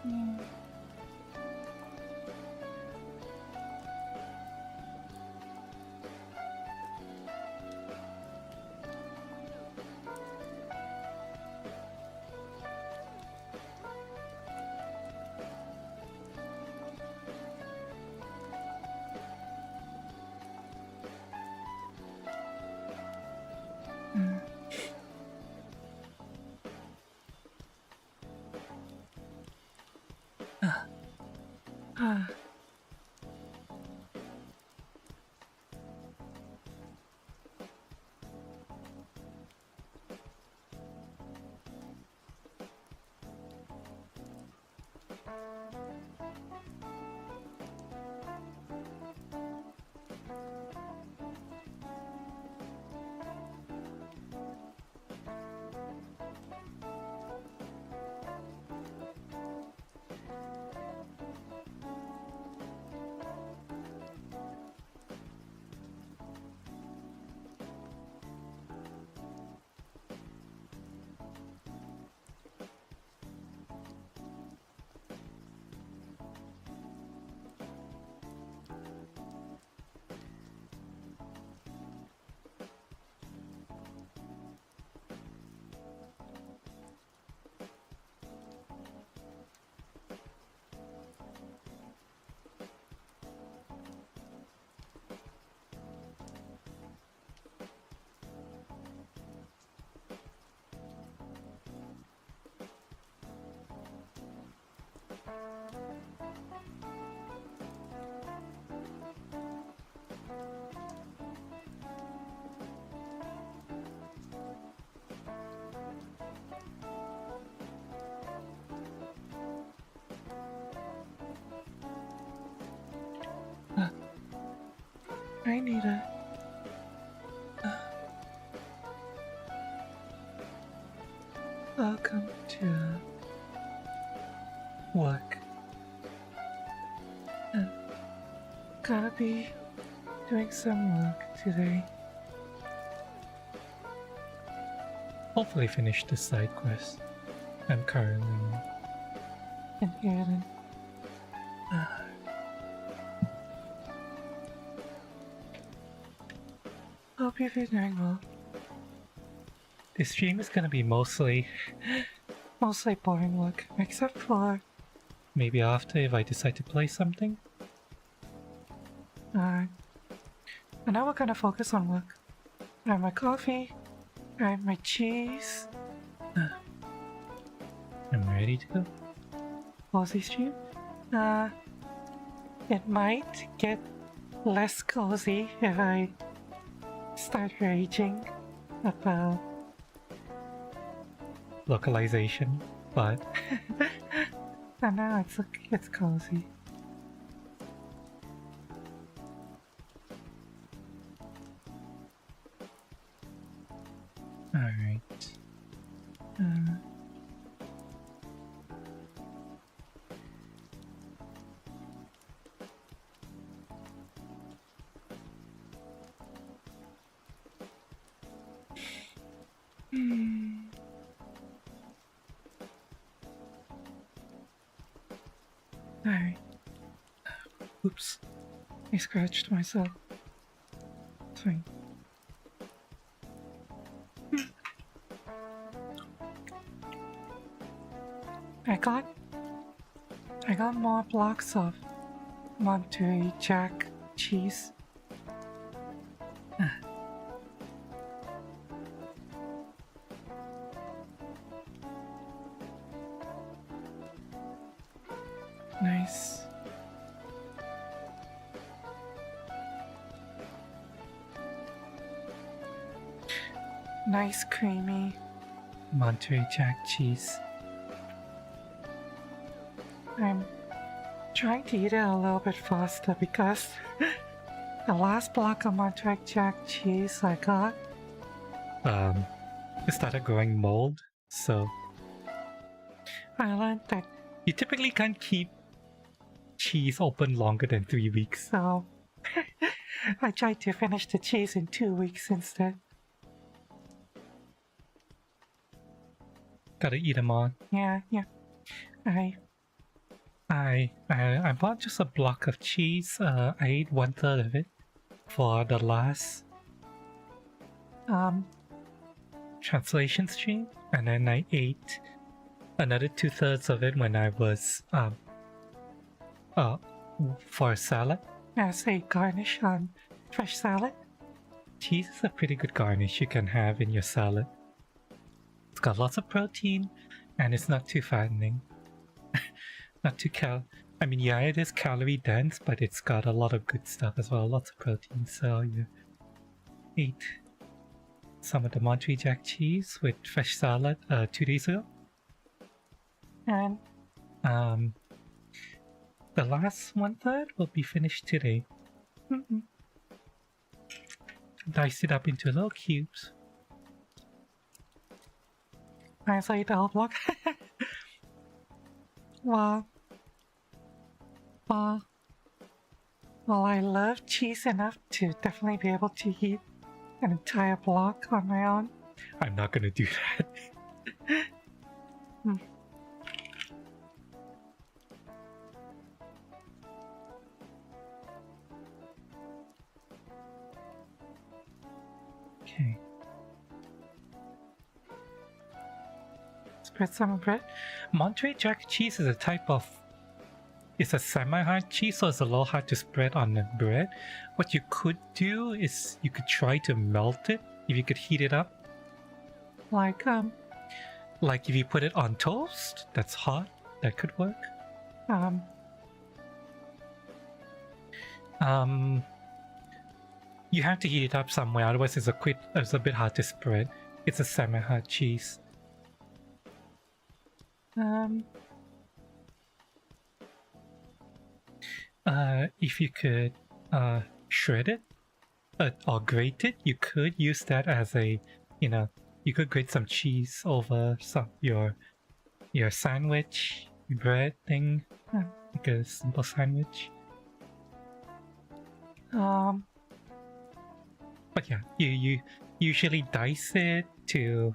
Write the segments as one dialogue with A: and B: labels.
A: Yeah. I need a... welcome to work. Gotta be doing some work today. Hopefully finish the side quest. I'm currently in Eiyuden. Hope you've been doing well. This stream is gonna be mostly boring work, except for maybe after if I decide to play something. And now we're gonna focus on work. I have my coffee, I have my cheese. I'm ready to go. Cozy stream? It might get less cozy if I start raging about localization, but for now it's cozy. Alright. Alright. Oops. I scratched myself. It's fine. I got more blocks of Monterey Jack cheese. Nice. Nice creamy Monterey Jack cheese. I'm trying to eat it a little bit faster because the last block of Monterey Jack cheese I got it started growing mold, so I learned that you typically can't keep cheese open longer than 3 weeks, so I tried to finish the cheese in 2 weeks instead. Gotta eat them all. Yeah. I bought just a block of cheese. I ate 1/3 of it for the last translation stream, and then I ate another 2/3 of it when I was for a salad as a garnish on fresh salad. Cheese is a pretty good garnish you can have in your salad. It's got lots of protein and it's not too fattening. Not too I mean, yeah, it is calorie dense, but it's got a lot of good stuff as well, lots of protein. So you ate some of the Monterey Jack cheese with fresh salad 2 days ago. And the last 1/3 will be finished today. Dice it up into little cubes. I saw the whole block. Wow. Well, I love cheese enough to definitely be able to eat an entire block on my own. I'm not gonna do that. Okay. Spread some bread. Monterey Jack cheese is a type of... It's a semi-hard cheese, so it's a little hard to spread on the bread. What you could do is you could try to melt it, if you could heat it up. Like if you put it on toast that's hot, that could work. You have to heat it up somewhere, otherwise it's a bit hard to spread. It's a semi-hard cheese. If you could shred it or grate it, you could use that as a, you could grate some cheese over your sandwich bread thing, like a simple sandwich. But yeah, you usually dice it to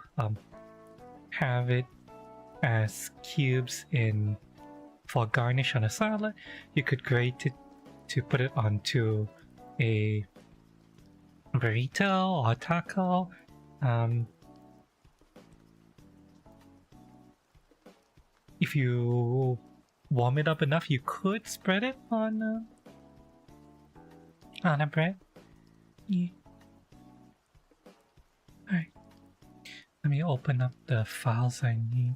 A: have it as cubes for garnish on a salad. You could grate it to put it onto a burrito or a taco. If you warm it up enough, you could spread it on a bread. Yeah. Alright. Let me open up the files I need.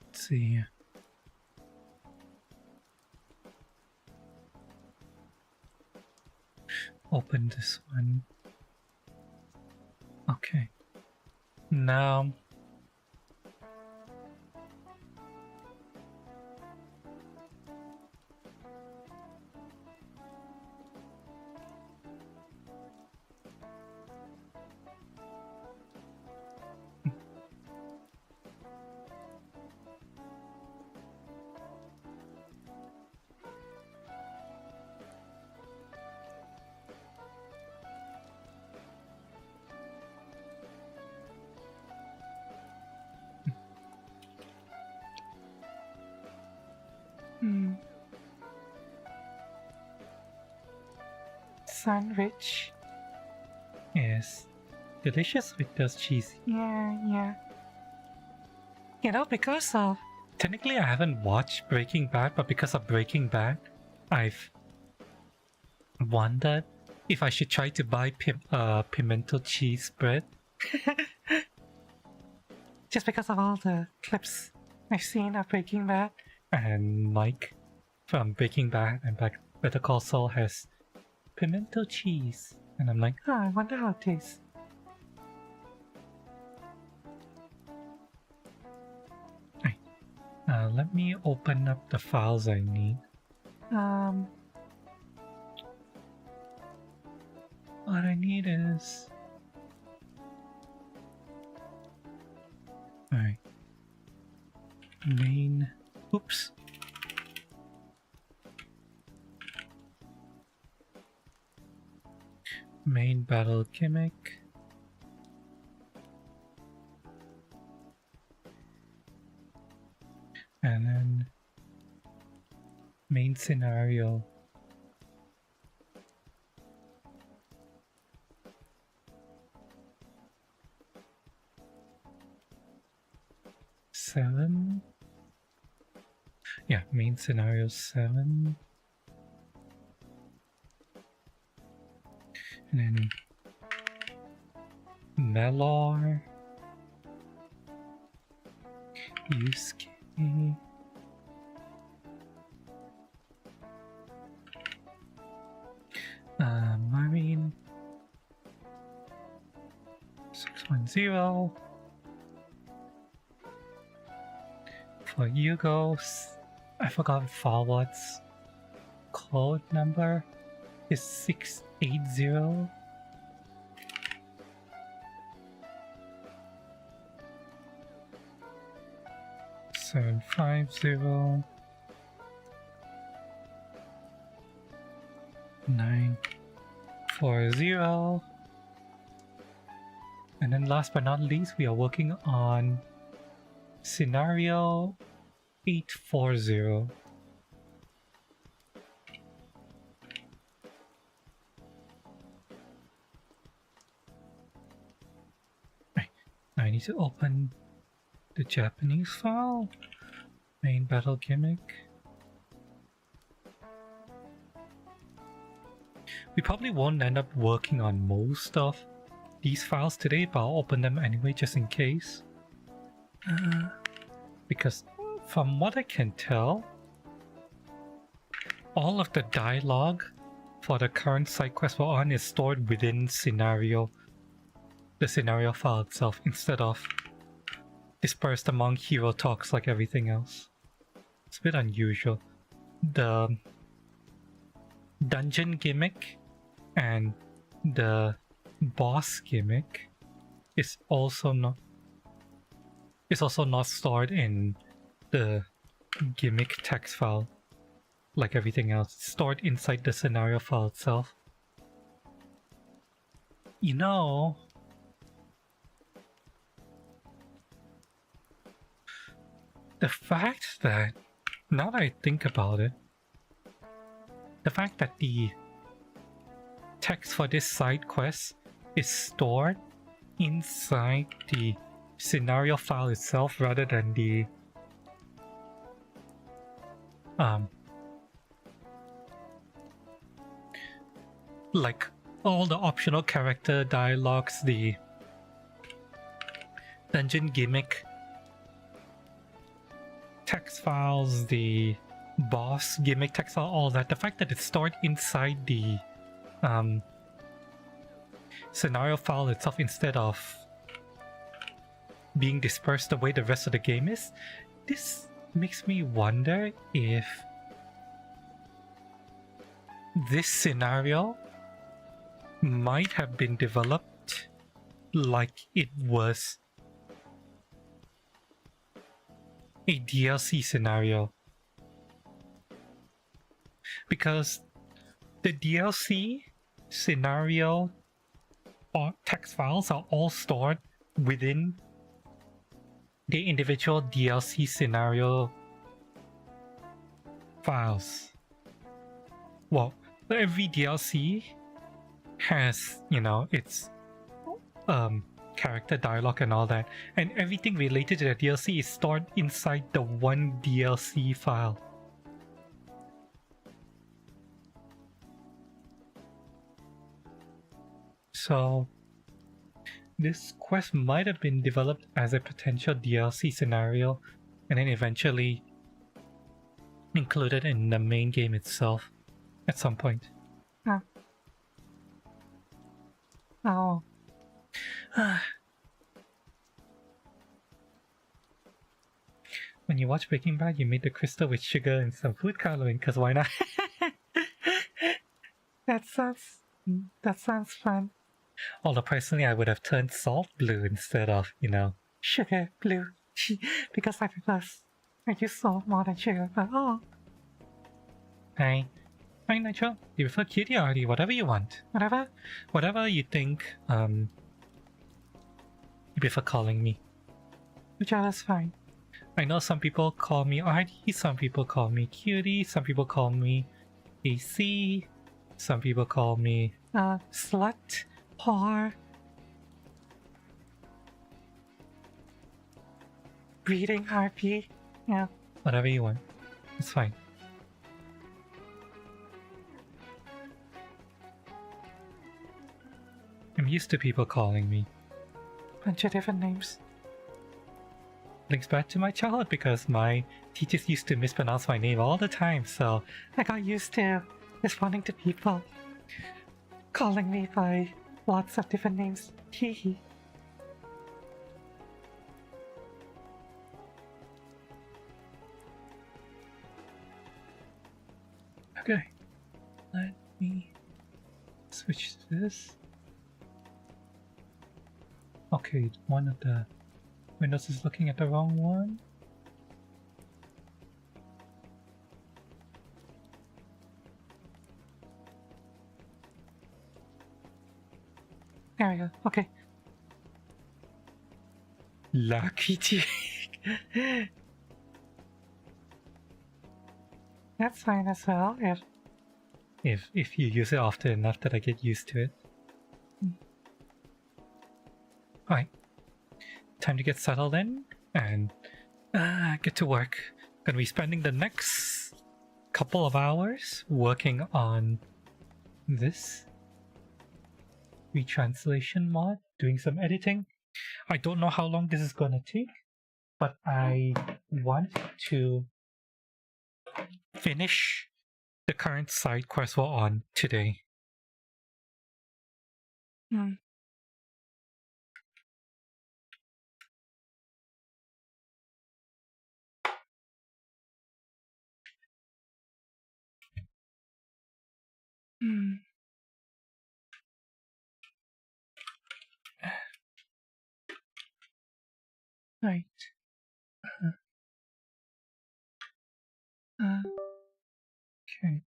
A: Let's see. Open this one. Okay. Now sandwich is delicious with those cheese. Yeah. Because of... Technically I haven't watched Breaking Bad, but because of Breaking Bad, I've wondered if I should try to buy pimento cheese bread. Just because of all the clips I've seen of Breaking Bad. And Mike from Breaking Bad and Better Call Saul has pimento cheese. And I'm like, I wonder how it tastes. Let me open up the files I need. What I need is... Alright. Main... Oops. Main battle gimmick. And then main scenario. Seven. Yeah, main scenario 7. And then Melor, Yusuke, Marine, 610. For Yugo's, I forgot Fallout's code number is 680. Seven 50 940. And then last but not least, we are working on scenario 840. I need to open the Japanese file. Main battle gimmick. We probably won't end up working on most of these files today, but I'll open them anyway just in case. Because from what I can tell, all of the dialogue for the current side quest we're on is stored within the scenario file itself, instead of dispersed among hero talks like everything else. It's a bit unusual. The dungeon gimmick and the boss gimmick is also not stored in the gimmick text file like everything else. It's stored inside the scenario file itself. You know, the fact that, now that I think about it, the fact that the text for this side quest is stored inside the scenario file itself rather than the like all the optional character dialogues, the dungeon gimmick text files, the boss gimmick text file, all that. The fact that it's stored inside the scenario file itself instead of being dispersed the way the rest of the game is, this makes me wonder if this scenario might have been developed like it was a DLC scenario, because the DLC scenario or text files are all stored within the individual DLC scenario files. Well, every DLC has, you know, its character dialogue and all that, and everything related to the DLC is stored inside the one DLC file. So this quest might have been developed as a potential DLC scenario and then eventually included in the main game itself at some point. Oh. When you watch Breaking Bad, you made the crystal with sugar and some food coloring, because why not? That sounds fun. Although personally I would have turned salt blue instead of, you know, sugar blue. Because I use salt more than sugar, but oh. Hi. Hi Nitro. You prefer cutie or arty? Whatever you want. Whatever you think you prefer calling me. Whichever's fine. I know some people call me Artie, some people call me Cutie, some people call me AC, some people call me slut, whore, breeding harpy. Yeah, whatever you want. It's fine. I'm used to people calling me bunch of different names. Links back to my childhood because my teachers used to mispronounce my name all the time, so I got used to responding to people calling me by lots of different names. Hee. Okay, let me switch to this. Okay, one of the Windows is looking at the wrong one. There we go. Okay. Lucky T. That's fine as well if you use it often enough that I get used to it. Alright. Time to get settled in and get to work. Gonna be spending the next couple of hours working on this retranslation mod, doing some editing. I don't know how long this is gonna take, but I want to finish the current side quest we're on today. Right. Okay.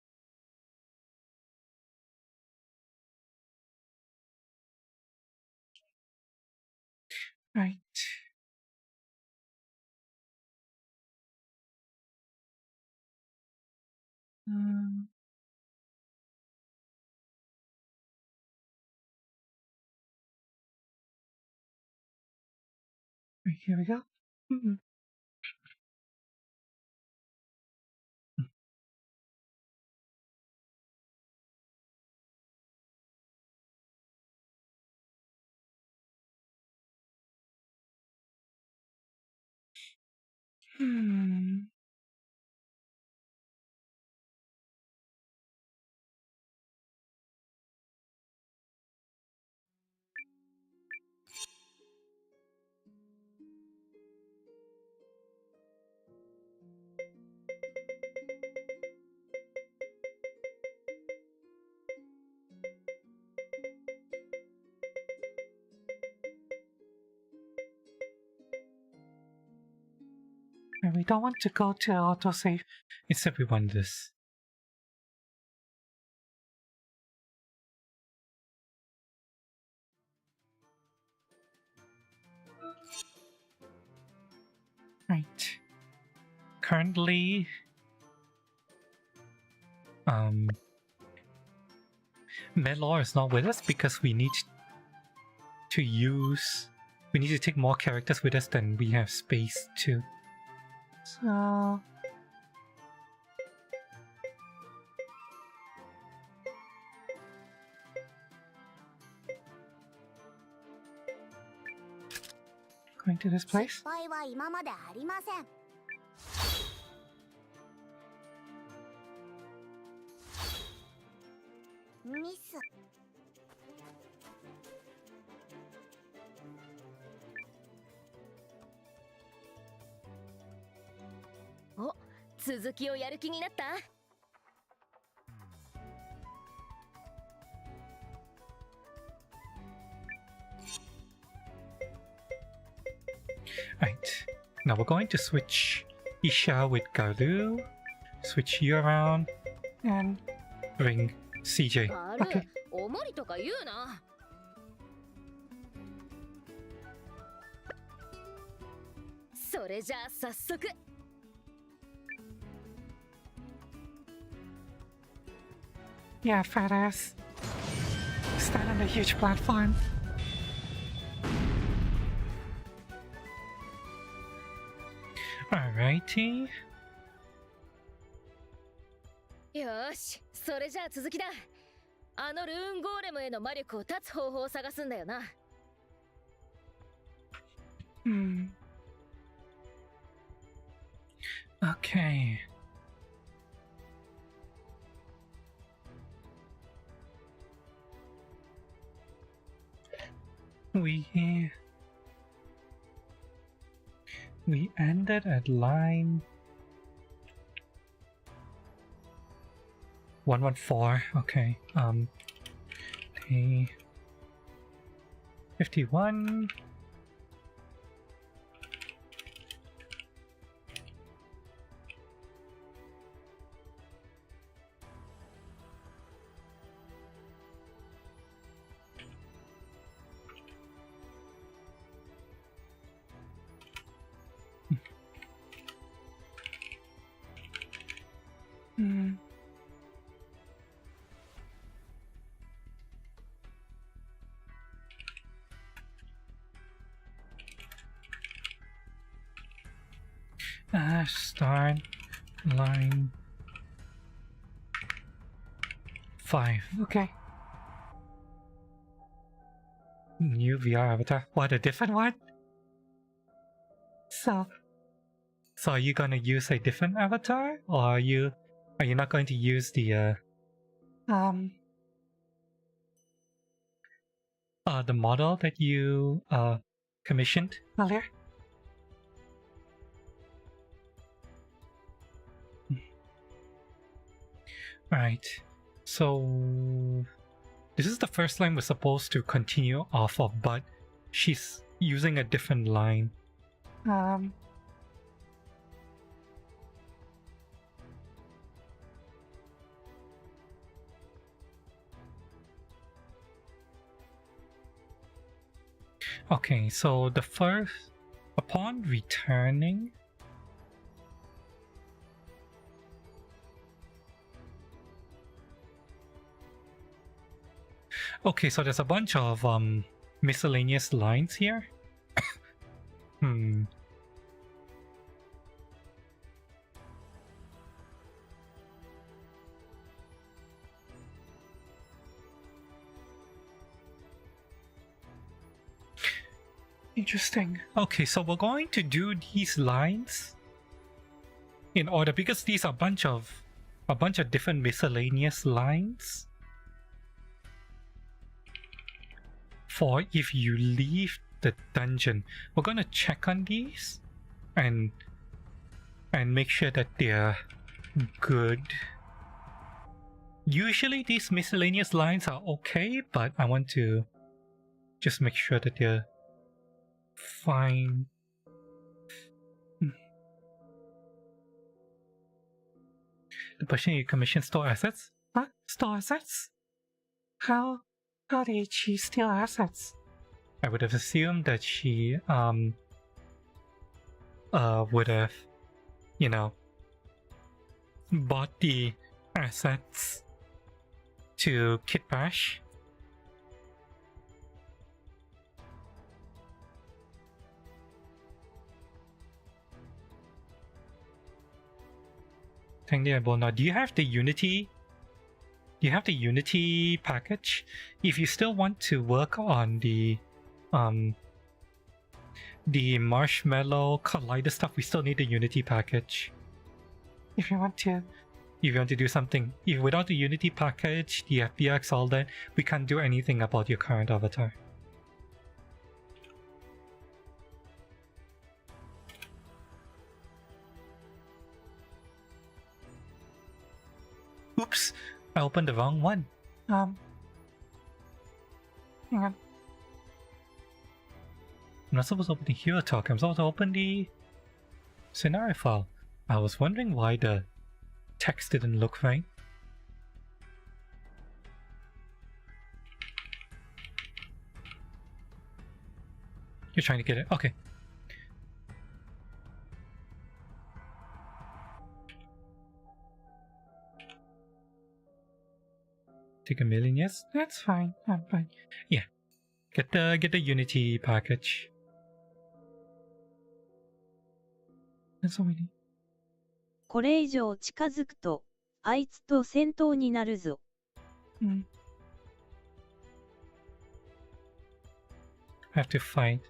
A: Right. Right, here we go. And we don't want to go to autosave. Instead we want this. Right. Currently, Melor is not with us because we need to take more characters with us than we have space to. So going to this place.
B: Oh, 続きをやる気になった?
A: Right. Now we're going to switch Isha with Garu, switch you around, and bring CJ. Okay.
B: おもりとか言うな.それじゃあ早速。
A: Yeah, fat ass. Stand on a huge platform. Alrighty.
B: よーし、それじゃあ続きだ。あのルーンゴーレムへの魔力を断つ方法を探すんだよな。
A: Hmm. Okay. We ended at line 114. Okay. D51. Hmm. Start line 5. Okay. New VR avatar. What, a different one? So are you gonna use a different avatar, or are you not going to use the model that you commissioned earlier? Right. So this is the first line we're supposed to continue off of, but she's using a different line. Okay, so the first, upon returning, okay, so there's a bunch of miscellaneous lines here. Interesting. Okay, so we're going to do these lines in order because these are a bunch of different miscellaneous lines for if you leave the dungeon. We're gonna check on these and make sure that they're good. Usually these miscellaneous lines are okay, but I want to just make sure that they're fine. The person you commission store assets? What? Store assets? How did she steal assets? I would have assumed that she would have, you know, bought the assets to Kit Bash. Now, do you have the Unity? Do you have the Unity package? If you still want to work on the Marshmallow Collider stuff, we still need the Unity package. If you want to do something, if without the Unity package, the FBX, all that, we can't do anything about your current avatar. Oops, I opened the wrong one. Hang on. I'm not supposed to open the hero talk, I'm supposed to open the scenario file. I was wondering why the text didn't look right. You're trying to get it? Okay. take a million. Yes, that's fine. I'm fine. Yeah, get the Unity package. That's all we need.
C: これ以上近づくと、あいつと戦闘になるぞ。
A: I have to fight.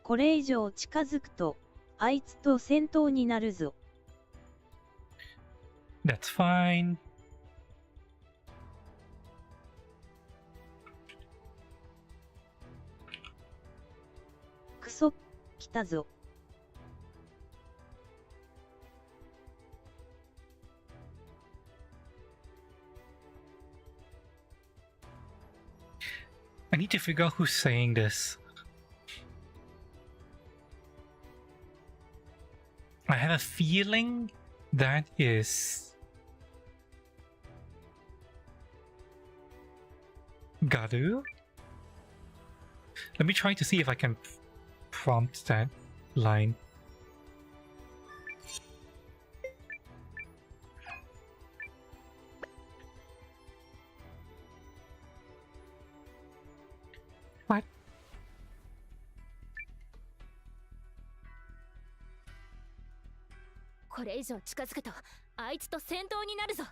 C: これ以上近づくと、あいつと戦闘になるぞ。
A: That's fine.
C: くそ、来たぞ。
A: I need to figure out who's saying this. I have a feeling that is Garu. Let me try to see if I can prompt that line. What?
B: これ以上近づくとあいつと戦闘になるぞ。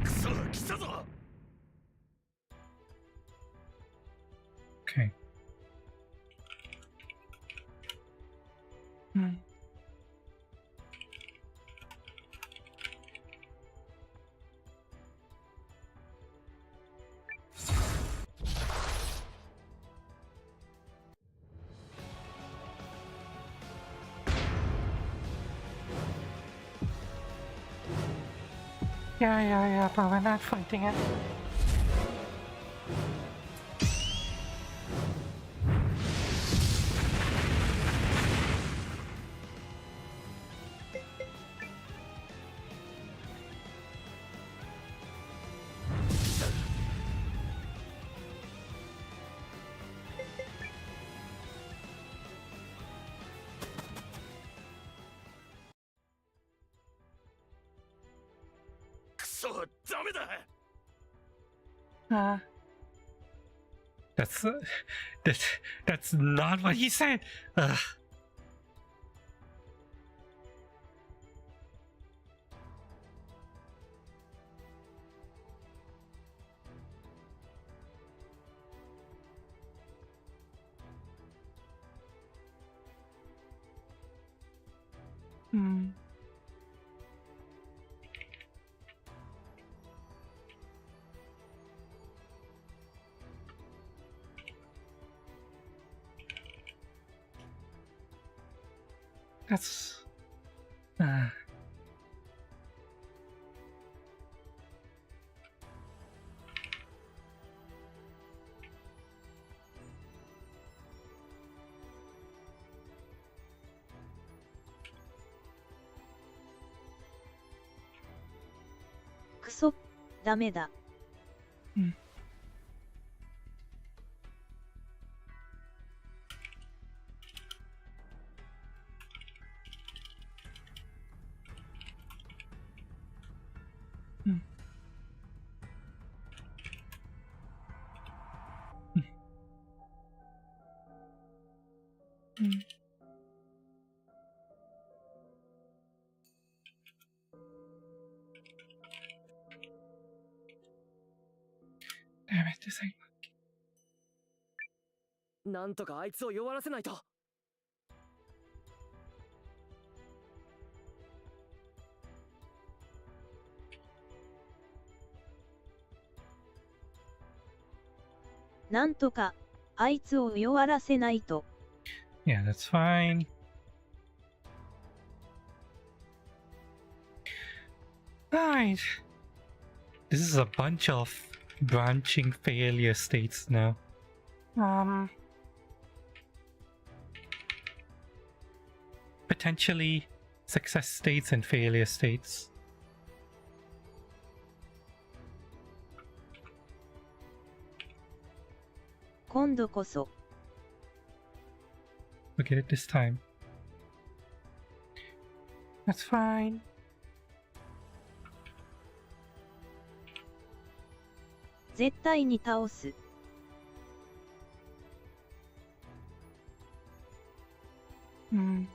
D: くそ、来たぞ。
A: Okay. Yeah, but we're not fighting it. That's that's not what he said. Ugh. That's
C: くそ、ダメだ。
A: Damn it, this ain't.
D: なんとかあいつを弱らせないと。
C: なんとか、あいつを弱らせないと。
A: Yeah, that's fine. Right. This is a bunch of branching failure states now. potentially success states and failure states.
C: We'll
A: get it this time. That's fine. Hmm.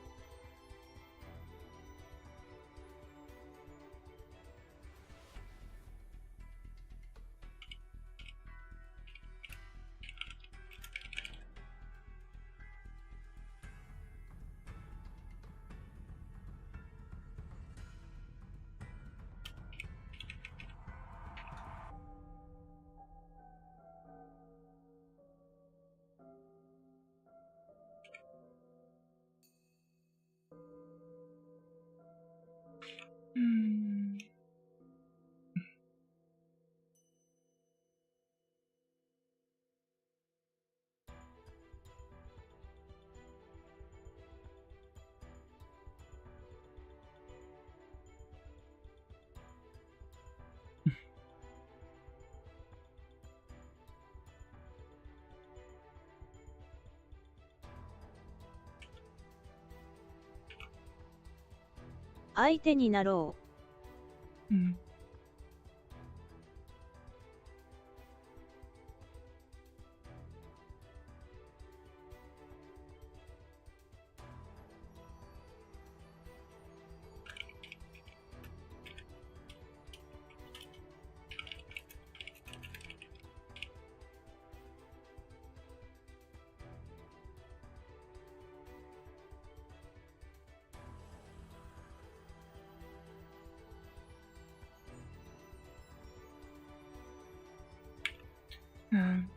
A: Hmm. Hmm.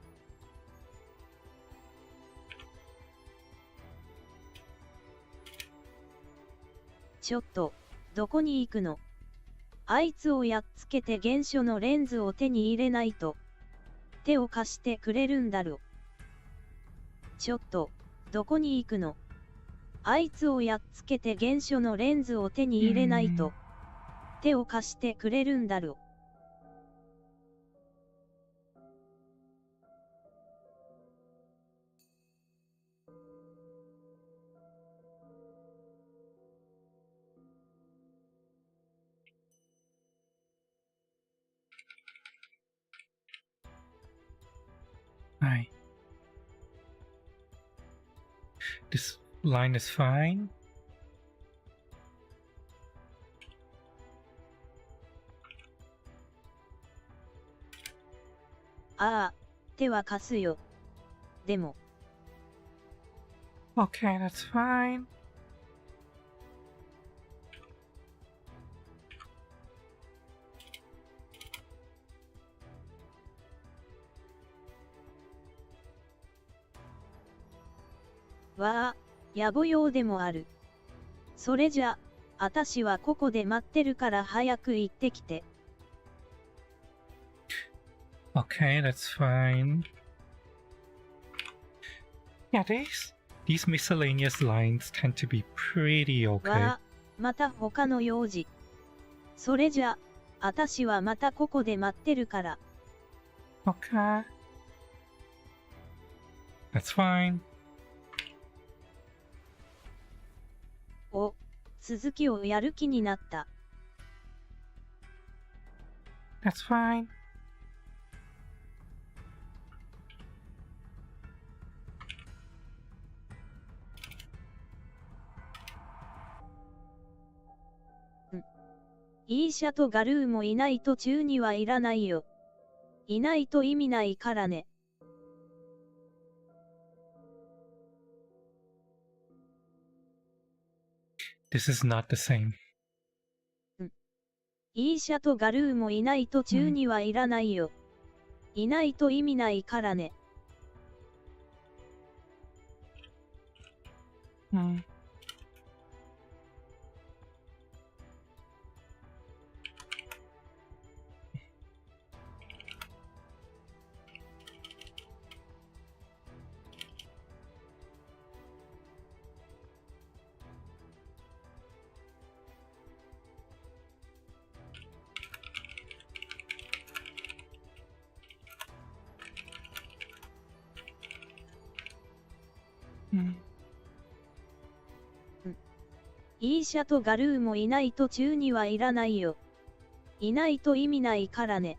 C: ちょっと、どこに行くの？あいつをやっつけて原初のレンズを手に入れないと。手を貸してくれるんだろ。ちょっと、どこに行くの？あいつをやっつけて原初のレンズを手に入れないと。手を貸してくれるんだろ。
A: Right. This line is fine.
C: Te wa kasu yo. Demo.
A: Okay, that's fine.
C: Wa, 野暮用でもある。それじゃ、あたしはここで待ってるから早く行ってきて。
A: Okay, that's fine. Yeah, these miscellaneous lines tend to be pretty okay.
C: わあ、また他の用事。それじゃ、あたしはまたここで待ってるから。
A: Okay. That's fine.
C: お、続きをやる気になった。
A: That's fine.
C: イーシャとガルーもいない途中にはいらないよ。いないと意味ないからね。
A: This is not the same.
C: イーシャとガルーもいない途中にはいらないよ。いないと意味ないからね。イーシャとガルーもいない途中にはいらないよ。いないと意味ないからね。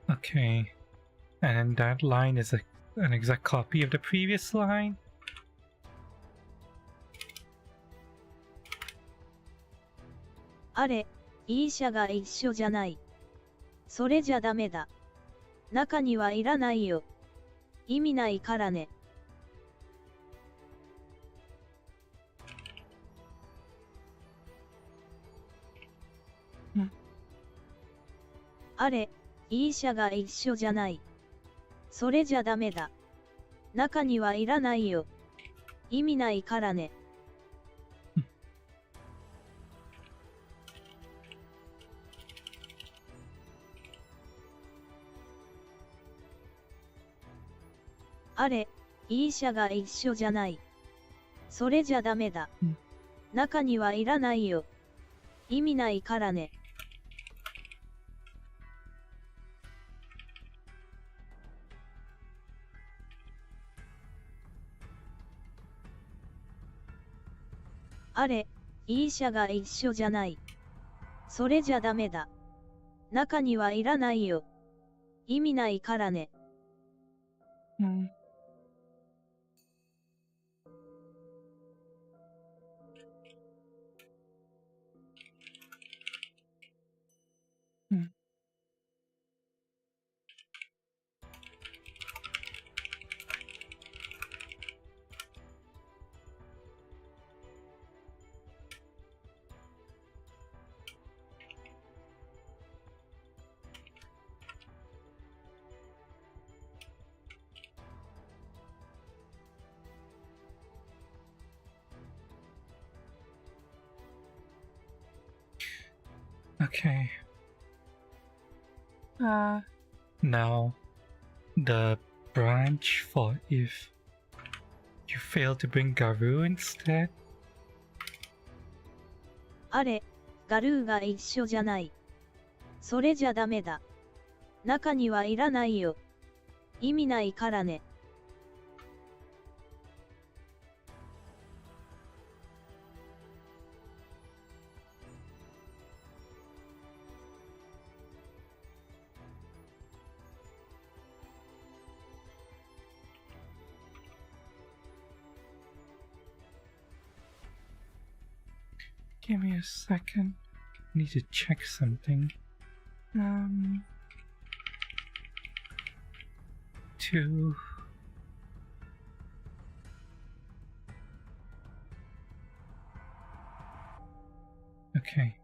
A: Okay. And that line is an exact copy of the previous line.
C: あれ、イーシャが一緒じゃない。それじゃダメだ。中にはいらないよ。意味ないからね。あれ、イーシャが一緒じゃない。それじゃダメだ。中にはいらないよ。意味ないからね。あれ、イーシャが一緒じゃない。それじゃダメだ。中にはいらないよ。意味ないからね。あれ、イーシャが一緒じゃない。それじゃダメだ。中にはいらないよ。意味ないからね。
A: Okay. Now, the branch for if you fail to bring Garu instead.
C: あれ、ガルーが一緒じゃない。それじゃダメだ。中にはいらないよ。意味ないからね。
A: Give me a second. I need to check something. Two. Okay.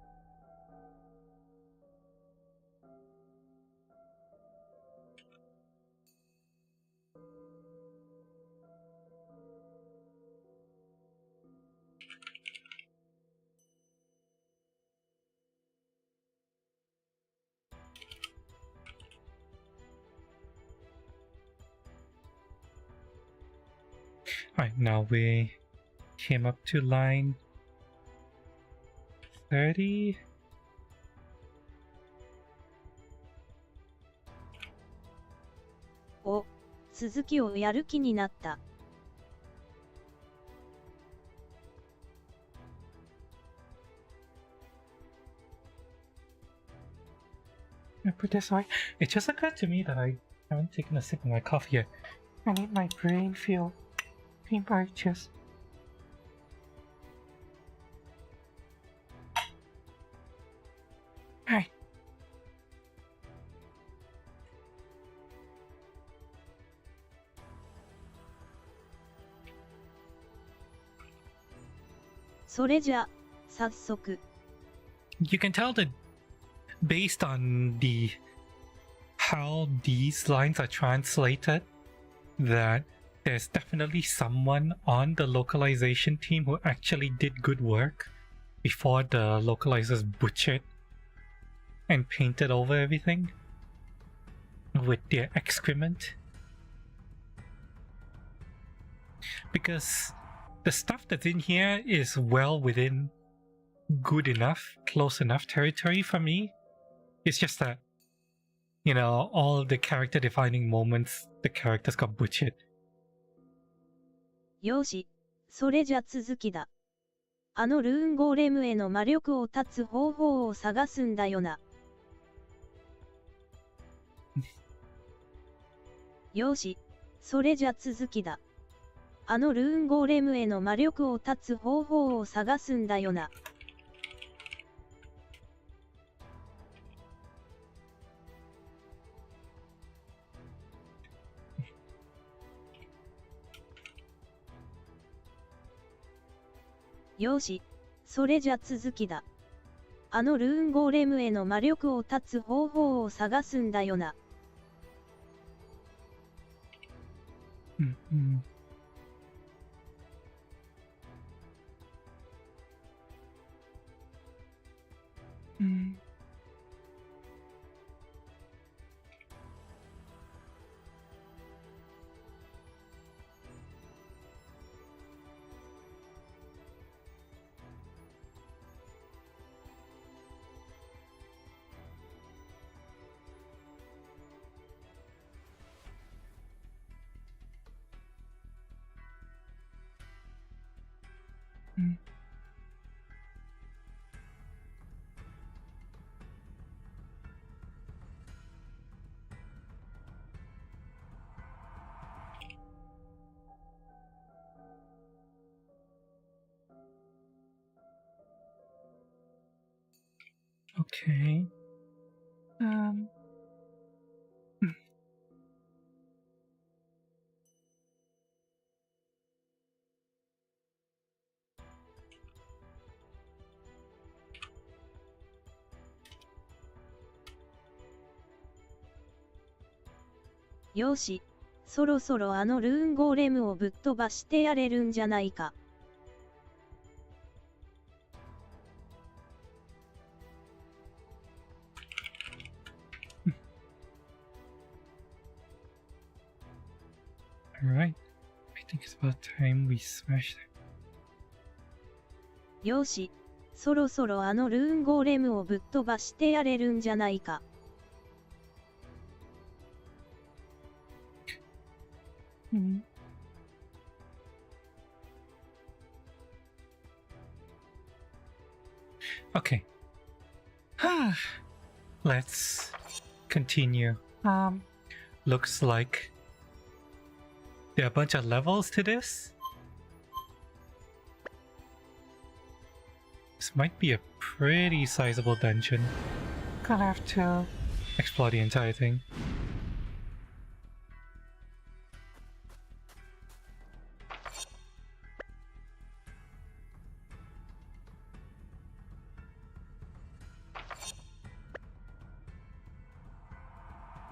A: Alright, now we came up to line 30.
C: お、続きをやる気になった。
A: I put this away. It just occurred to me that I haven't taken a sip of my coffee yet. I need my brain fuel. Paint by just. Alright.
C: それじゃ、早速。
A: You can tell that based on the how these lines are translated that there's definitely someone on the localization team who actually did good work before the localizers butchered and painted over everything with their excrement. Because the stuff that's in here is well within good enough, close enough territory for me. It's just that, you know, all the character defining moments, the characters got butchered.
C: よし、それじゃ続きだ。あのルーンゴーレムへの魔力を断つ方法を探すんだよな。よし、それじゃ続きだ。あのルーンゴーレムへの魔力を断つ方法を探すんだよな。よし、それじゃ続きだ。あのルーンゴーレムへの魔力を断つ方法を探すんだよな。
A: Mm-hmm. Mm. Mm. Okay. Mm.
C: よし、そろそろあのルーンゴーレムをぶっ飛ばしてやれるんじゃないか。
A: Alright. I think it's about time we smash that.
C: よし、そろそろあのルーンゴーレムをぶっ飛ばしてやれるんじゃないか。
A: Mm. Okay. Let's continue. Looks like there are a bunch of levels to this. This might be a pretty sizable dungeon. Gonna have to explore the entire thing.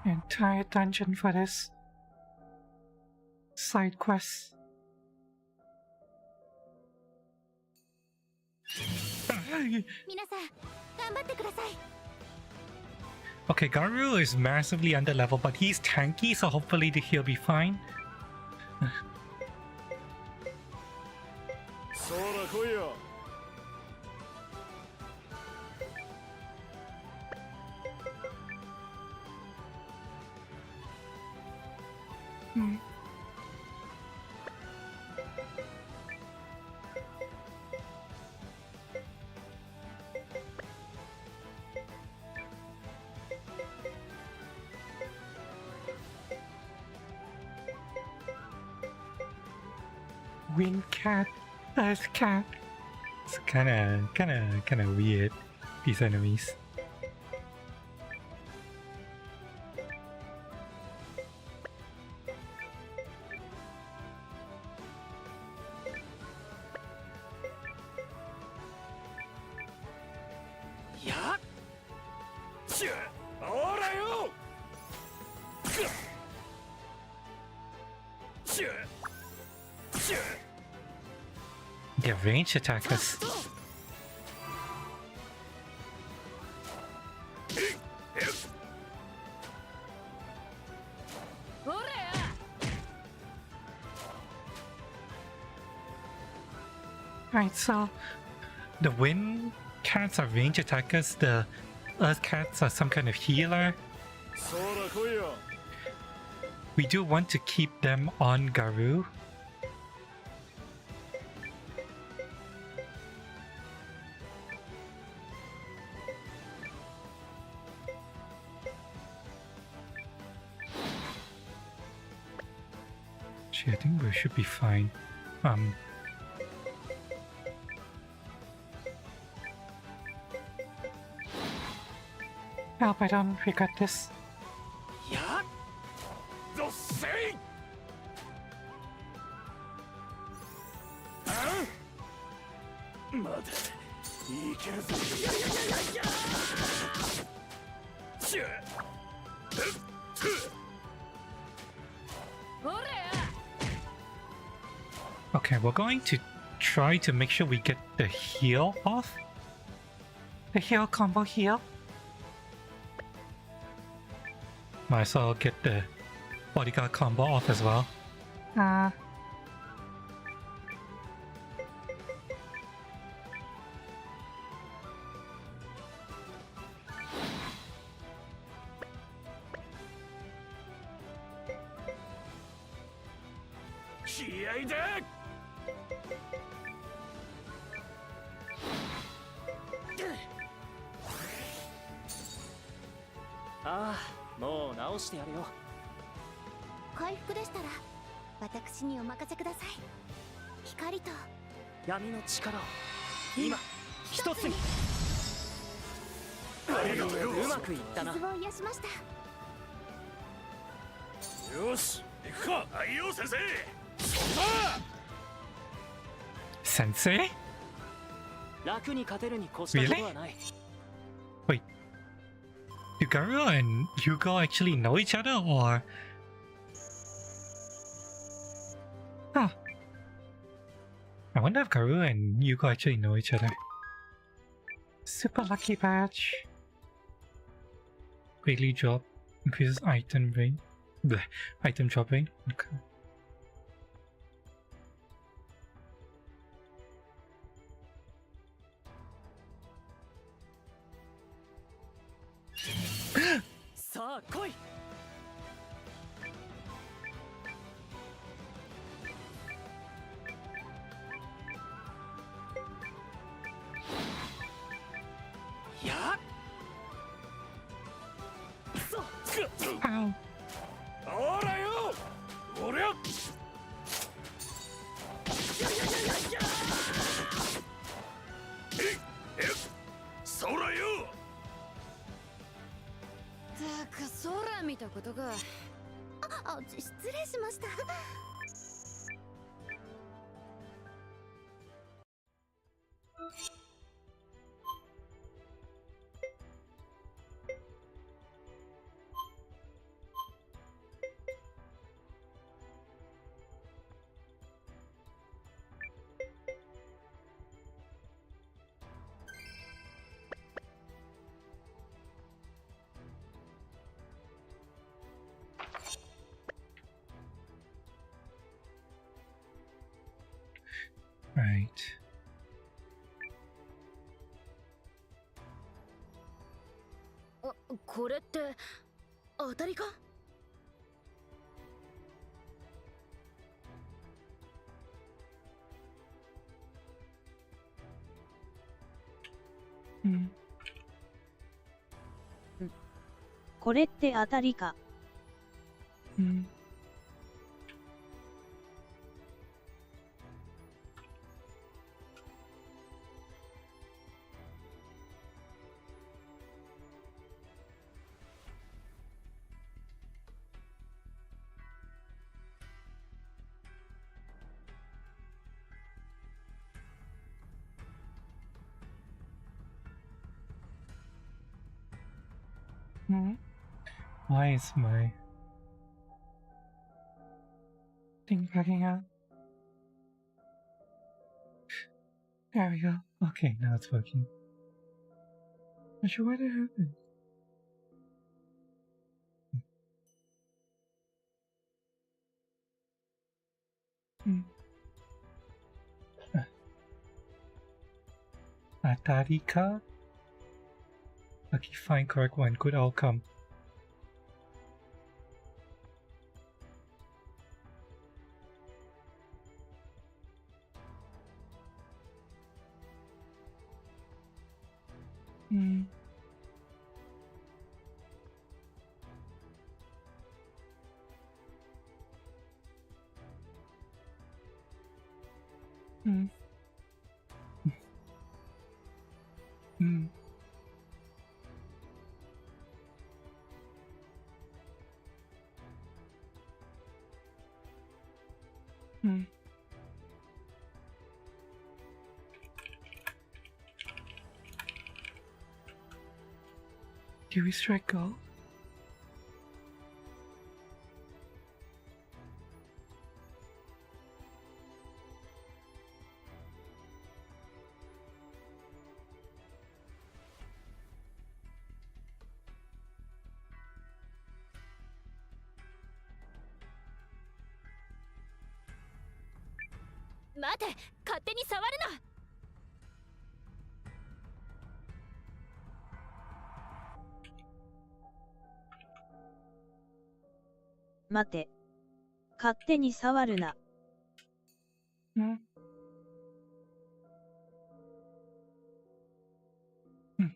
A: Entire dungeon for this side quest. Okay, Garu is massively under level, but he's tanky, so hopefully he'll be fine.
D: そら来いよ。
A: Mm. Wind cat, earth cat. It's kinda weird. These enemies.
D: Yeah. Alright.
A: They're range attackers. Right, so the wind cats are range attackers, the earth cats are some kind of healer. We do want to keep them on Garou. Actually, I think we should be fine. Albidon, we got this.
D: Yeah. The same.
A: Okay, we're going to try to make sure we get the heal off. The heal combo heal. Might as well get the bodyguard combo off as well.
D: Ah, もう直してやるよ。
E: 回復でしたら私にお任せください。光と
D: 闇の力を今一つに。うまくいったな。
E: 傷を癒しました。
D: よし、行くか。はいよ先生。そんな。
A: Sensei?
D: 楽に勝てるに越したことはない。
A: Wait. Do Garou and Hugo actually know each other, or? Huh. I wonder if Garou and Hugo actually know each other. Super lucky badge. Quickly drop. Increases item range. Bleh, item dropping. Okay.
D: Sa, koi! Ya!
A: Ow.
D: Ahora yo! Orya! Sora yo!
B: たく空見たことが。
E: 失礼しました。
A: Right.
B: これって当たりか？
C: これって当たりか。
A: Hmm? Why is my thing bugging out? There we go. Okay, now it's working. Not sure what happened. Atarika? Okay, fine, correct one. Good outcome. Hmm. Hmm. Hmm. Hmm. Do we strike gold?
B: 待て、勝手に触るな。
C: 待て。勝手に触るな。
A: Hmm. Hmm.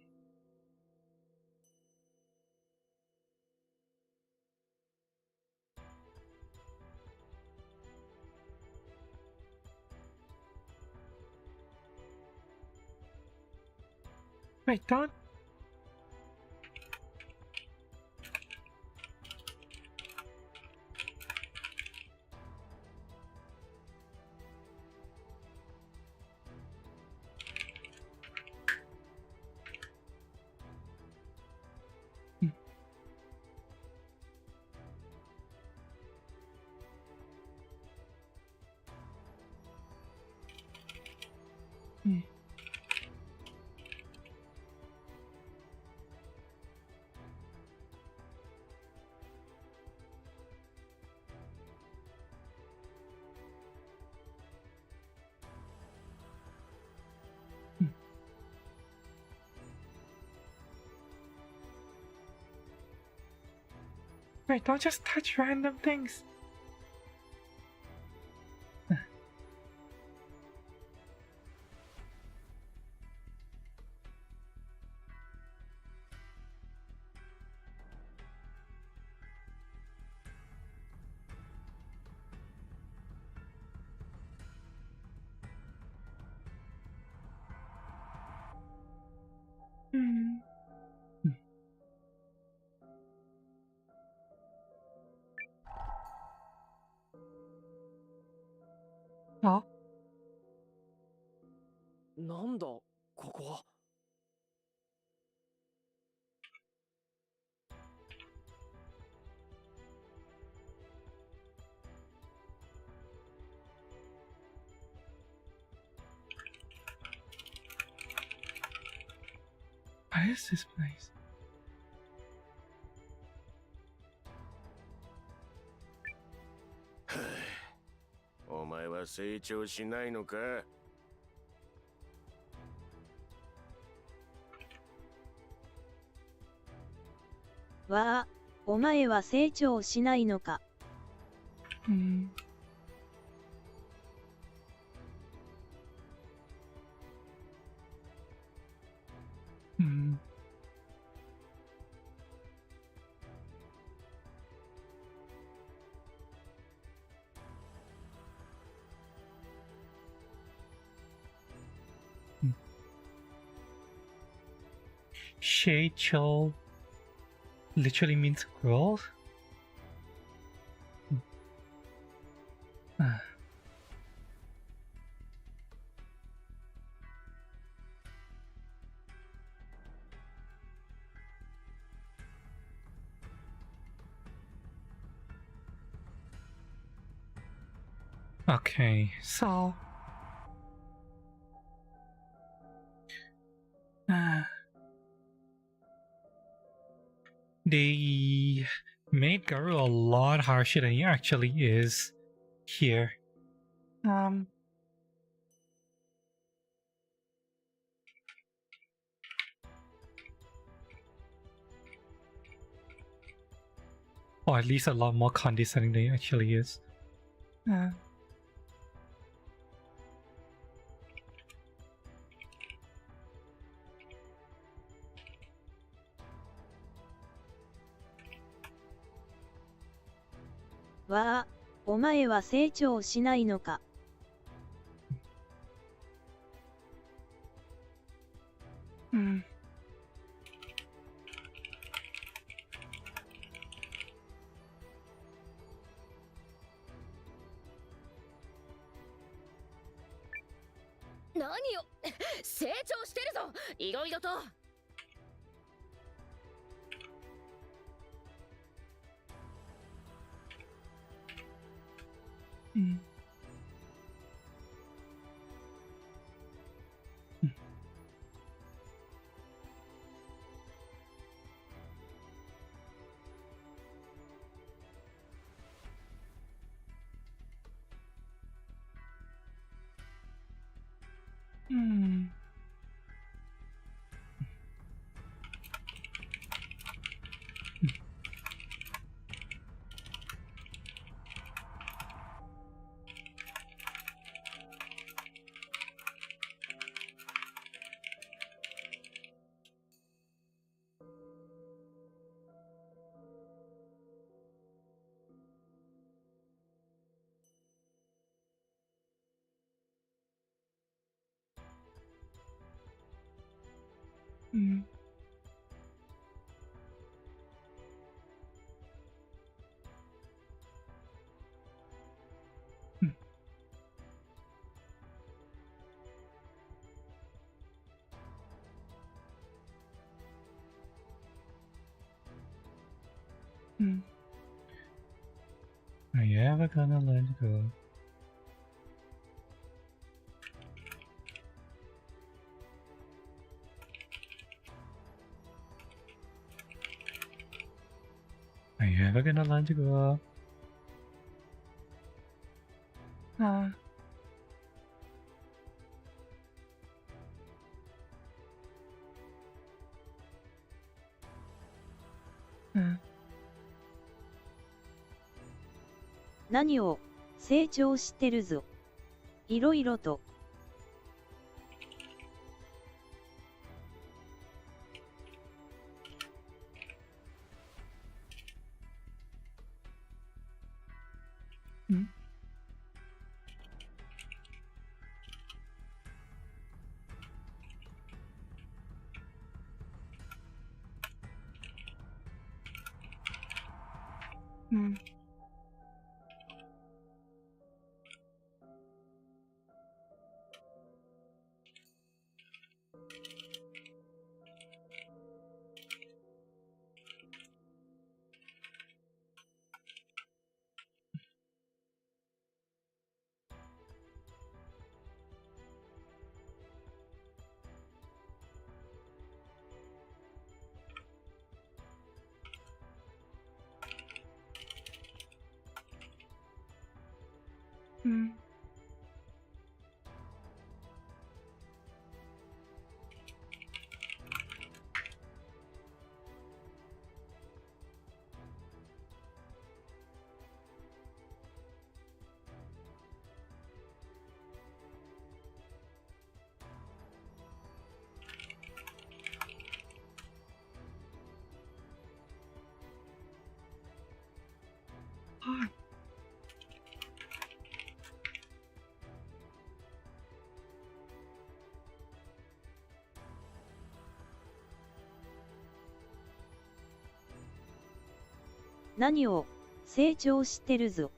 A: Wait, don't. Hmm. Hmm. Wait, don't just touch random things. Hmm. Oh,
F: なんだここは。
A: what is this place?
D: お前は成長しないのか？
C: わあ、お前は成長しないのか。
A: Hmm. Hmm. Sheicho literally means growth. Ah. Okay, so they made Garu a lot harsher than he actually is here. Or at least a lot more condescending than he actually is.
C: わあ、お前は成長しないのか。
B: 何よ成長してるぞいろいろと。Are you ever gonna let it go? Are you ever gonna learn to grow up? Ah. Ah.
C: 何を成長してるぞ。いろいろと。何を成長してるぞ。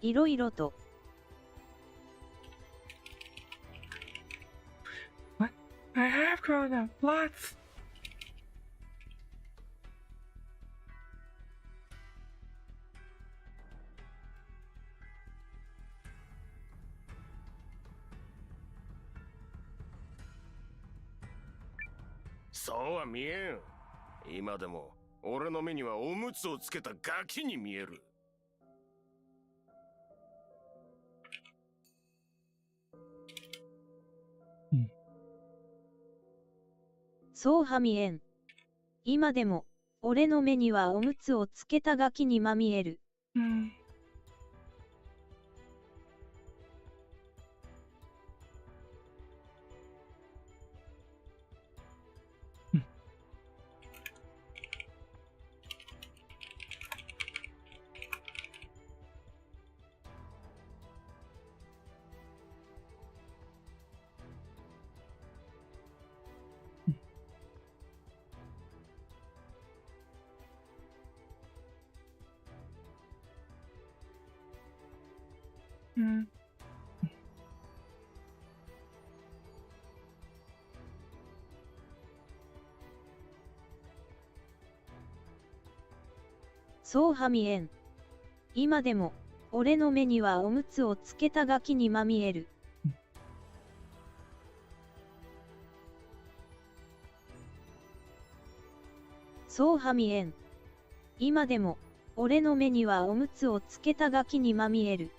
C: いろいろと。
A: What? I have grown up lots.
D: そうは見えん。今でも俺の目にはおむつをつけたガキに見える。
C: そうは見えん。今でも、俺の目にはおむつをつけたガキにまみえる。そうは見えん。今でも、俺の目にはおむつをつけたガキにまみえる。そうは見えん。今でも、俺の目にはおむつをつけたガキにまみえる。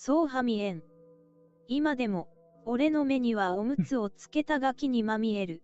C: そうは見えん。今でも、俺の目にはおむつをつけたガキにまみえる。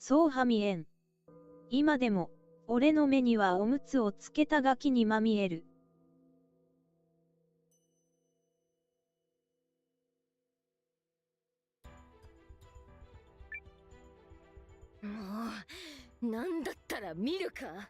C: そうは見えん。今でも、俺の目にはおむつをつけたガキにまみえる。
B: もうなんだったら見るか。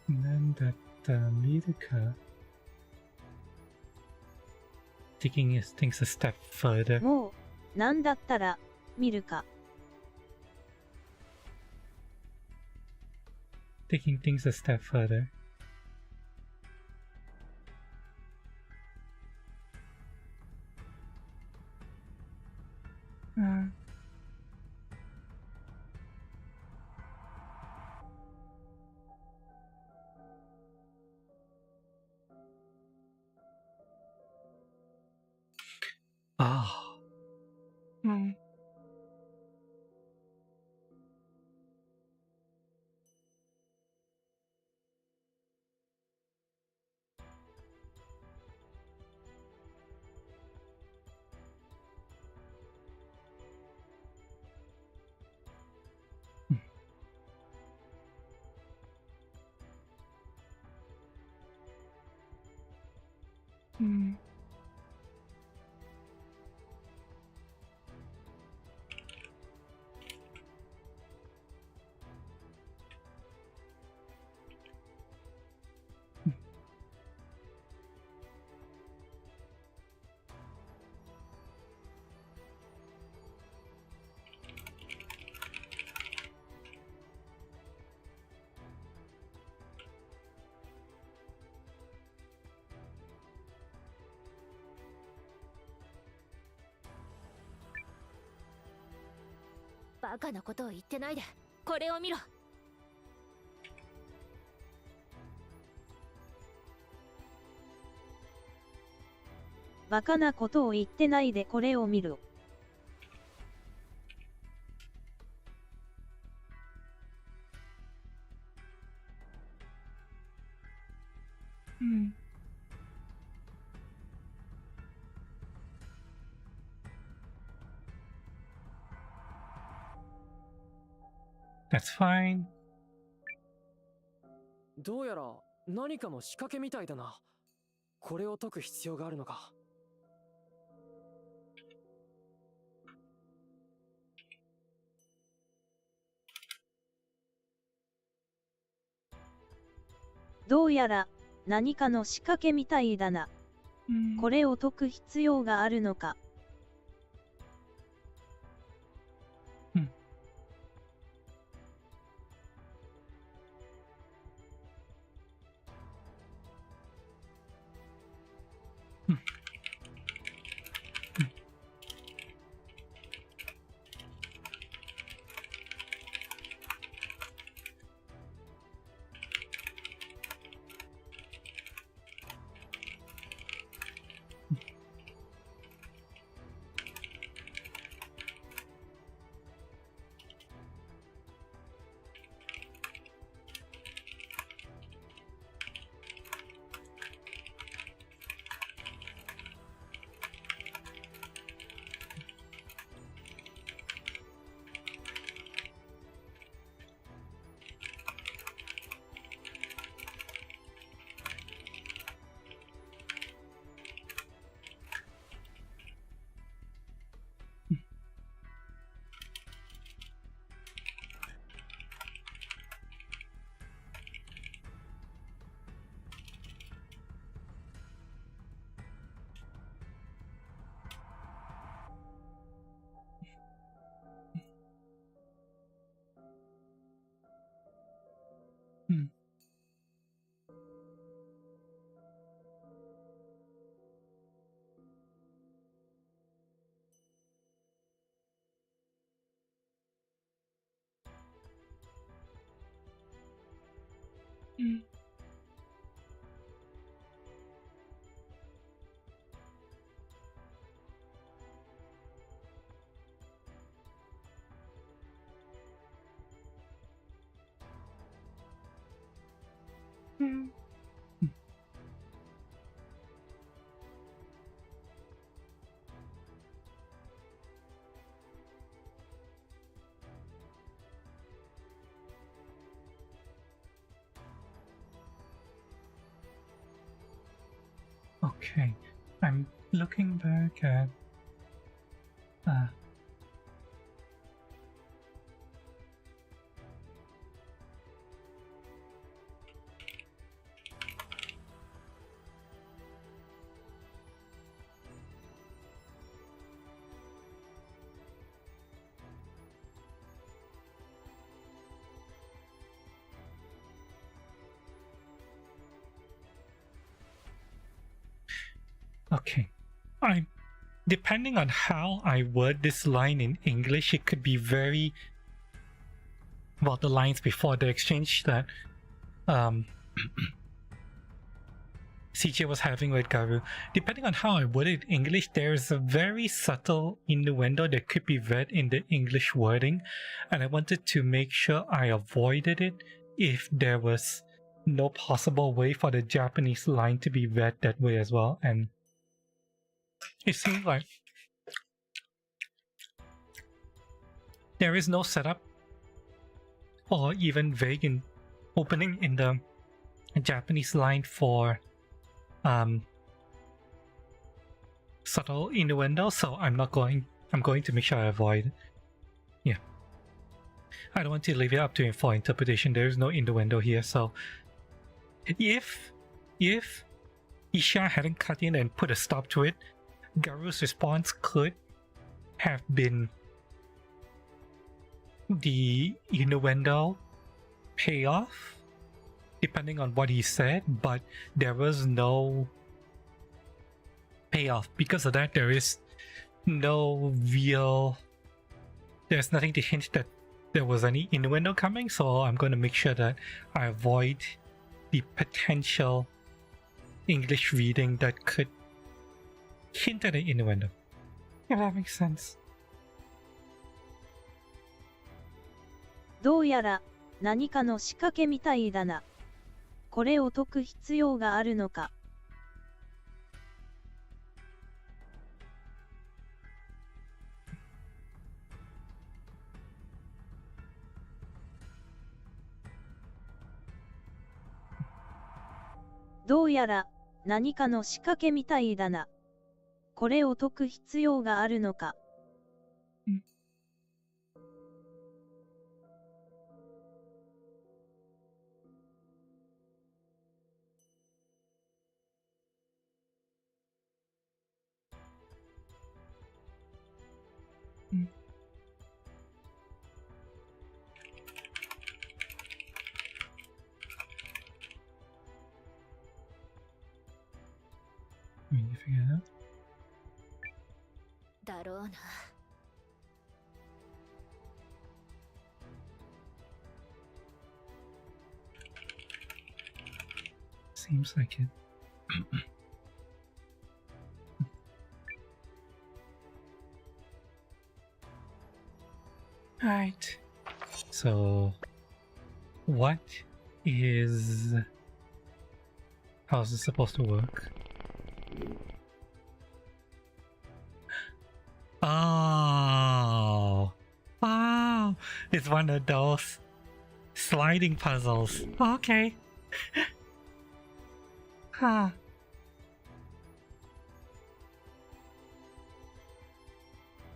A: なんだったら見るか。Taking things a step further.
C: もう、なんだったら、見るか。
A: Taking things a step further. Ah. Hmm. Hmm.
B: バカなことを言ってないでこれを見ろ。
C: バカなことを言ってないでこれを見ろ。
A: Hmm. That's fine.
F: どうやら何かの仕掛けみたいだな。これを解く必要があるのか。
C: どうやら何かの仕掛けみたいだな。
A: Hmm.
C: これを解く必要があるのか。Hmm. Hmm. Hmm. Okay, I'm looking back at okay. I'm depending on how I word this line in English, it could be very well the lines before the exchange that
A: CJ was having with Garu. Depending on how I word it in English, there's a very subtle innuendo that could be read in the English wording, and I wanted to make sure I avoided it if there was no possible way for the Japanese line to be read that way as well. And it seems like there is no setup or even vague in opening in the Japanese line for subtle innuendo, so I'm going to make sure I avoid it. Yeah. I don't want to leave it up to for interpretation. There is no innuendo here, so if Isha hadn't cut in and put a stop to it, Garu's response could have been the innuendo payoff, depending on what he said, but there was no payoff. Because of that, there's nothing to hint that there was any innuendo coming, so I'm going to make sure that I avoid the potential English reading that could hint at an innuendo. If that makes sense.
C: どうやら何かの仕掛けみたいだな。これを解く必要があるのか。どうやら何かの仕掛けみたいだな。これを解く必要があるのか。
A: You figure it out?
B: だろうな。
A: Seems like it. Alright. So, what is... How is this supposed to work? Oh! Wow! It's one of those sliding puzzles. Okay. Huh.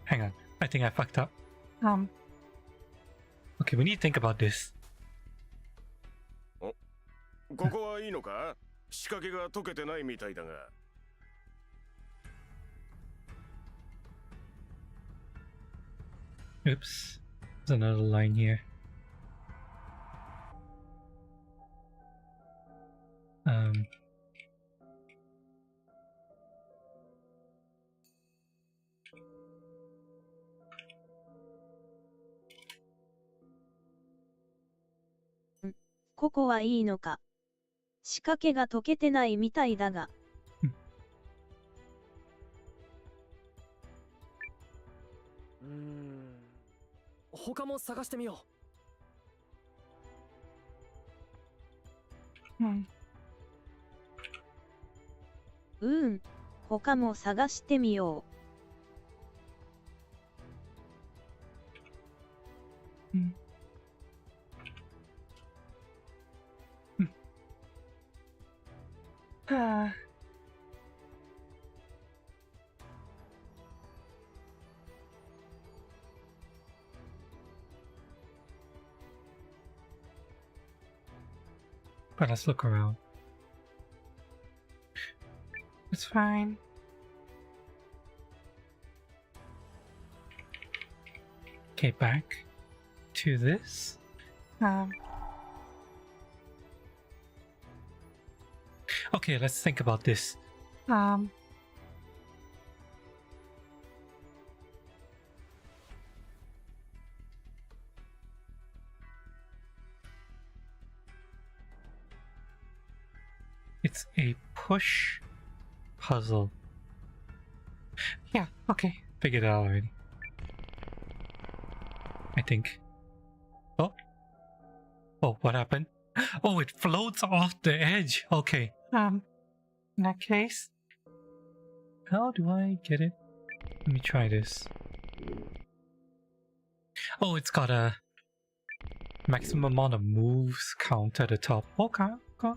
A: Hang on. I think I fucked up. Okay, we need to think about this.
D: ここはいいのか？仕掛けが解けてないみたいだが。
A: Oops. There's another line here.
C: Mm. ここはいいのか。仕掛けが解けてないみたいだが。
F: 他も探してみよ
C: う。他も探してみよう。
A: But let's look around. It's fine. Okay, back to this. Okay, let's think about this. It it's a push puzzle. Yeah, okay. Figured it out already. I think. Oh. Oh, what happened? Oh, it floats off the edge. Okay. In that case, how do I get it? Let me try this. Oh, it's got a maximum amount of moves count at the top. Okay, okay.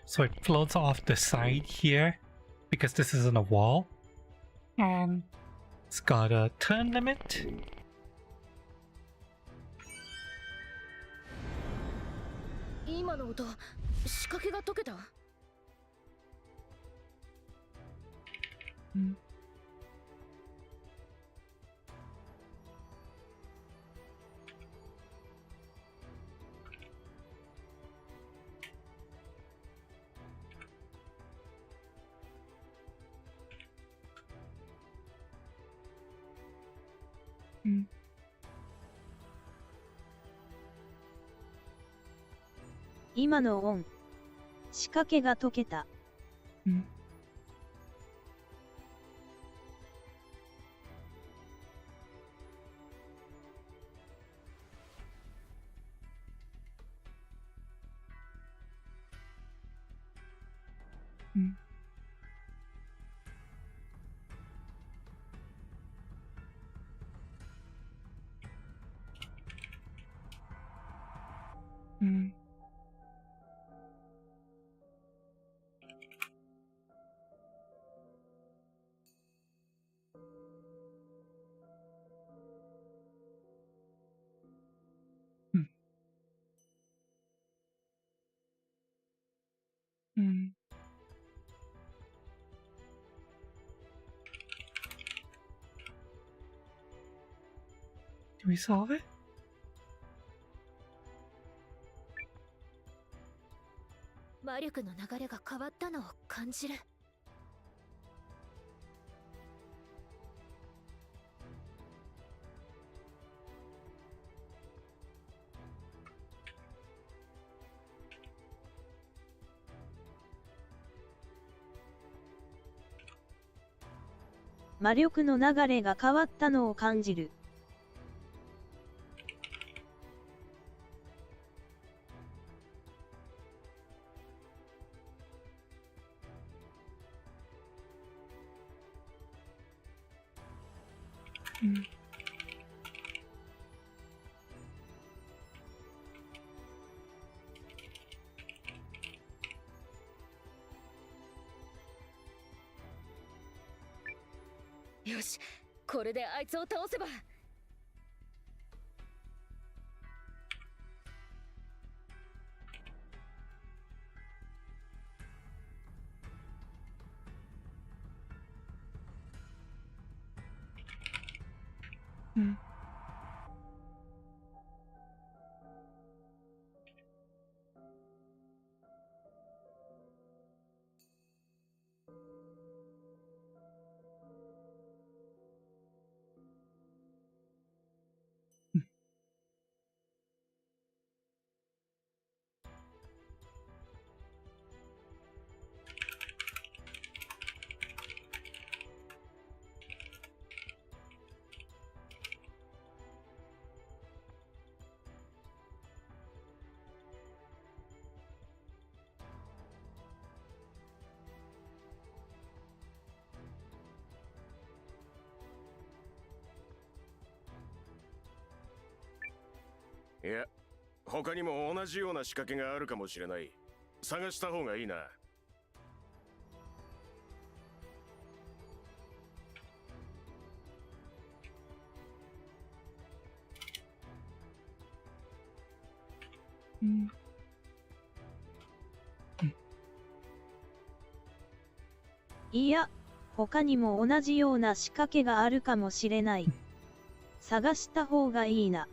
A: So it floats off the side here because this isn't a wall. And it's got a turn limit. Hmm. Hmm.
C: 今のオン。仕掛けが解けた。
A: Hmm. Hmm. Hmm. Hmm. Hmm. Can we solve it?
B: 魔力の流れが変わったのを感じる。
C: 魔力の流れが変わったのを感じる。
A: Hmm.
B: よし、これであいつを倒せば。
A: Hmm.
D: いや、他にも同じような仕掛けがあるかもしれない。探した方がいいな。
A: Hmm.
C: いや、他にも同じような仕掛けがあるかもしれない。探した方がいいな。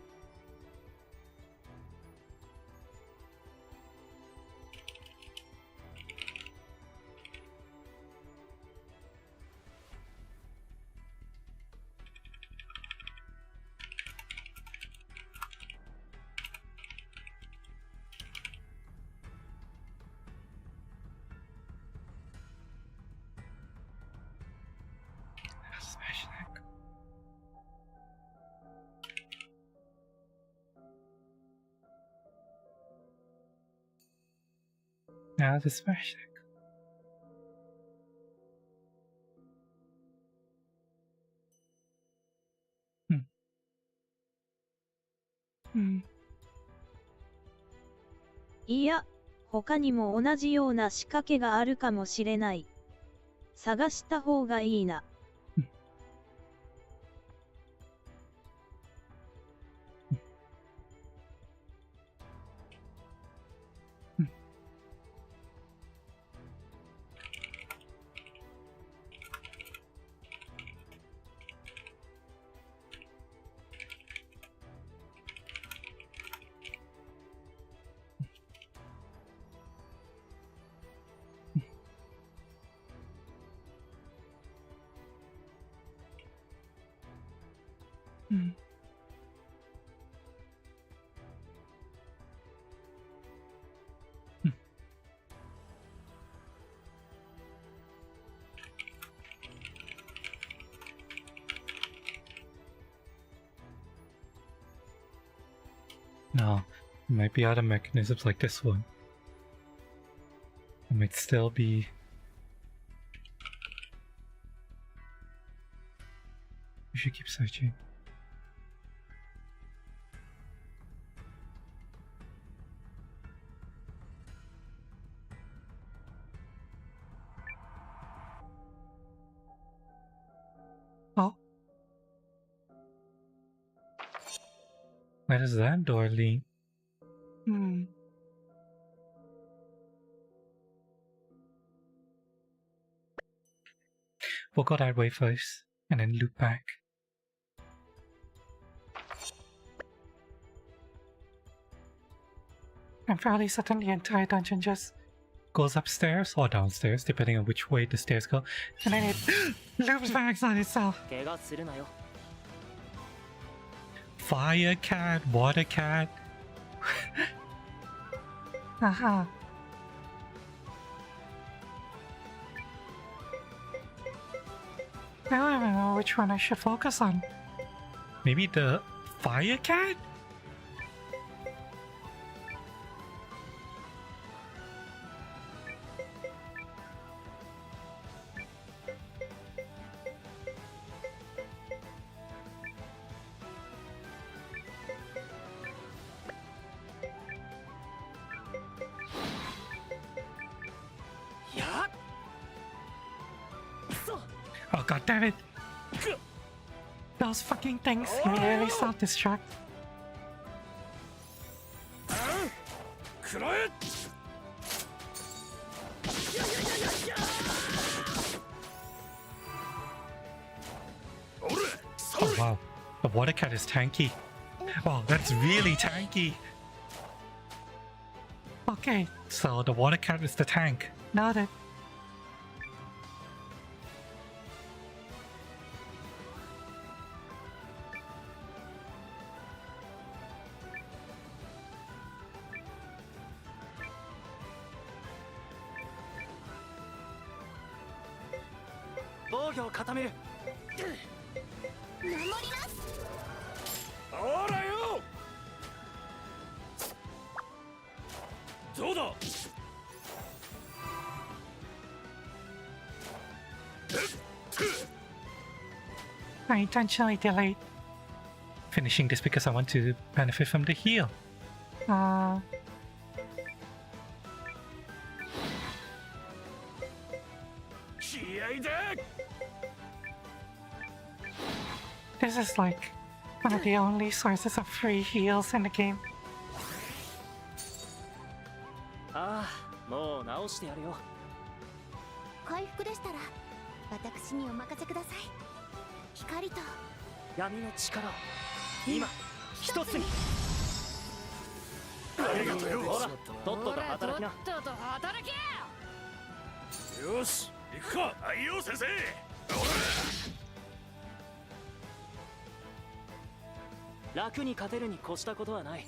A: Now this version. Hmm.
C: いや、他にも同じような仕掛けがあるかもしれない。探した方がいいな。
A: Hmm. No, there might be other mechanisms like this one. It might still be. We should keep searching. Oh. Where does that door lead? Hmm. We'll go that way first, and then loop back. I'm fairly certain the entire dungeon just goes upstairs or downstairs, depending on which way the stairs go, and then it loops back on itself.
F: 怪我するなよ。
A: Fire cat, water cat. Aha. I don't even know which one I should focus on. Maybe the fire cat? Oh god damn it! Those fucking things really self-destruct. Oh wow, the water cat is tanky. Wow, that's really tanky. Okay, so the water cat is the tank. Noted. I intentionally delayed finishing this because I want to benefit from the heal. This is like one of the only sources of free heals in the game.
F: ああ、もう直してやるよ。
E: 回復でしたら私にお任せください。光と
F: 闇の力を今一つに。
D: ありがとうよ。
F: ほら、とっとと働きな。
B: とっとと働け。
D: よし、行くか。はいよ、先生。
F: 楽に勝てるに越したことはない。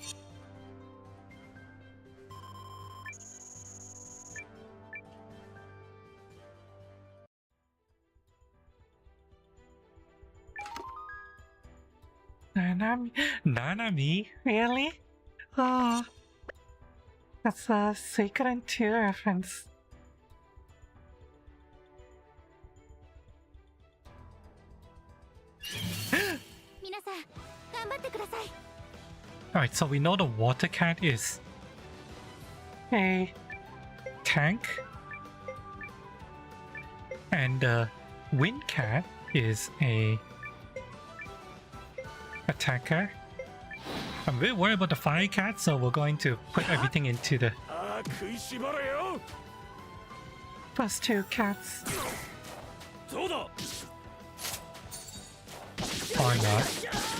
A: Nanami? Really? Ah. That's a Seiken 2 reference.
E: 皆さん頑張ってください。
A: Alright, so we know the water cat is a tank, and the wind cat is a attacker. I'm very worried about the fire cat, so we're going to put everything into the
D: ああ食いしばれよ。
A: first two cats.
D: そうだ。
A: Or not.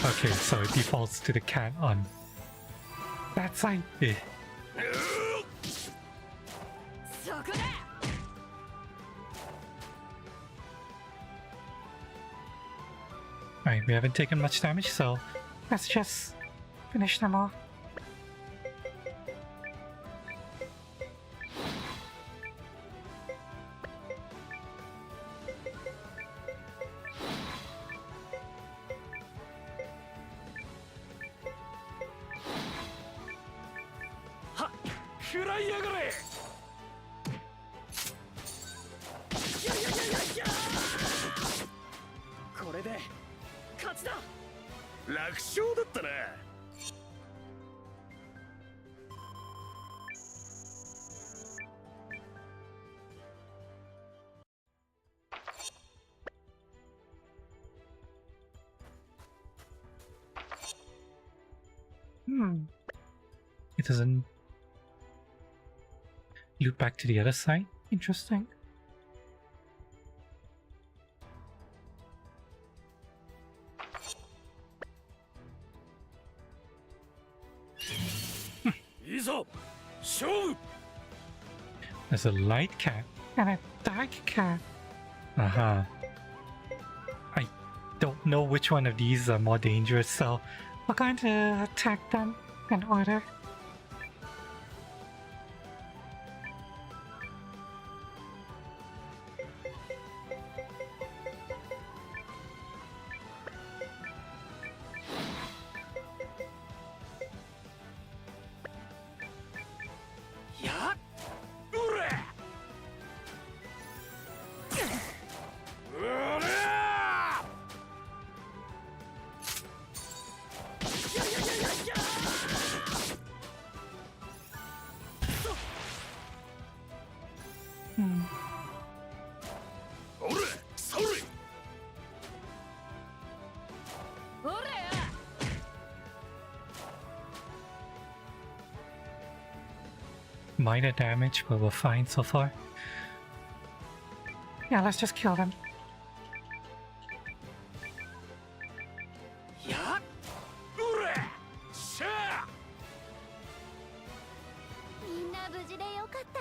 A: Okay, so it defaults to the cat on that side. Eh.
B: そこだ。
A: Alright, we haven't taken much damage, so let's just finish them off.
D: Ha! 食らいやがれ。
F: これで勝ちだ。
D: 楽勝だったな。
A: It doesn't loop back to the other side. Interesting.
D: いいぞ。勝負。
A: There's a light cat and a dark cat. Uh-huh. I don't know which one of these are more dangerous, so we're going to attack them in order. Hmm.
D: おれ、それ。
B: ほらよ。
A: Minor damage, but we're fine so far. Yeah, let's just kill them.
D: やっ、おれ、しゃあ。
E: みんな無事でよかった。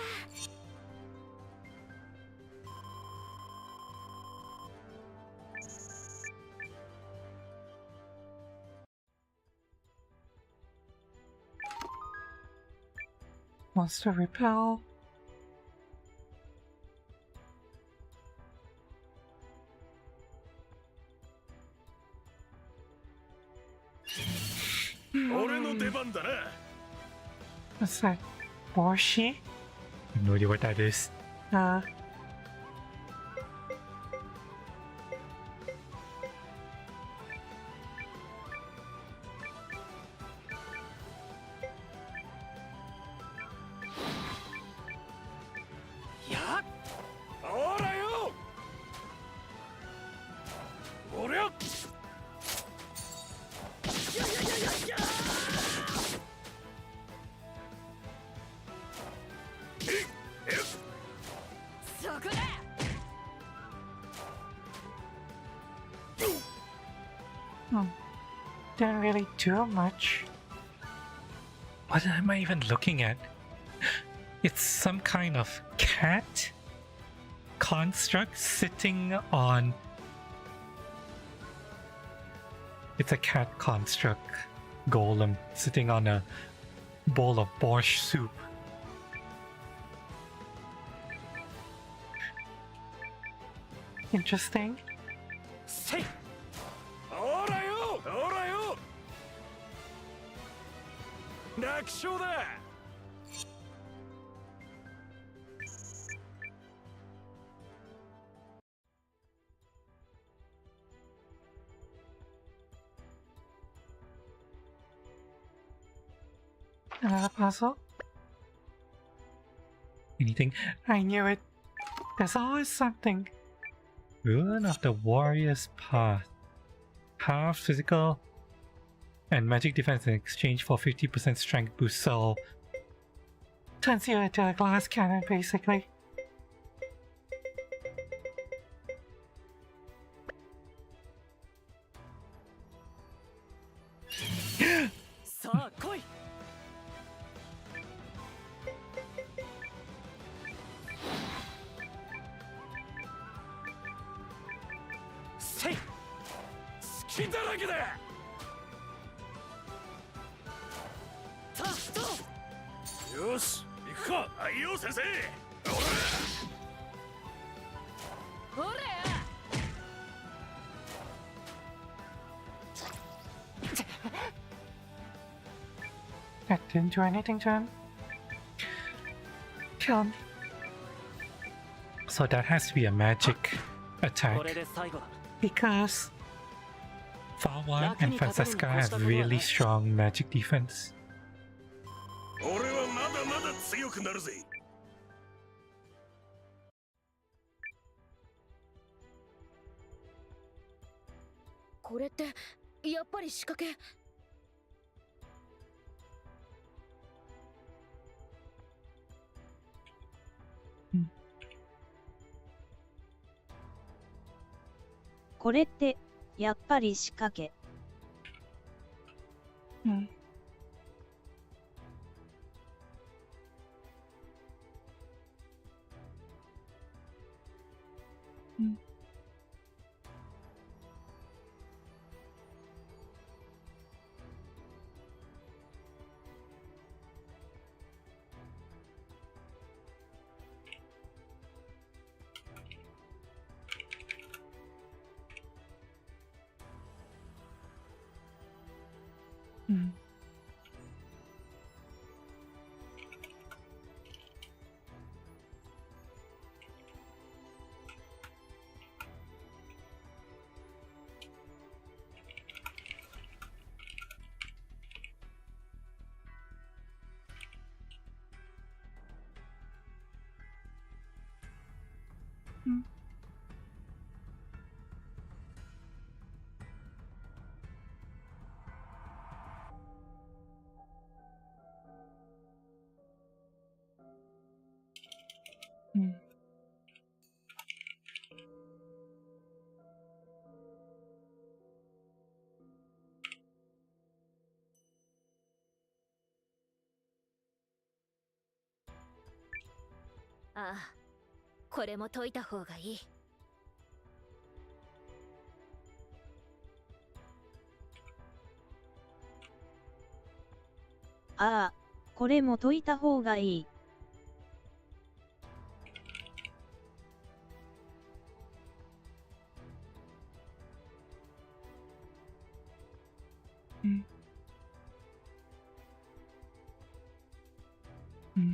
A: Monster repel. Hmm.
D: 俺の出番だな。
A: What's that? Borschi? I have no idea what that is. Didn't really do much. What am I even looking at? It's some kind of cat construct sitting on... It's a cat construct golem sitting on a bowl of borscht soup. Interesting.
D: せい。おらよ、おらよ。楽勝だ。
A: Another puzzle? Anything? I knew it. There's always something. Rune of the Warrior's Path. Half physical and magic defense in exchange for 50% strength boost, so turns you into a glass cannon basically.
F: Sa a, koi! Sei! 隙だらけだ！
D: よし行くか。はいよ先生。
B: ほれ
A: That didn't do anything to him. Kill him. So that has to be a magic attack.
F: これで最後だ。
A: Because Fawan and Francesca have really strong magic defense.
D: 俺はまだまだ強くなるぜ。
B: これってやっぱり仕掛け。
C: これってやっぱり仕掛け。
A: Hmm. Hmm. Hmm. Hmm.
B: Ah, ああ、これも解いた方がいい。
C: ああ、これも解いた方がいい。
A: Hmm. Hmm.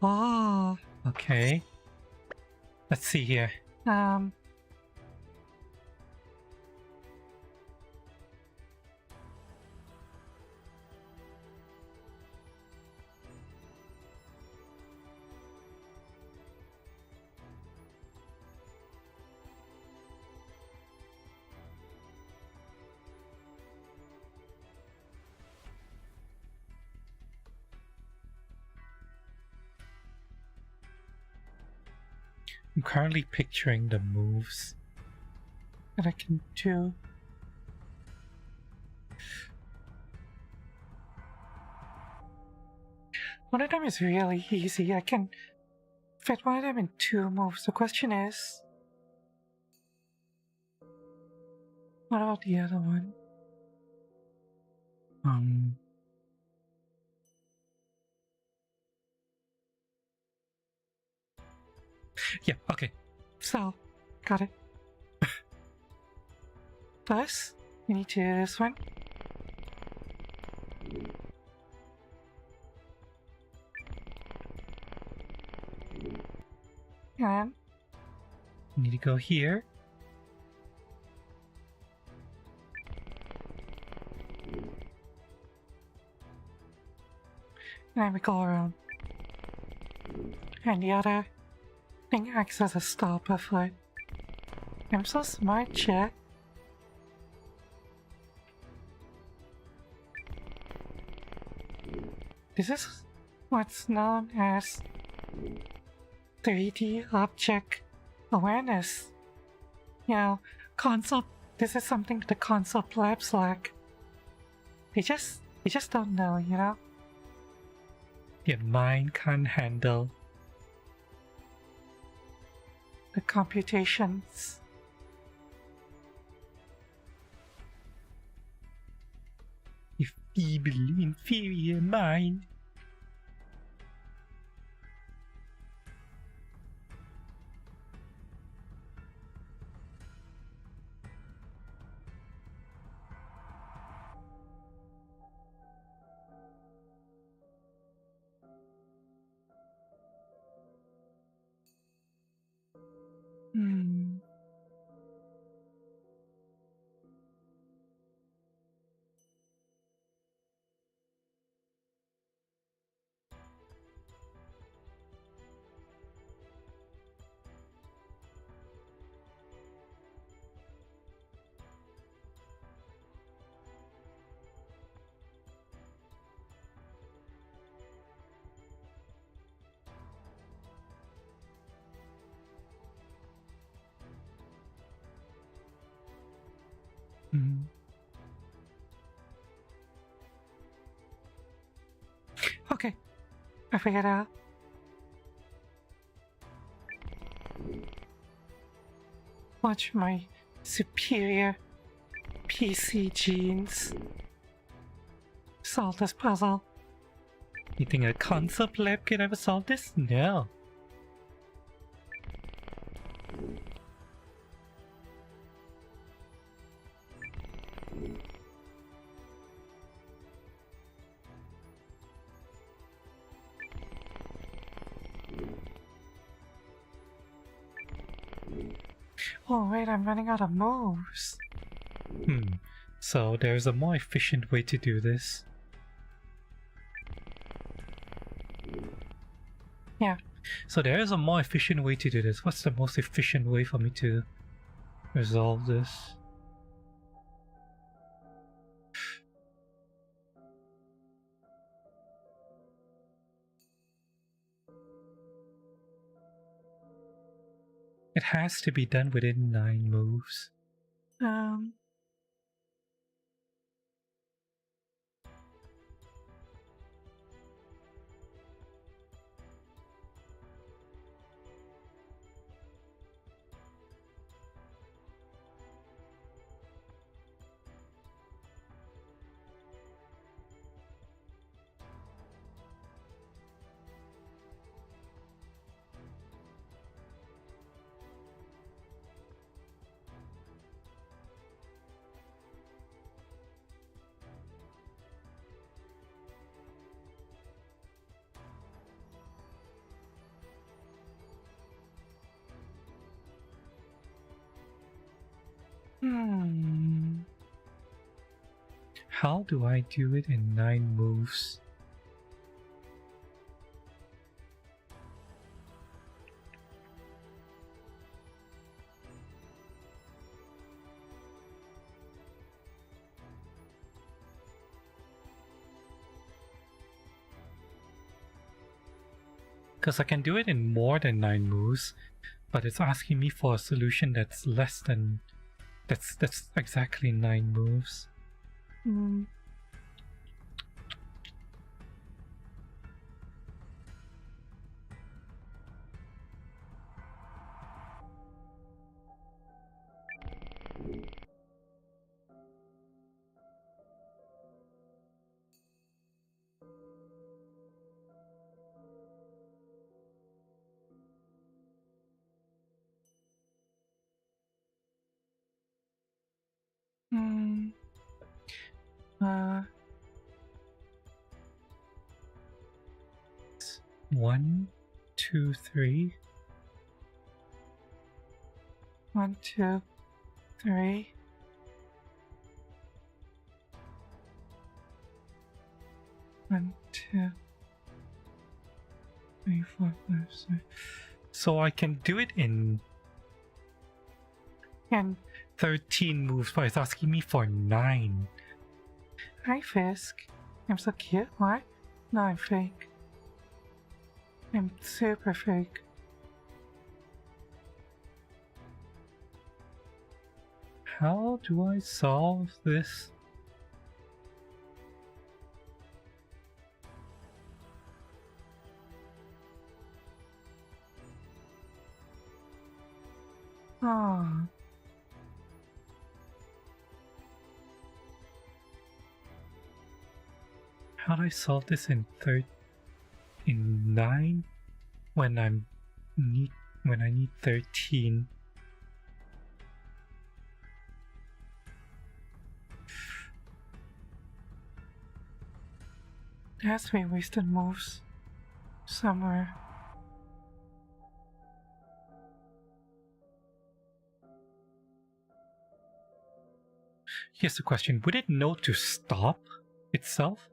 A: Oh, okay. Let's see here. I'm currently picturing the moves that I can do. One of them is really easy. I can fit one of them in 2 moves. The question is, what about the other one? Yeah, okay. So, got it. First, we need to do this one. And we need to go here. And we go around. And the other thing acts as a stopper for it. I'm so smart, chat. This is what's known as 3D object awareness. You know, console. This is something the console plebs lack. They just don't know, you know. Your mind can't handle the computations. Your feebly inferior mind. Hmm. Hmm. Okay, I figured it out. Watch my superior PC genes solve this puzzle. You think a concept lab could ever solve this? No. Oh wait, I'm running out of moves. So there's a more efficient way to do this. Yeah, so there is a more efficient way to do this. What's the most efficient way for me to resolve this? It has to be done within 9 moves. How do I do it in 9 moves? Because I can do it in more than 9 moves, but it's asking me for a solution that's less than... That's exactly 9 moves. One, two, three. 1, 2, 3. One, 2, 3, 4, 5, 6. So I can do it in 13 moves, but it's asking me for 9. Hi, Fisk. I'm so cute. What? No, I'm fake. I'm super fake. How do I solve this? Ah. How do I solve this in 9 when I need 13? There has to be wasted moves somewhere. Here's the question: would it know to stop itself?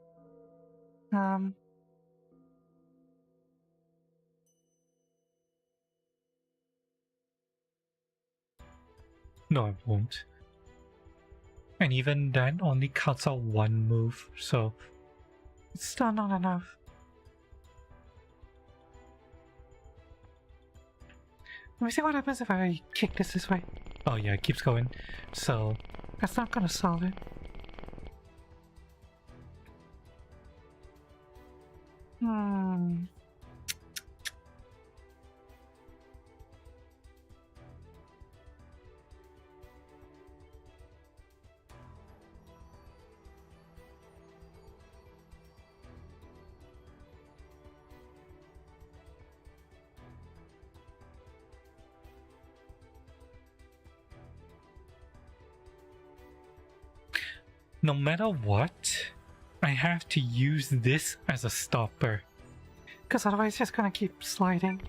A: No, it won't. And even then only cuts out one move, so it's still not enough. Let me see what happens if I kick this way. Oh yeah, it keeps going. So that's not gonna solve it. No matter what, I have to use this as a stopper. Because otherwise it's just gonna keep sliding.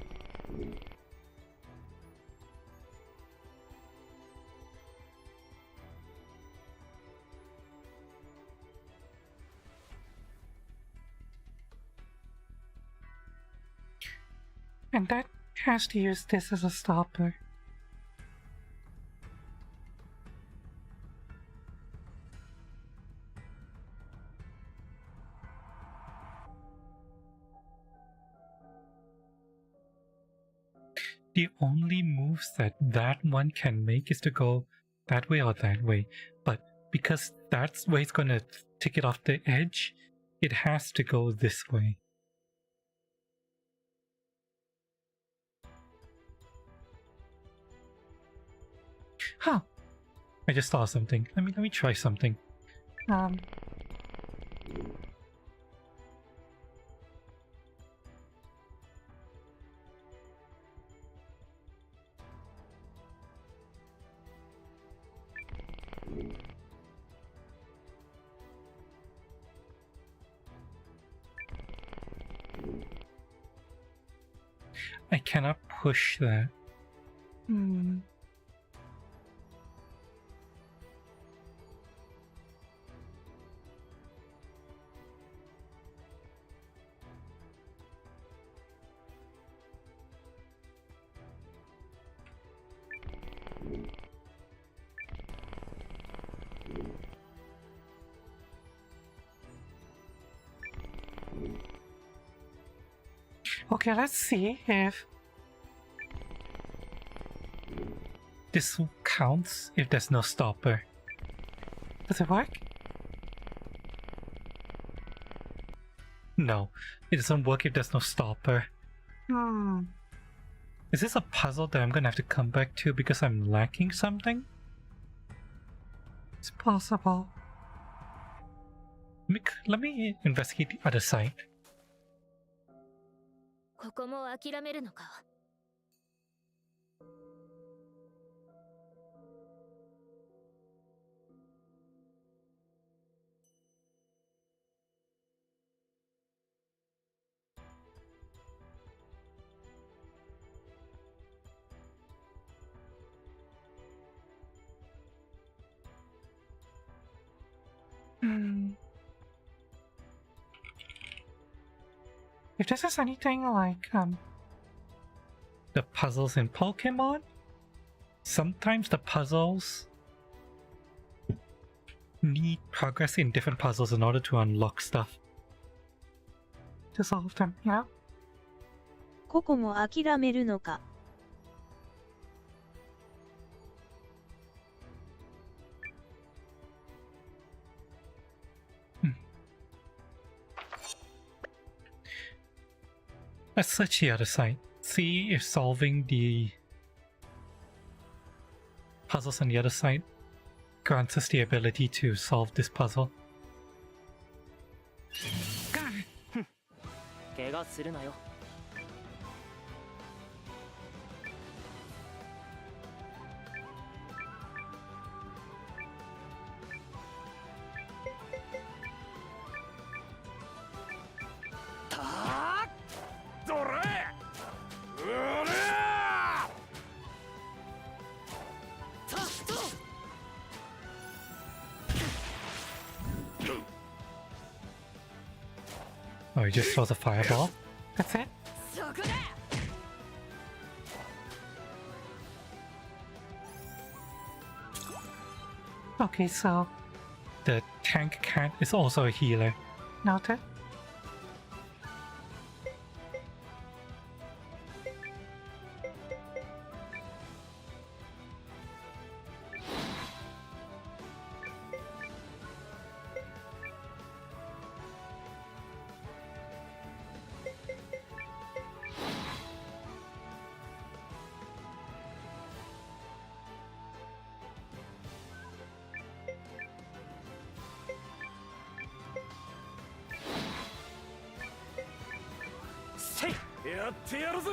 A: And that has to use this as a stopper. The only moves that one can make is to go that way or that way. But because that's where it's gonna take it off the edge, it has to go this way. Huh. I just saw something. Let me try something. I cannot push that. Okay, let's see if this counts if there's no stopper. Does it work? No, it doesn't work if there's no stopper. Is this a puzzle that I'm gonna have to come back to because I'm lacking something? It's possible. Let me investigate the other side.
B: ここも諦めるのか。
A: if this is anything like the puzzles in Pokemon, sometimes the puzzles need progress in different puzzles in order to unlock stuff. To solve them, yeah?
C: ここも諦めるのか。
A: Let's search the other side. See if solving the puzzles on the other side grants us the ability to solve this puzzle.
F: 怪我するなよ。
A: Oh, he just throws a fireball. That's it?
B: そこだ。
A: Okay, so the tank cat is also a healer. Noted.
D: やってやるぜ。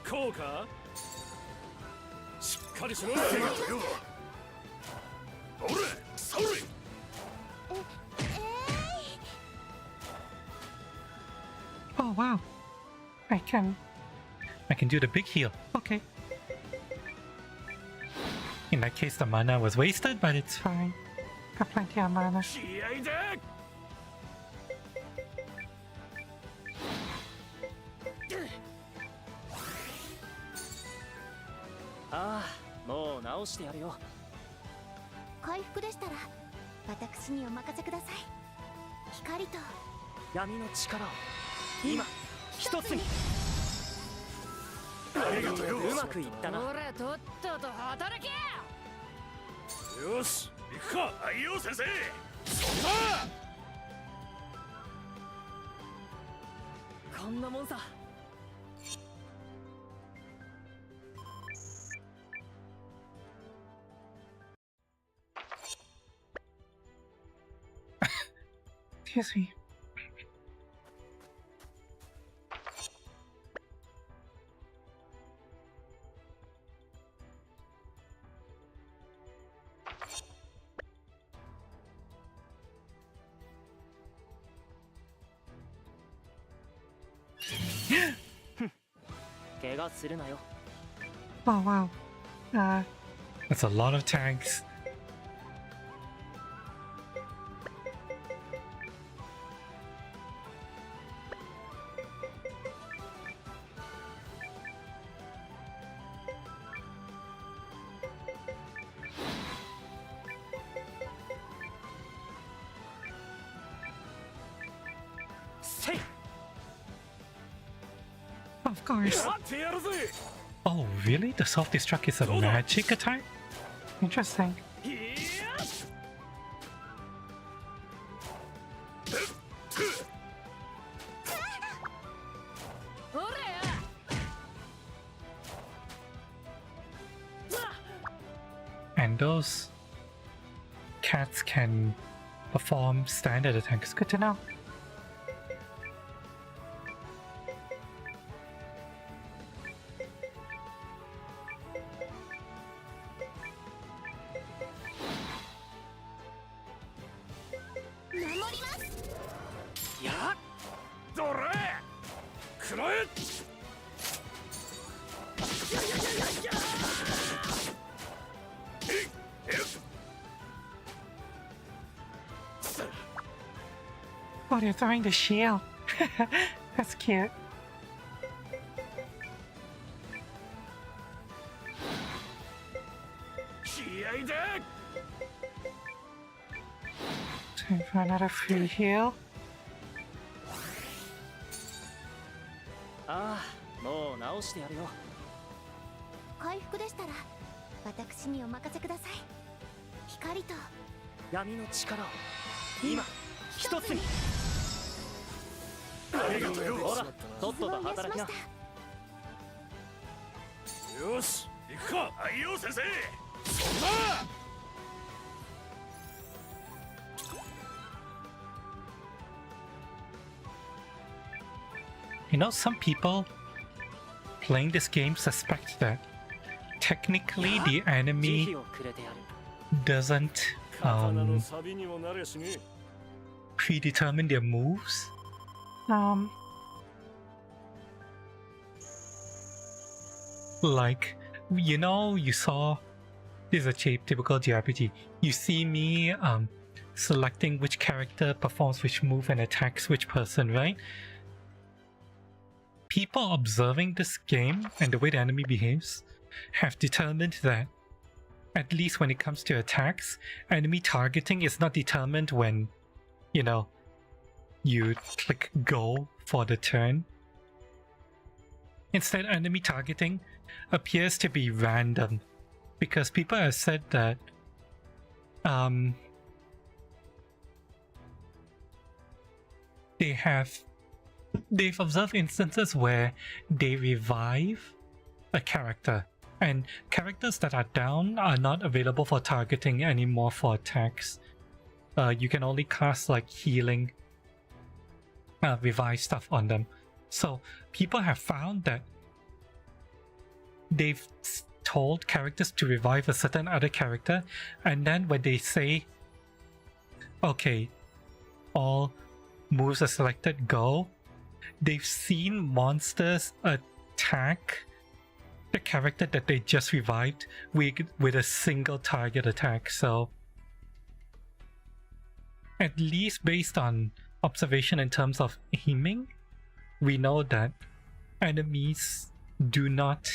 D: こうか。しっかりしろ。おれ、それ。
A: Oh wow. I can do the big heal. Okay. In that case the mana was wasted, but it's fine. Got plenty of mana.
D: 気合いだ。
F: ああ、もう直してやるよ。
E: 回復でしたら私にお任せください。光と
F: 闇の力を今一つに。
D: ありがとうよ。
F: うまくいったな。
B: ほらとっとと働け。
D: よし、行くか、愛用先生。そんな。
F: こんなもんさ。
A: Excuse me. Oh wow. That's a lot of tanks. Of course. Oh, really? The self-destruct is a magic attack? Interesting. And those cats can perform standard attacks. Good to know. Oh, they're throwing the shield. That's cute. Time for another free heal.
F: ああ、もう直してやるよ。
E: 回復でしたら私にお任せください。光と
F: 闇の力を今一つに。
D: ありがとうよ。
F: ほら、とっとと働きな。
D: よし、行くか。はいよ先生。そんな。
A: You know, some people playing this game suspect that technically the
F: 慈
A: enemy
F: 悲をくれてやる。
A: doesn't
D: 刀のサビにもなるしね。
A: predetermine their moves. Like, you know, you saw, this is a typical JRPG. You see me selecting which character performs which move and attacks which person, right? People observing this game and the way the enemy behaves have determined that, at least when it comes to attacks, enemy targeting is not determined when, you know, you click go for the turn. Instead, enemy targeting appears to be random, because people have said that they've observed instances where they revive a character, and characters that are down are not available for targeting anymore for attacks. You can only cast like healing, revive stuff on them. So people have found that they've told characters to revive a certain other character, and then when they say, okay, all moves are selected, go, they've seen monsters attack the character that they just revived with a single target attack. So at least based on observation in terms of aiming, we know that enemies do not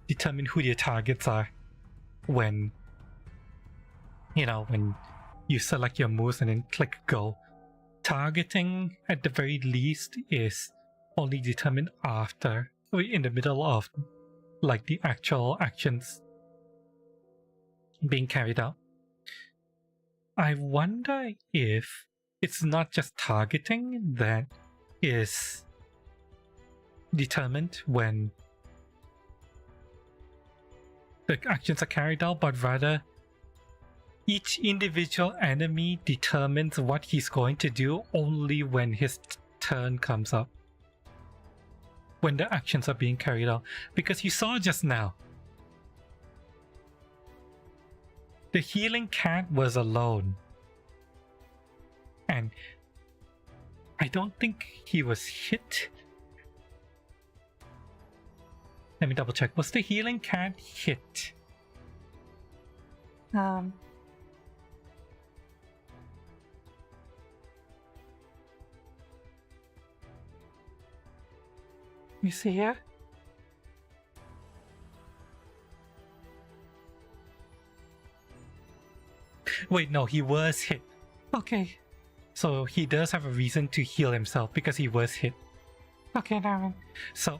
A: determine who their targets are when, you know, when you select your moves and then click go. Targeting at the very least is only determined after, or in the middle of, like, the actual actions being carried out. I wonder if it's not just targeting that is determined when the actions are carried out, but rather each individual enemy determines what he's going to do only when his turn comes up, when the actions are being carried out. Because you saw just now, the healing cat was alone, and I don't think he was hit. Let me double check. Was the healing cat hit? You see here? Wait, no, he was hit. Okay. So he does have a reason to heal himself because he was hit. Okay, now. So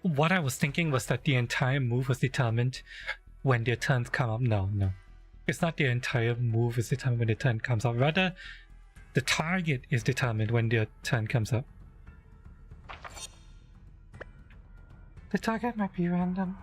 A: what I was thinking was that the entire move was determined when their turns come up. No. It's not the entire move is determined when the turn comes up. Rather, the target is determined when their turn comes up. The target might be random.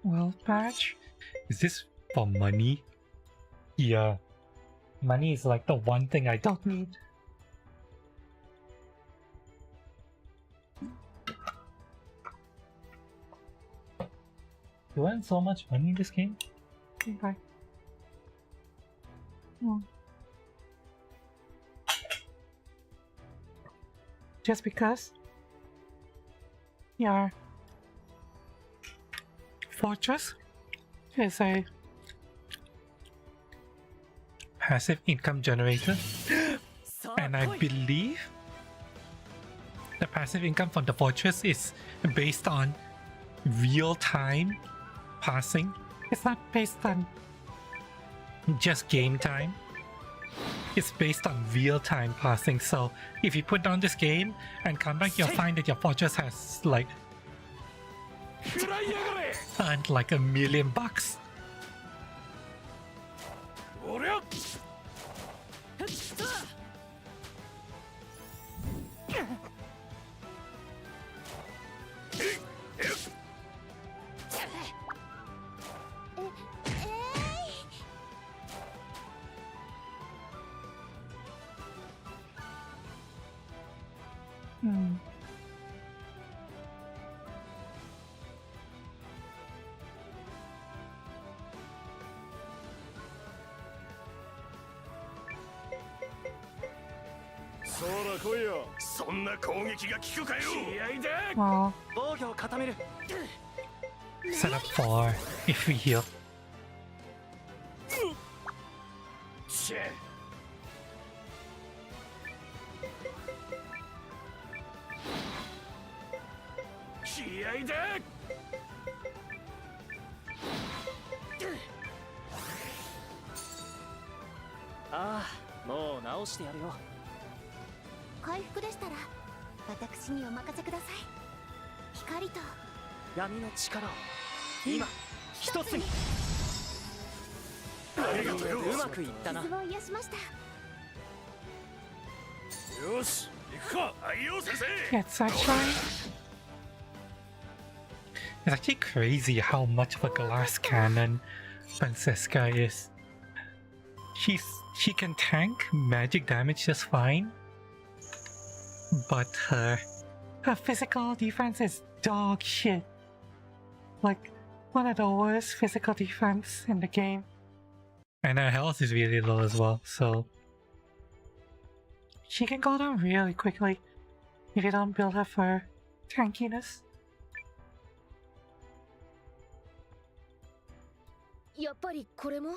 A: World badge? Is this for money? Yeah. Money is like the one thing I don't need. You earn so much money in this game? Okay. Hmm. Just because your fortress is a passive income generator, and I believe the passive income from the fortress is based on real-time passing. It's not based on just game time. It's based on real-time passing. So if you put down this game and come back, you'll find that your fortress has like earned like $1 million. Hmm. Well, set up for if we heal.
F: Ah, もう直してやるよ。
E: 回復でしたら私にお任せください。光と
F: 闇の力を今一つに。うまくいったな。
E: 傷を癒しました。
D: よし、行くか、愛用先生。
A: It's actually crazy how much of a glass cannon Francesca is. She can tank magic damage just fine, but her physical defense is dog shit. Like one of the worst physical defense in the game. And her health is really low as well, so she can go down really quickly if you don't build her for tankiness.
B: やっぱりこれも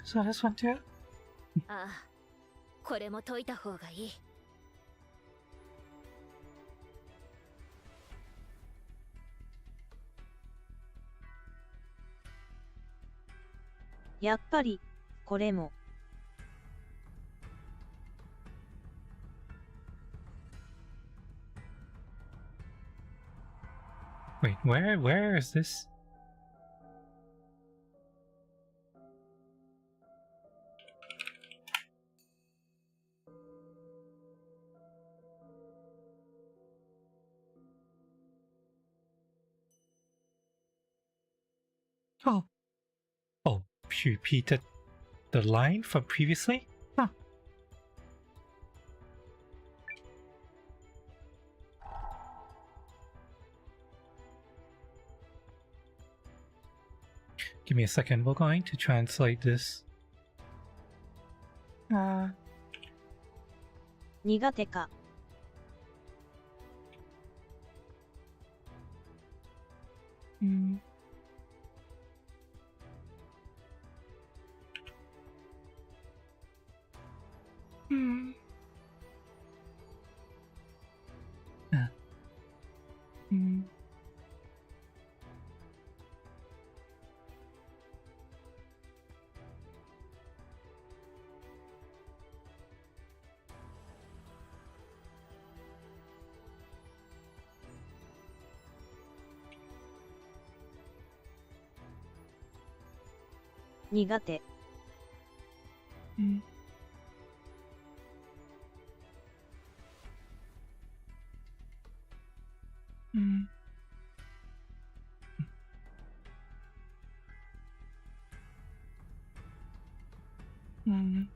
A: So this one too?
B: ああ、これも解いた方がいい。
C: やっぱりこれも。
A: Wait, where is this? Oh. Oh, she repeated the line from previously? Huh. Give me a second, we're going to translate this.
C: 苦手か。苦手。
A: Mm. Mm. Mm.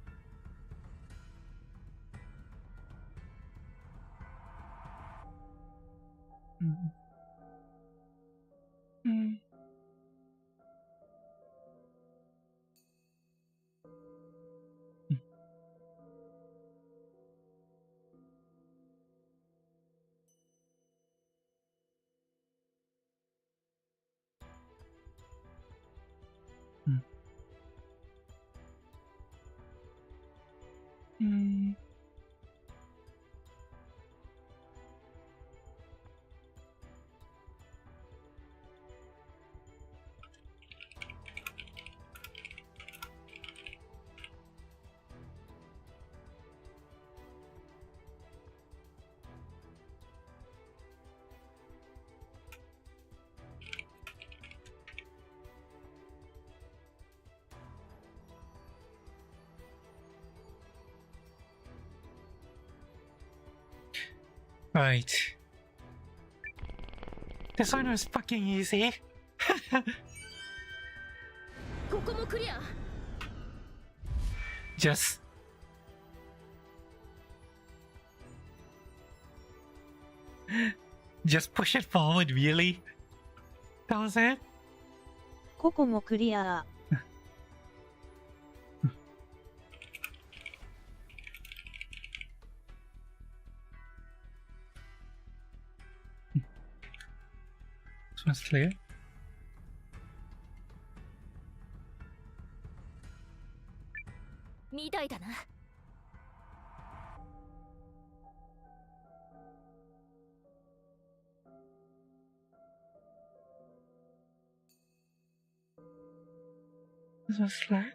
A: Mm. Mm. Mm. Mm. Right. This one was fucking easy.
B: ここもクリア。
A: Just push it forward, really? That was it?
C: ここもクリア。
A: This one's clear.
B: みたいだな。
A: This one's clear.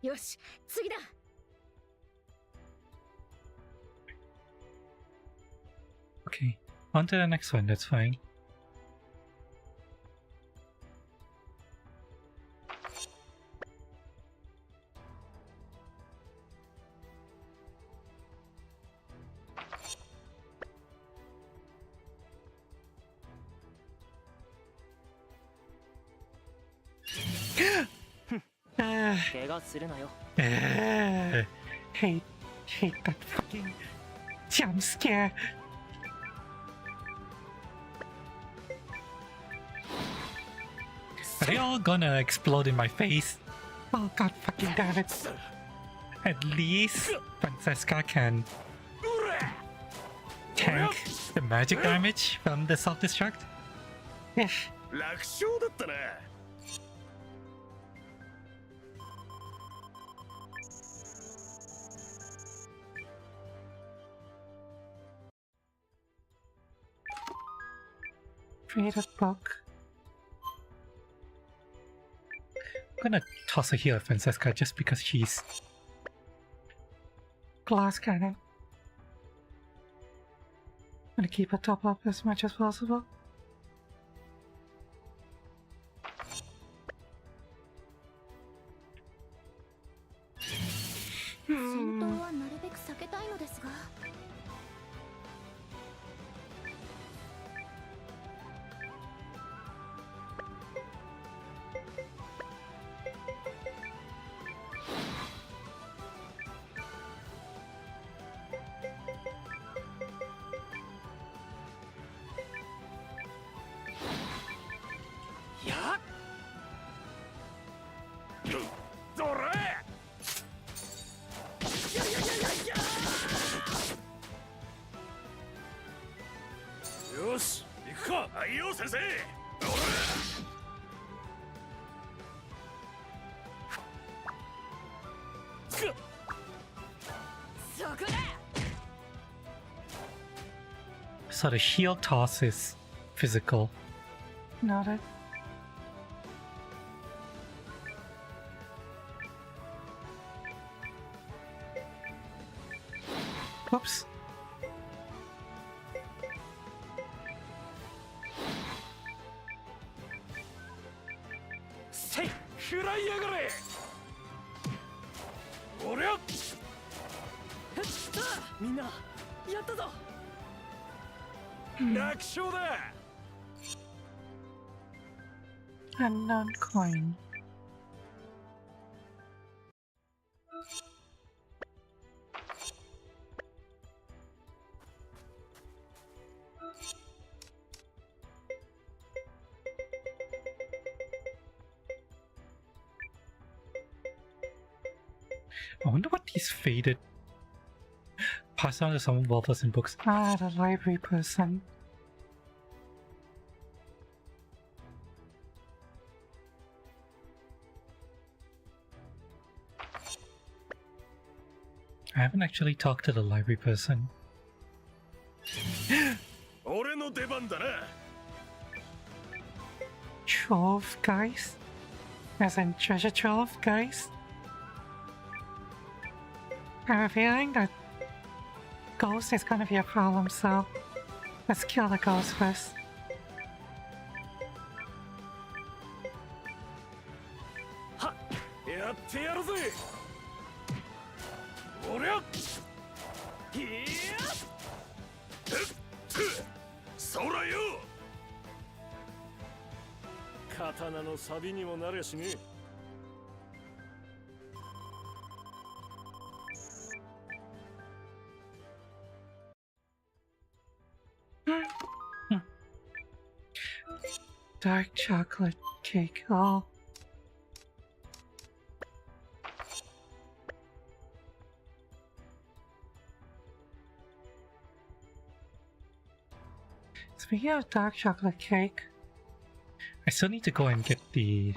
B: よし、次だ。
A: Okay, on to the next one, that's fine. Ah,
F: 怪我するなよ。
A: hate that fucking jump scare. Are they all gonna explode in my face? Oh god fucking damn it. At least Francesca can tank the magic damage from the self-destruct. Yeah.
D: 楽勝だったな。
A: Read a book. I'm gonna toss a heal at Francesca just because she's glass cannon. I'm gonna keep her top up as much as possible.
E: 戦闘はなるべく避けたいのですが。
D: やっ。どれ。 よし、行くか。はいよ、先生。
B: そこだ。
A: So the shield toss is physical. Noted. Whoops.
D: 食らいやがれ。おりゃ。
F: みんなやったぞ。
D: 楽勝だ。
A: Unknown coin. I wonder what these faded pass on to someone well-versed in books. Ah, the library person. I haven't actually talked to the library person.
D: 俺の出番だな。
A: Trove, guys? As in treasure trove, guys? I have a feeling that ghost is gonna be a problem, so let's kill the ghost first.
D: はっ、やってやるぜ。おりゃ。いや。そらよ。刀の錆にもなりゃしねえ。
A: Dark chocolate cake, oh. Speaking of dark chocolate cake, I still need to go and get the...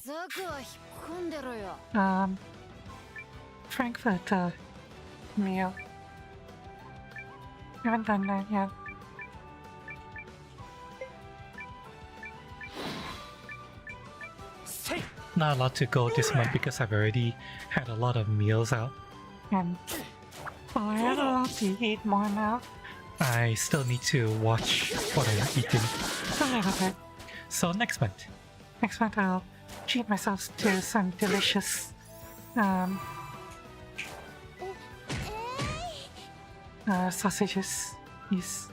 B: ザクは引っ込んでろよ。
A: Frankfurt meal. Haven't done that yet. Not allowed to go this month because I've already had a lot of meals out. And while I am allowed to eat more now, I still need to watch what I'm eating a little bit. So next month I'll treat myself to some delicious sausages. Yes.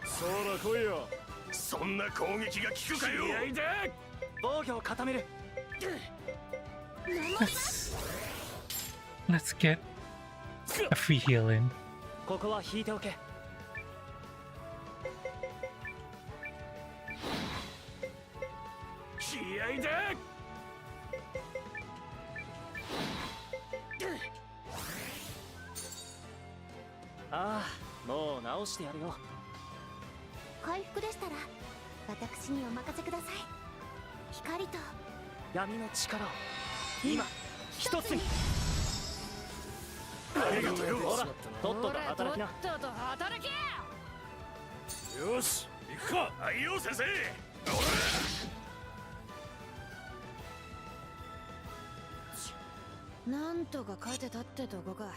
D: そら来いよ。そんな攻撃が効くかよ。気合で
F: 防御を固める。
A: Let's get a free heal in.
F: ここは引いておけ。
D: 気合で。
F: ああ、もう直してやるよ。
E: 回復でしたら私にお任せください。光と
F: 闇の力を今一つに。
D: ありがとうよ。
F: ほら、とっとと働きな。
B: とっとと働け。
D: よし、行くか。はいよ先生。ほら。
B: なんとか勝てたってとこか。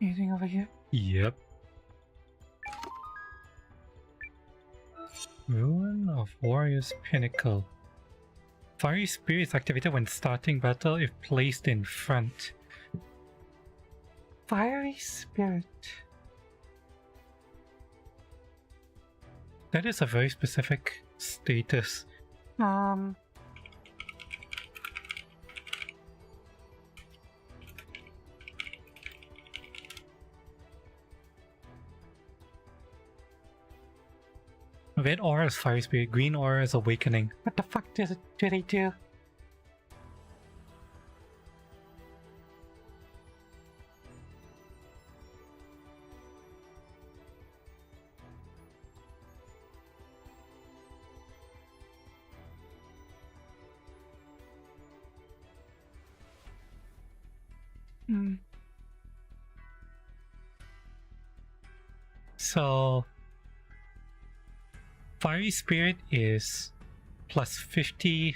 A: Anything over here? Yep. Ruin of Warrior's Pinnacle. Fiery Spirit is activated when starting battle if placed in front. Fiery Spirit. That is a very specific status. Red aura is Fire Spirit, green aura is Awakening. What the fuck do they do? So Fiery Spirit is plus 50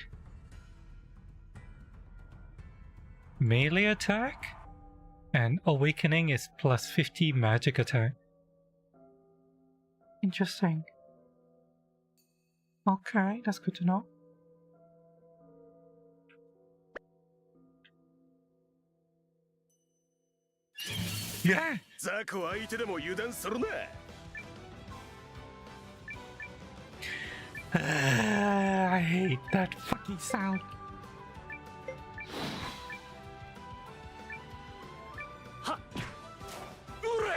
A: melee attack, and Awakening is plus 50 magic attack. Interesting. Okay, that's good to know. Yeah!
D: ザコ相手でも油断するな。
A: I hate that fucking sound.
D: はっ。うら。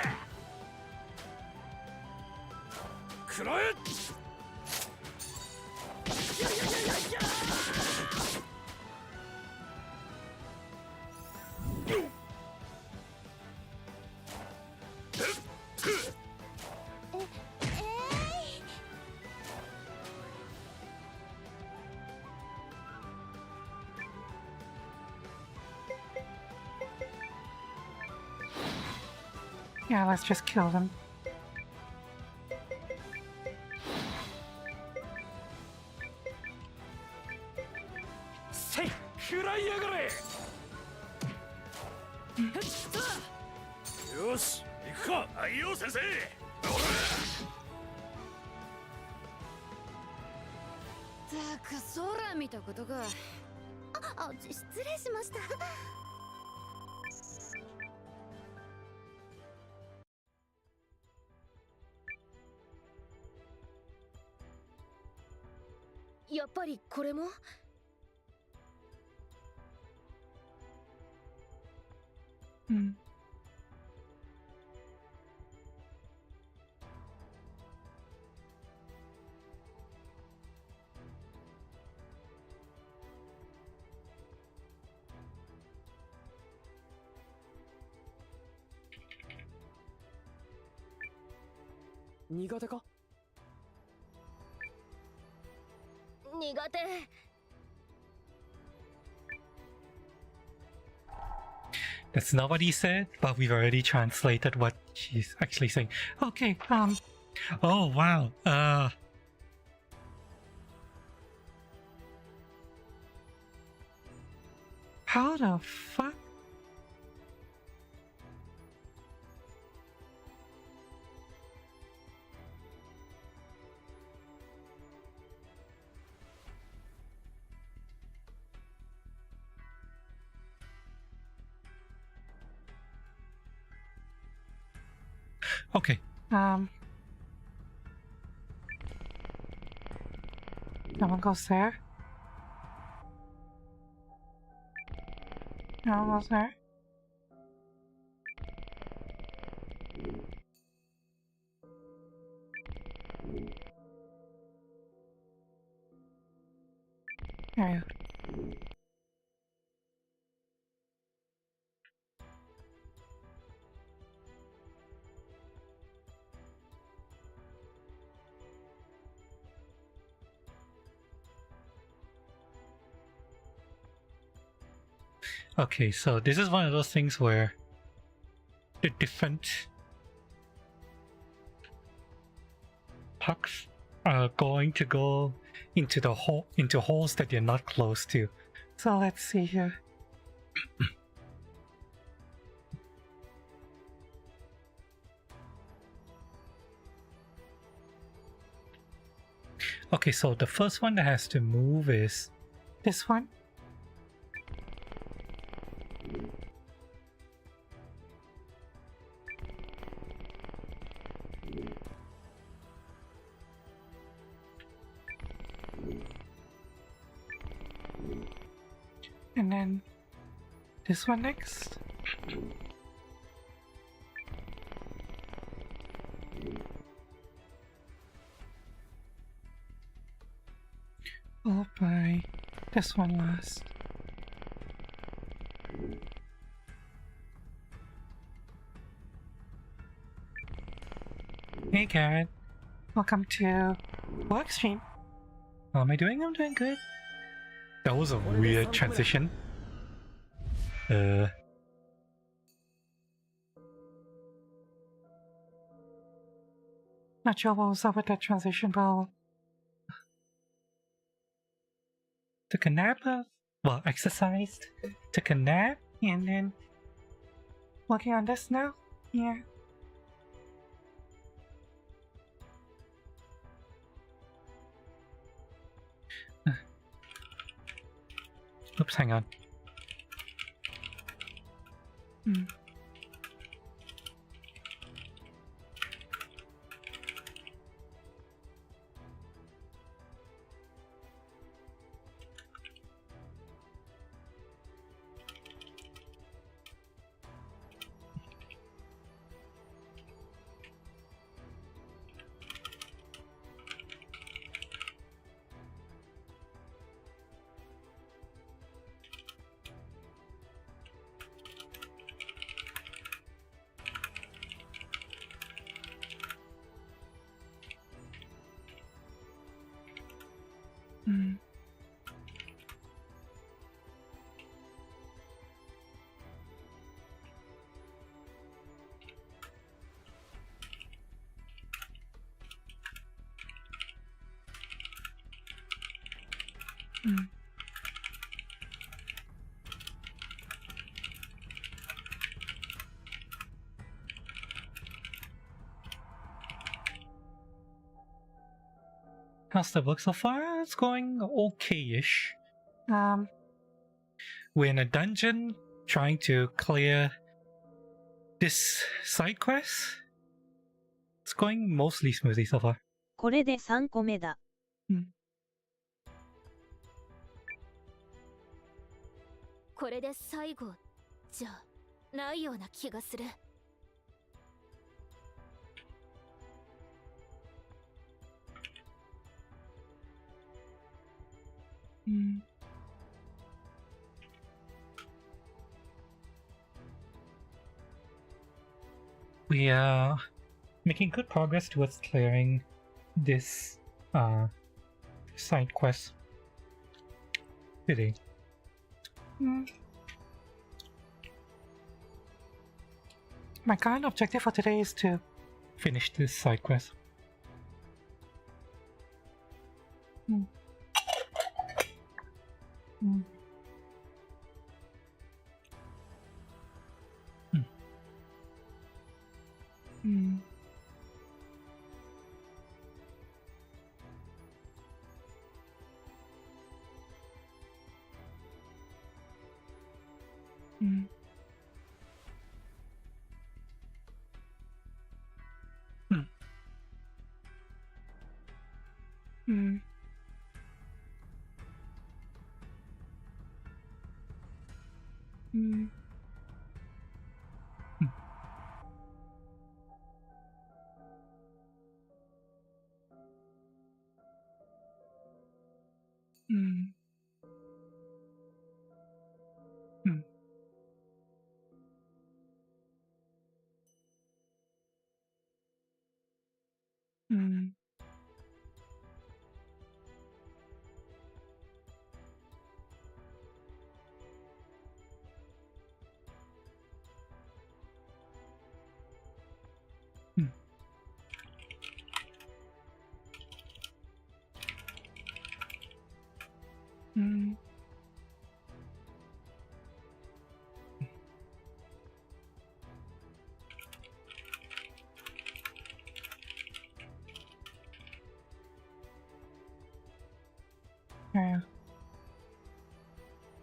D: くらえ。
A: Yeah, let's just kill them.
D: Say, くらいやがれ。よし、行くか。はいよ、先生。
B: たく空見たことか。
E: 失礼しました。
B: やっぱりこれも？Hmm.
F: 苦手か？
B: 苦手。
A: That's not what he said, but we've already translated what she's actually saying. Okay, oh wow, how the fuck? Okay, no one goes there. No one goes there. There you go. Okay, so this is one of those things where the different pucks are going to go into the hole into holes that you're not close to. So let's see here. Okay, so the first one that has to move is this one. And then this one next. Followed by this one last. Hey Karen, welcome to Workstream. How am I doing? I'm doing good. That was a weird transition. Not sure what was up with that transition, but took a nap, well, exercised, took a nap, and then working on this now. Yeah. Oops, hang on. How's the work so far? It's going okay-ish. We're in a dungeon trying to clear this side quest. It's going mostly smoothly so far.
C: これで3個目だ。
E: これで最後じゃないような気がする。
A: We are making good progress towards clearing this side quest today. My current objective for today is to finish this side quest.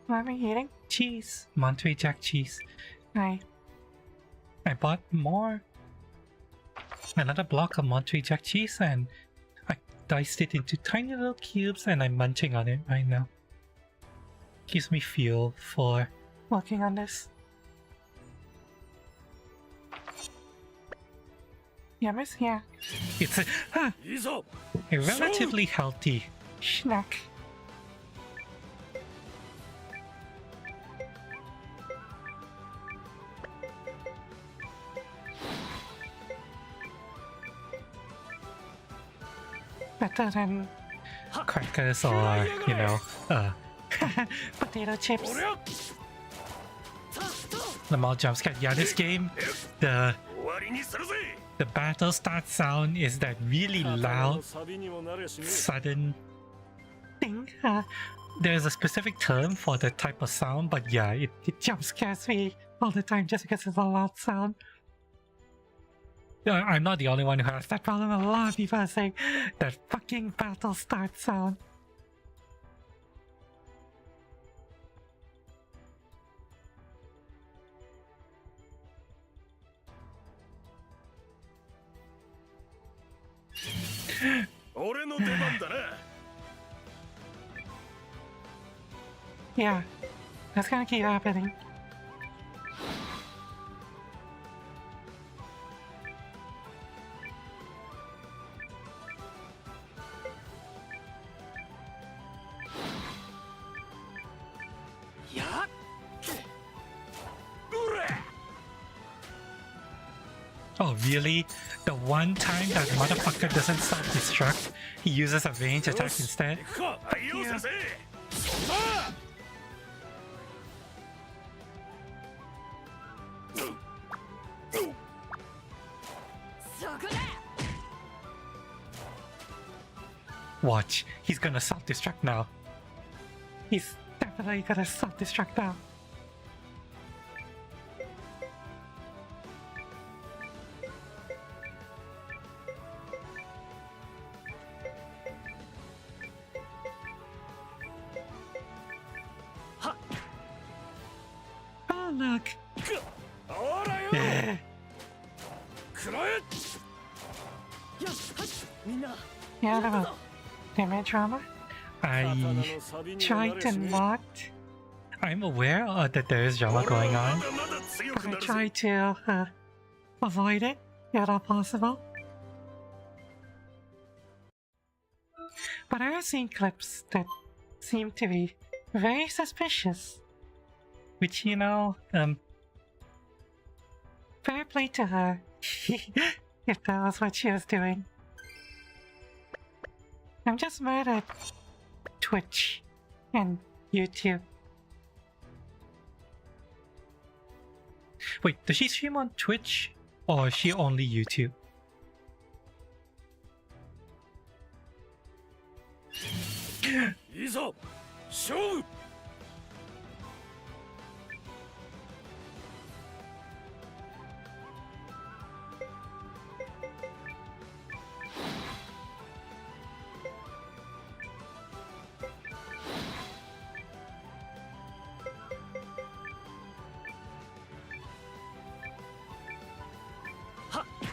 A: What am I eating? Cheese. Monterey Jack cheese. I bought another block of Monterey Jack cheese and I diced it into tiny little cubes and I'm munching on it right now. Gives me fuel for working on this. Yeah, miss, yeah. It's a relatively healthy snack. Better than crackers or, you know, potato chips. The more jump scare. Yeah, this game, the battle start sound is that really loud, sudden thing. there's a specific term for that type of sound, but yeah, it jump scares me all the time just because it's a loud sound. I'm not the only one who has that problem. A lot of people are saying that fucking battle start sound. Yeah, that's gonna keep happening. Oh really? The one time that motherfucker doesn't self-destruct, he uses a range attack instead? Yeah. Watch, he's gonna self-destruct now. He's definitely gonna self-destruct now. Oh look! Yeah. Yeah, the damage armor. I tried to not. I'm aware that there is drama going on, but I try to avoid it if all possible. But I have seen clips that seem to be very suspicious. Which, you know, fair play to her, if that was what she was doing. I'm just mad at Twitch and YouTube. Wait, does she stream on Twitch or is she only YouTube?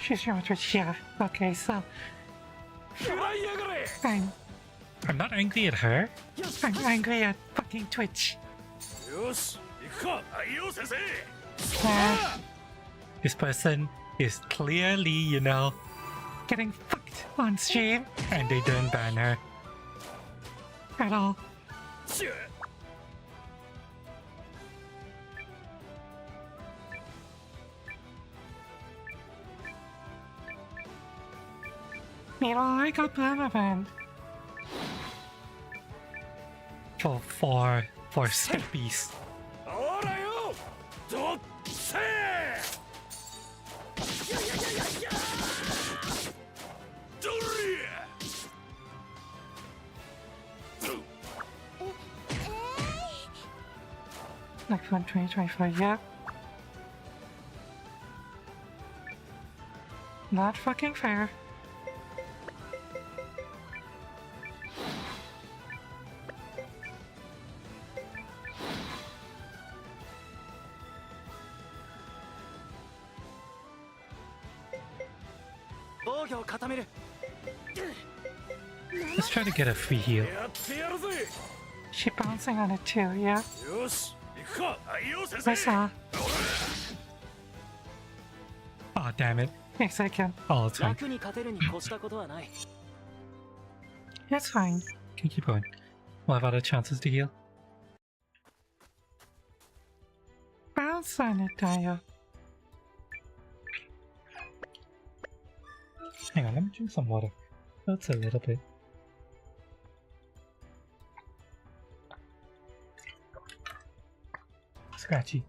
A: She's your Twitch, yeah. Okay, so I'm not angry at her. I'm angry at fucking Twitch. This person is clearly, you know, getting fucked on stream, and they didn't ban her at all. Meanwhile, I got permabanned for steppies. Like 2024, yeah. Not fucking fair. Let's try to get a free heal. She bouncing on it too, yeah? I saw. Oh, damn it. Next second. Oh, it's fine. That's fine. Can keep going. We'll have other chances to heal. Bounce on it, Daya. Hang on, let me drink some water. That's a little bit. Scratchy.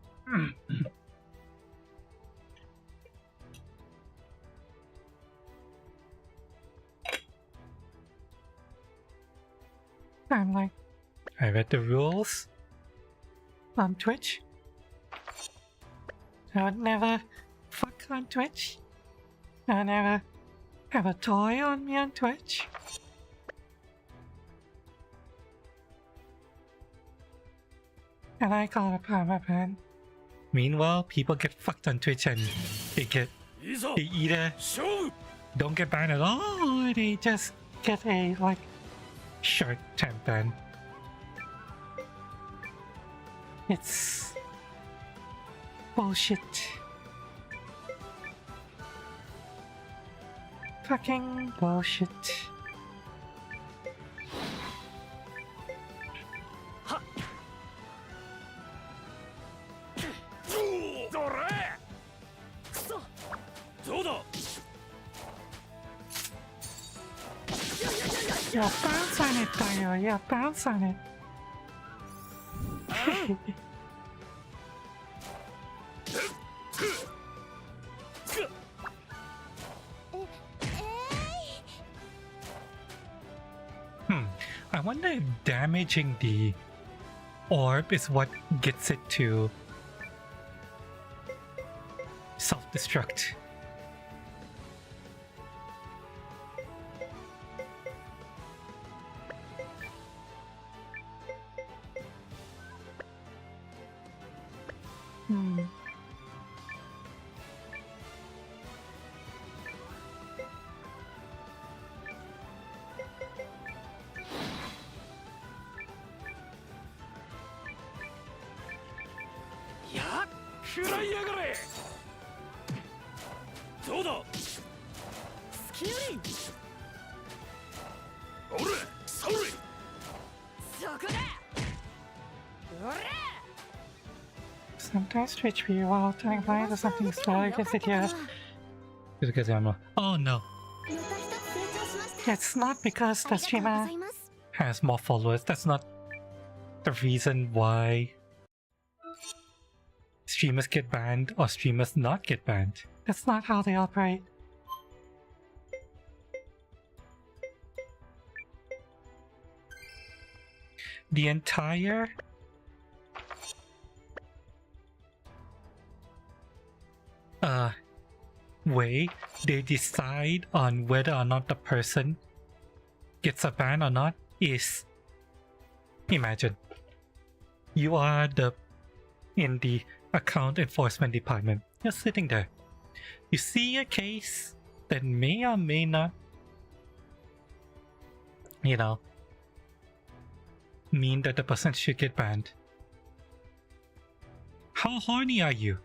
A: I'm like I read the rules on Twitch. I would never fuck on Twitch. I would never have a toy on me on Twitch. And I call it permaban. Meanwhile, people get fucked on Twitch and they either don't get banned at all, or they just get a like short time ban. It's bullshit. Fucking bullshit. Yeah, bounce on it, Tayo. Yeah, bounce on it. I wonder if damaging the orb is what gets it to self-destruct. Sometimes Twitch view while turning blind or something slow against it here. Because I'm oh no. It's not because the streamer has more followers. That's not the reason why streamers get banned or streamers not get banned. That's not how they operate. The entire way they decide on whether or not the person gets a ban or not is, imagine you are in the account enforcement department. You're sitting there. You see a case that may or may not, you know, mean that the person should get banned. How horny are you?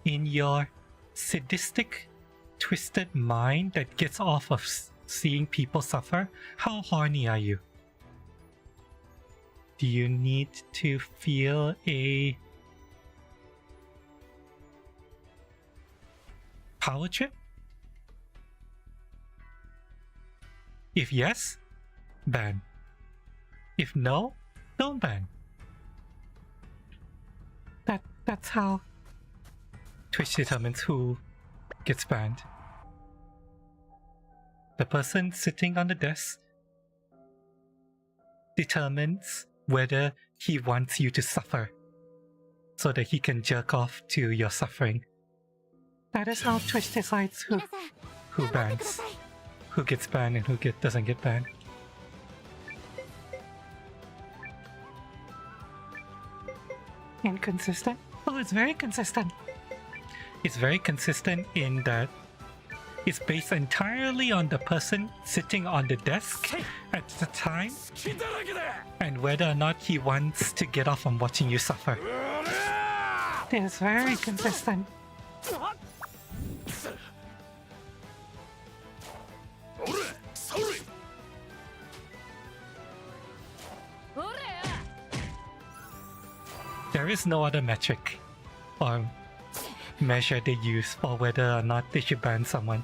A: In your sadistic, twisted mind that gets off of seeing people suffer, how horny are you? Do you need to feel a power trip? If yes, ban. If no, don't ban. That's how Twitch determines who gets banned. The person sitting on the desk determines whether he wants you to suffer so that he can jerk off to your suffering. That is how Twitch decides who bans, who gets banned and who doesn't get banned. Inconsistent? Oh, it's very consistent. It's very consistent in that it's based entirely on the person sitting on the desk at the time and whether or not he wants to get off on watching you suffer. It is very consistent. There is no other metric or measure they use for whether or not they should ban someone.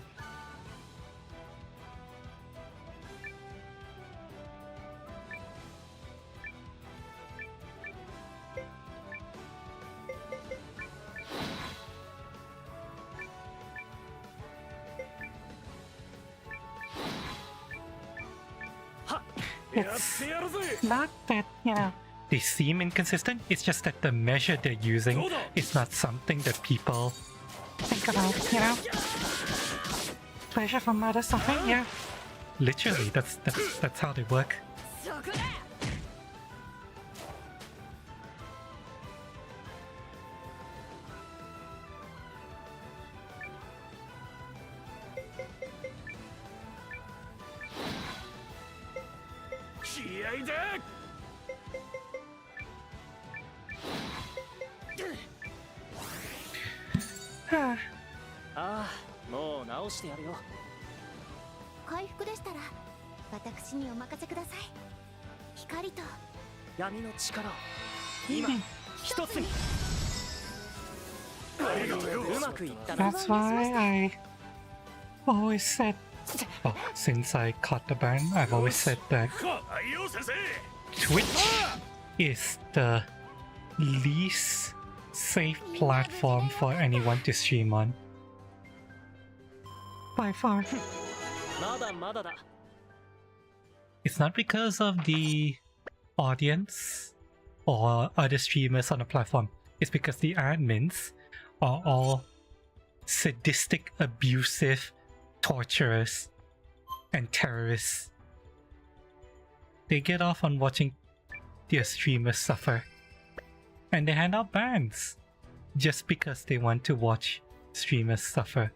A: It's not that, you know, they seem inconsistent, it's just that the measure they're using is not something that people think about, you know? Pleasure from murder suffering, yeah. Literally, that's how they work.
B: そこだ
D: 気合いだ。
F: ああ、もう直してやるよ。
E: 回復でしたら私にお任せください。光と
F: 闇の力を今一つに。うまくいったな。
A: That's why I always said, oh, since I caught the ban, I've always said that
D: はいよ先生。
A: Twitch is the least safe platform for anyone to stream on. By far.
F: まだまだだ。
A: It's not because of the audience or other streamers on the platform. It's because the admins are all sadistic, abusive torturers and terrorists. They get off on watching their streamers suffer. And they hand out bans just because they want to watch streamers suffer.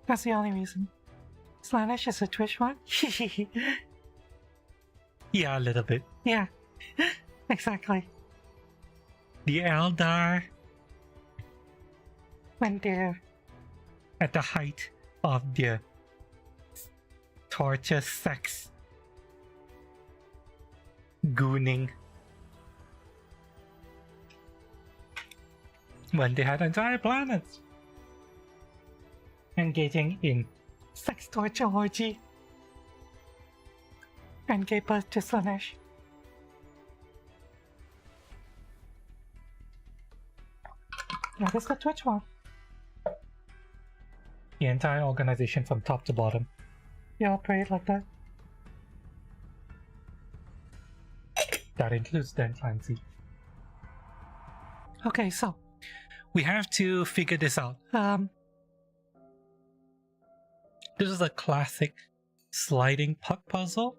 A: That's the only reason. Slanish is a Twitch one? Yeah, a little bit. Yeah, exactly. The Eldar, when they're at the height of their torture, sex, gooning, when they had entire planets engaging in sex torture orgy and gave birth to Slanesh. That is the Twitch one. The entire organization from top to bottom. They operate like that. That includes Dan Clancy. Okay, so we have to figure this out. This is a classic sliding puck puzzle.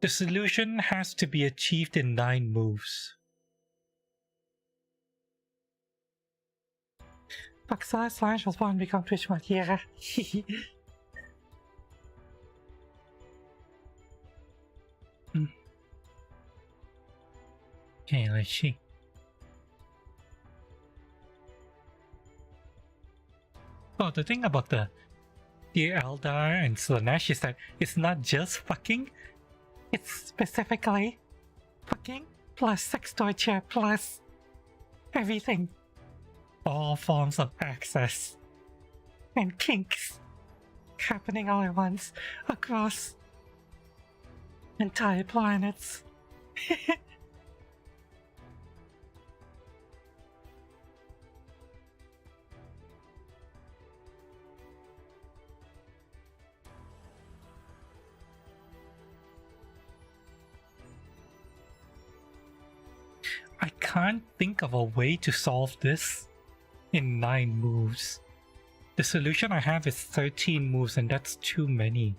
A: The solution has to be achieved in 9 moves. Pakistan Slash was born to become Twitch one. Yeah. Okay, let's see. Oh, the thing about the Eldar and Slanesh is that it's not just fucking, it's specifically fucking plus sex torture plus everything. All forms of access and kinks happening all at once across entire planets. I can't think of a way to solve this in 9 moves. The solution I have is 13 moves, and that's too many.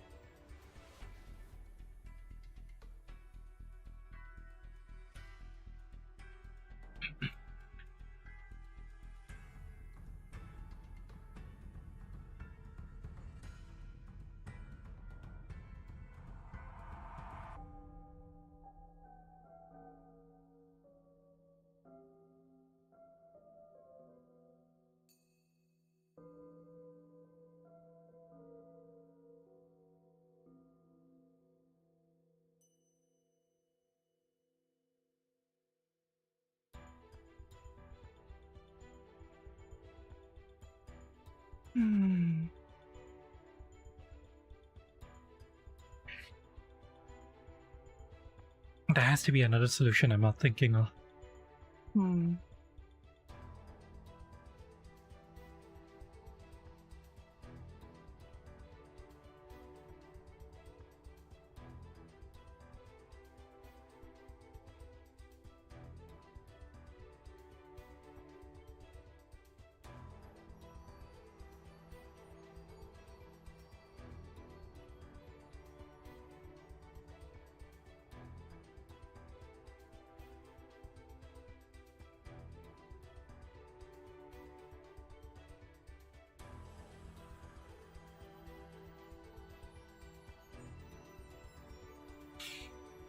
A: There has to be another solution I'm not thinking of.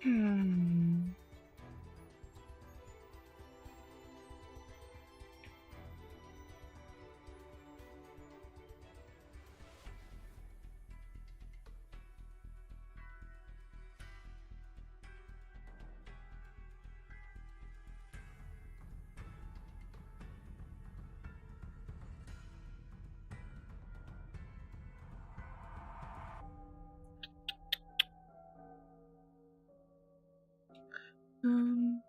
A: Hmm. Um,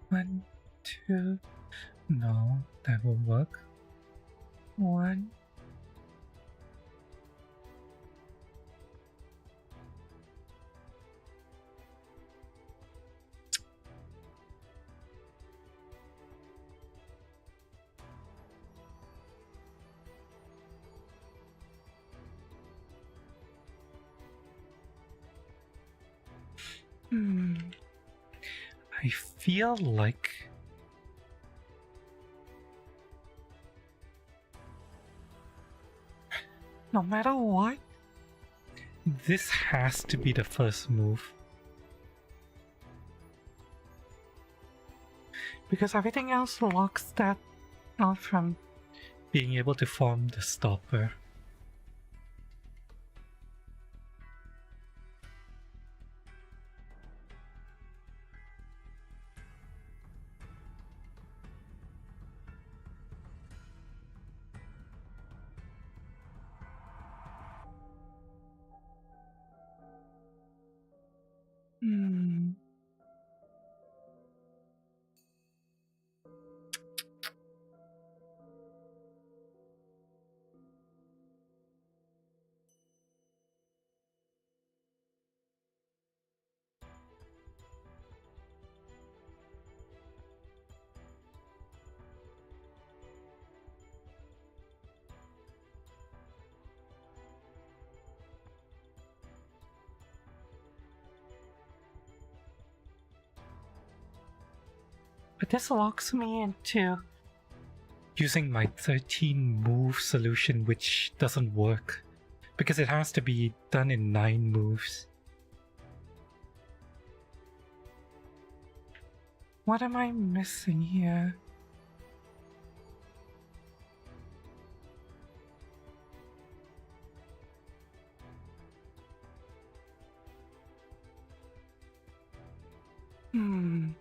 A: one, two. No, that won't work. One. Hmm. I feel like no matter what, this has to be the first move. Because everything else locks that out from being able to form the stopper. Hmm. But this locks me into using my 13 move solution, which doesn't work because it has to be done in 9 moves. What am I missing here? Hmm.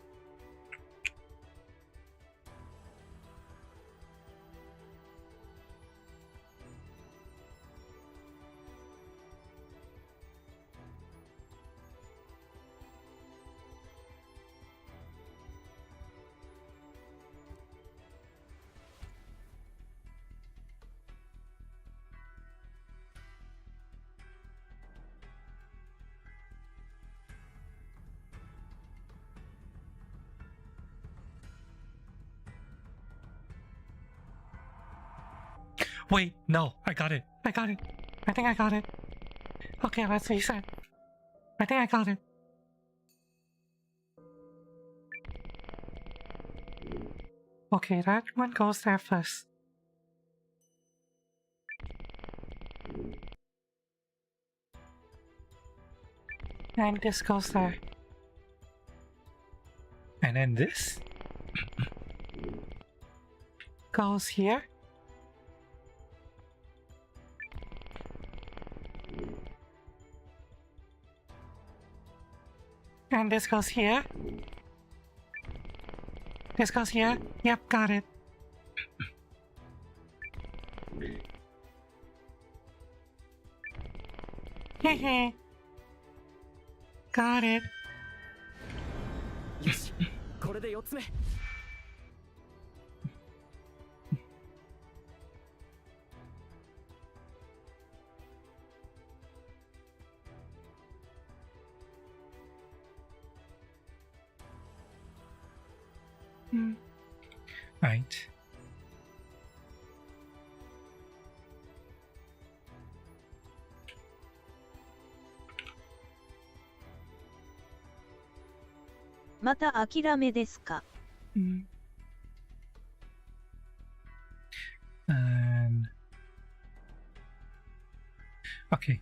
A: Wait, no, I got it. I got it. I think I got it. Okay, let's reset. I think I got it. Okay, that one goes there first. And this goes there. And then this goes here. And this goes here. This goes here. Yep, got it. Hehe. Got it.
F: よし、これで4つ目。
A: Right.
C: また諦めですか?
A: And okay.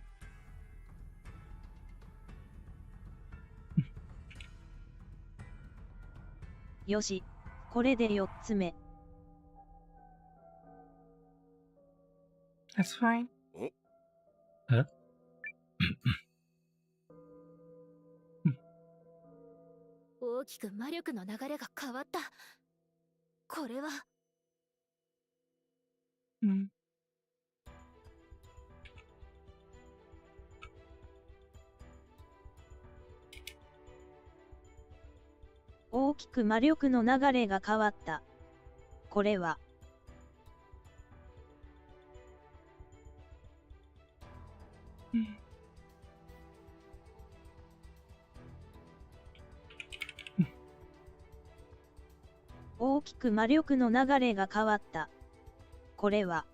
C: よし、これで4つ目。
A: That's fine.
B: 大きく魔力の流れが変わった。これは。
C: 大きく魔力の流れが変わった。これは。大きく魔力の流れが変わった。これは。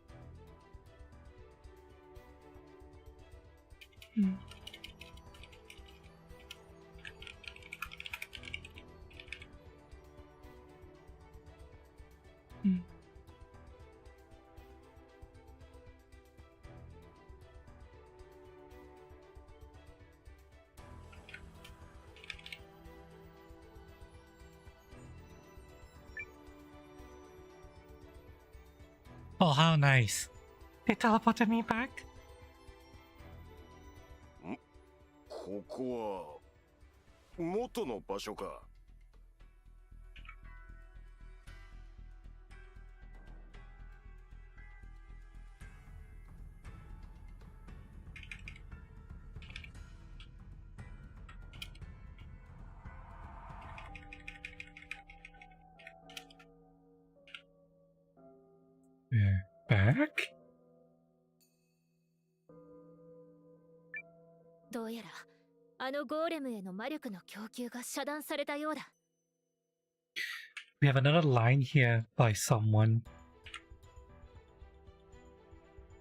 A: Oh, how nice. They teleported me back?
D: ここは元の場所か。
A: We're back?
B: どうやらあのゴーレムへの魔力の供給が遮断されたようだ。
A: We have another line here by someone.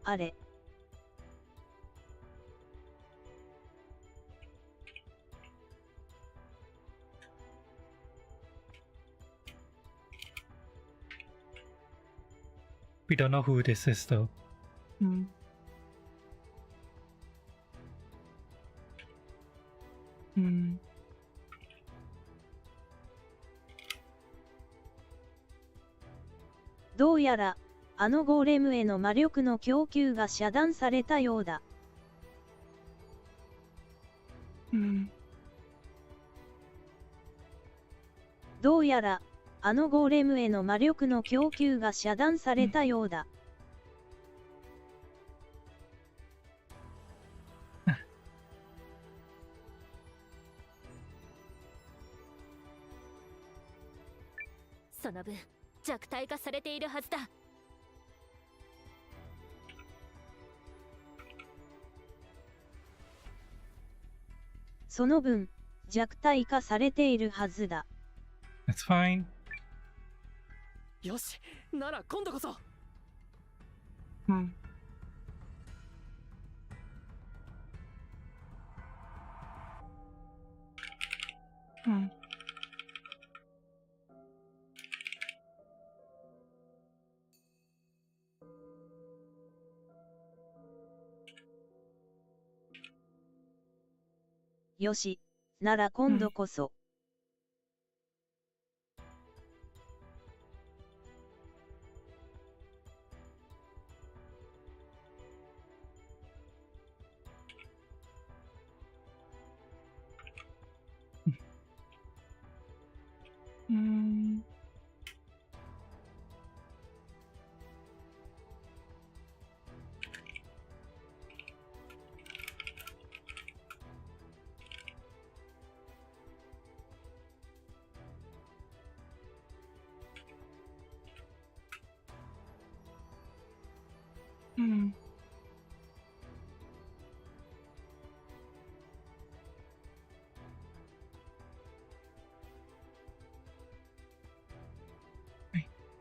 C: あれ。
A: We don't know who this is though.
C: どうやら、あのゴーレムへの魔力の供給が遮断されたようだ。どうやら、あのゴーレムへの魔力の供給が遮断されたようだ。
B: その分弱体化されているはずだ。
C: その分、弱体化されているはずだ。
A: That's fine.
F: よし、なら今度こそ。
C: よし、なら今度こそ。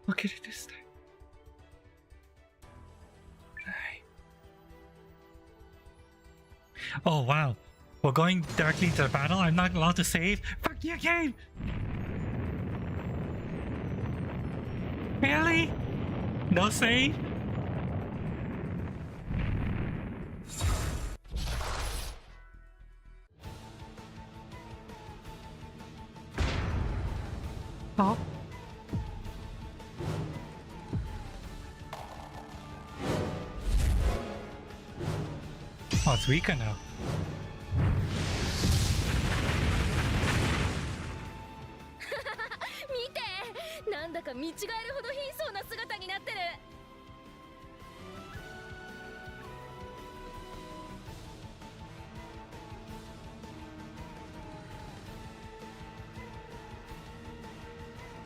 A: Look at it this time. Oh wow, we're going directly into the battle. I'm not allowed to save. Fuck you, game! Really? No save? Oh. Oh, it's weaker now.
B: 見て、なんだか見違えるほど貧相な姿になってる。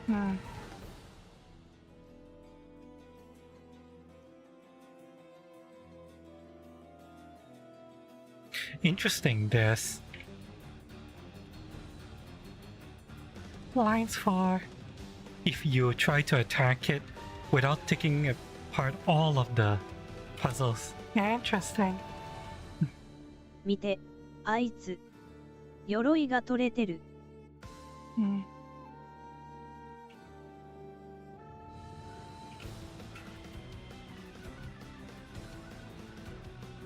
A: Hmm. Interesting, there's lines for if you try to attack it without taking apart all of the puzzles. Yeah, interesting.
C: 見て、あいつ。鎧が取れてる。
A: Hmm.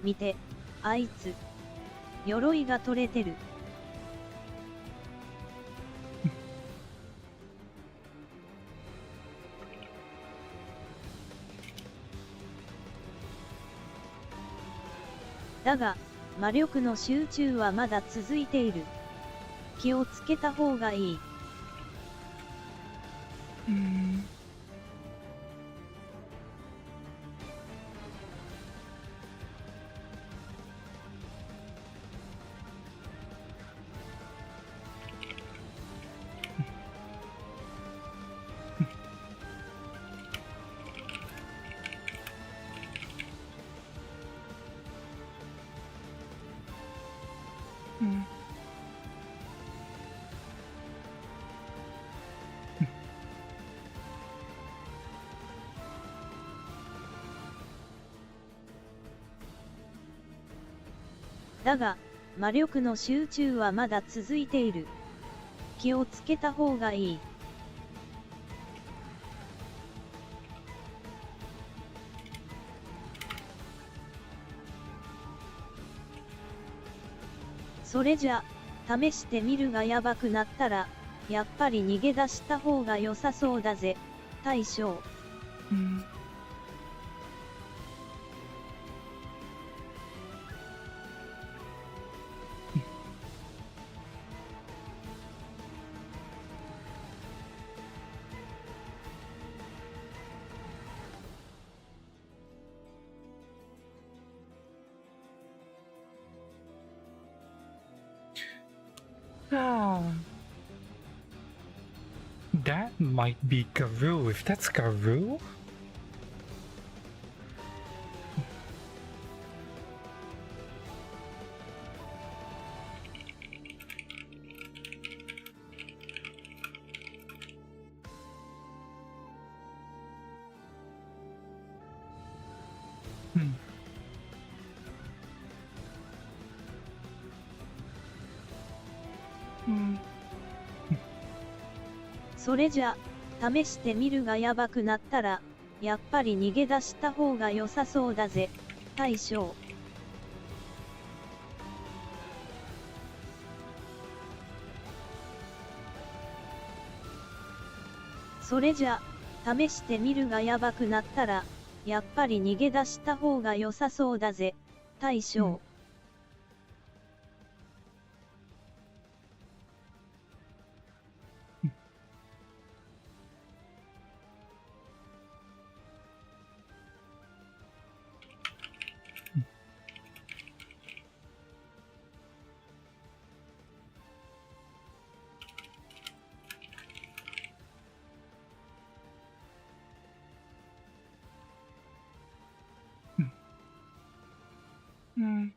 C: 見て、あいつ。鎧が取れてる。だが、魔力の集中はまだ続いている。気をつけた方がいい。
A: Hmm. Hmm.
C: だが、魔力の集中はまだ続いている。気をつけた方がいい。それじゃ、試してみるがやばくなったら、やっぱり逃げ出した方が良さそうだぜ、大将。
A: Hmm. Ah. That might be Garou. If that's Garou? Hmm.
C: それじゃ、試してみるがやばくなったら、やっぱり逃げ出した方が良さそうだぜ、大将。それじゃ、試してみるがやばくなったら、やっぱり逃げ出した方が良さそうだぜ、大将。
A: Hmm.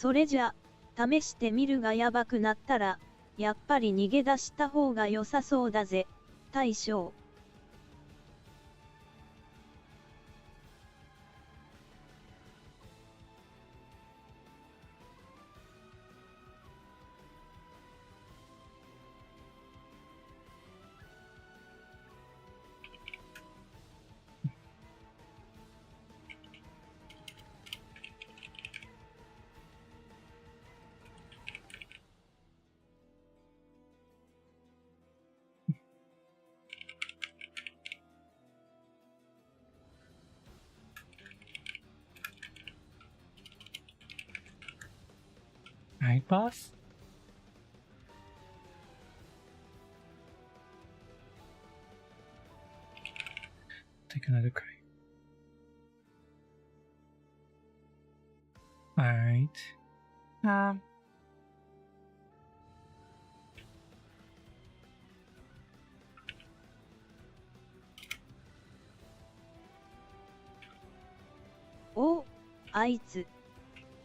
C: それじゃ、試してみるがやばくなったら、やっぱり逃げ出した方が良さそうだぜ、大将。
A: Right, boss? Take another crate. Alright.
C: おお、あいつ。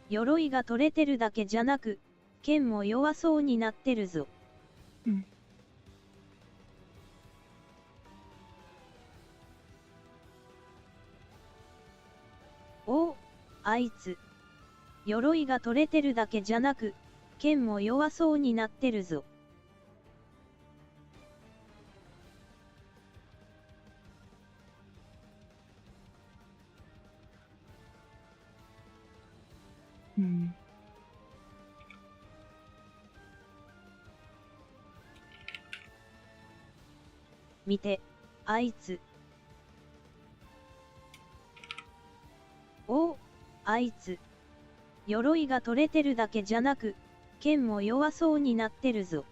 C: 鎧が取れてるだけじゃなく、剣も弱そうになってるぞ。おお、あいつ。鎧が取れてるだけじゃなく、剣も弱そうになってるぞ。見て、あいつ。おお、あいつ。鎧が取れてるだけじゃなく、剣も弱そうになってるぞ。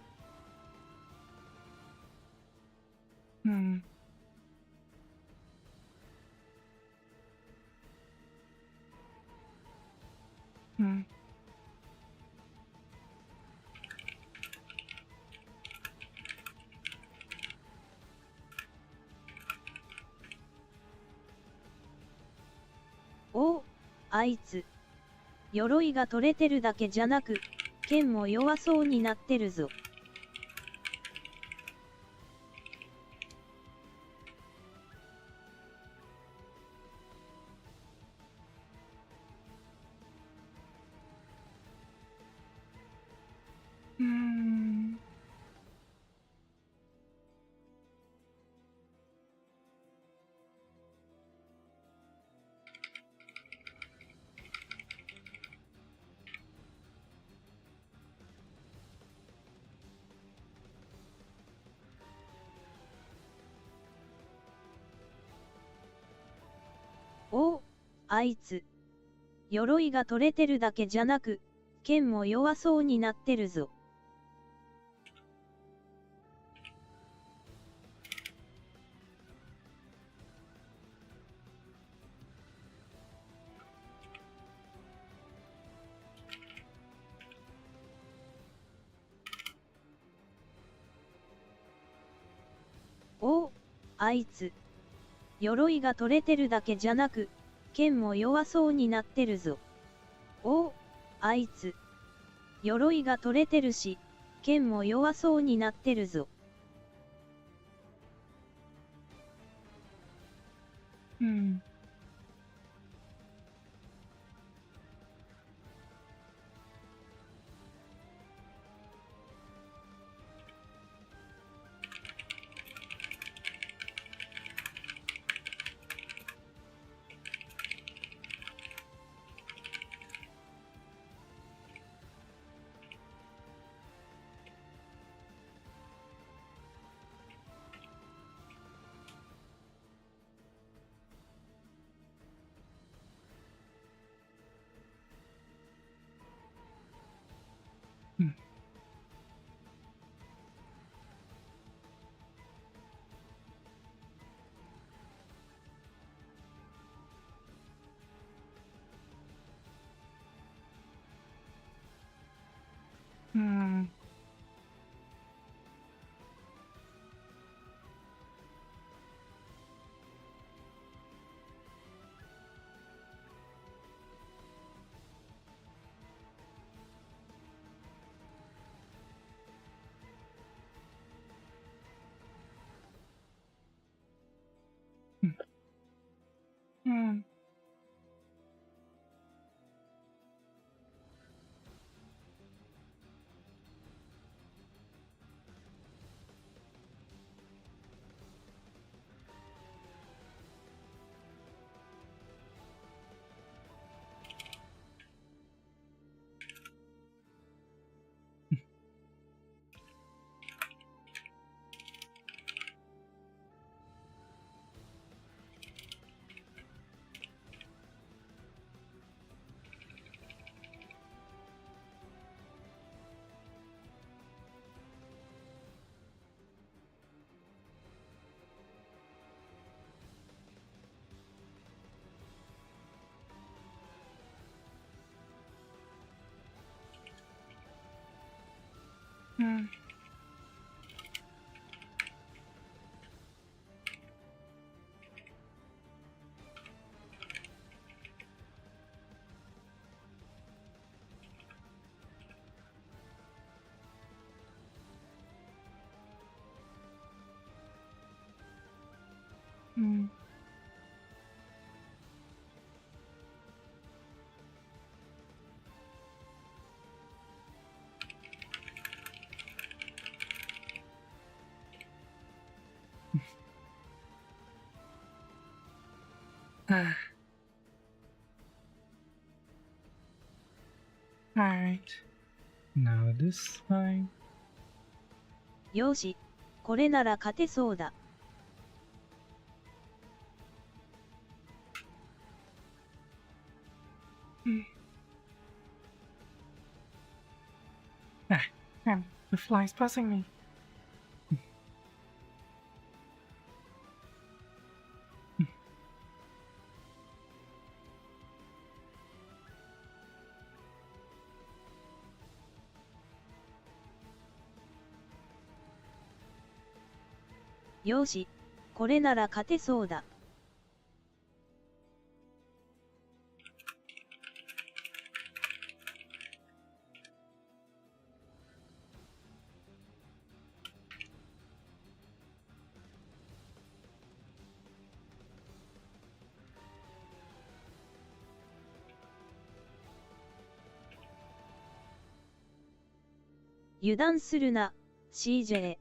C: おお、あいつ。鎧が取れてるだけじゃなく、剣も弱そうになってるぞ。おお、あいつ。鎧が取れてるだけじゃなく、剣も弱そうになってるぞ。おお、あいつ。鎧が取れてるだけじゃなく、剣も弱そうになってるぞ。おお、あいつ。鎧が取れてるし、剣も弱そうになってるぞ。
A: Hmm. Hmm. Alright. Now this line.
C: よし、これなら勝てそうだ。
A: And the fly's buzzing me.
C: "よし、これなら勝てそうだ。油断するな、CJ。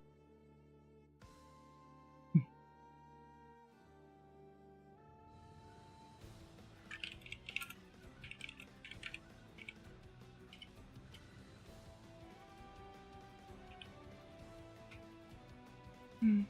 A: Hmm.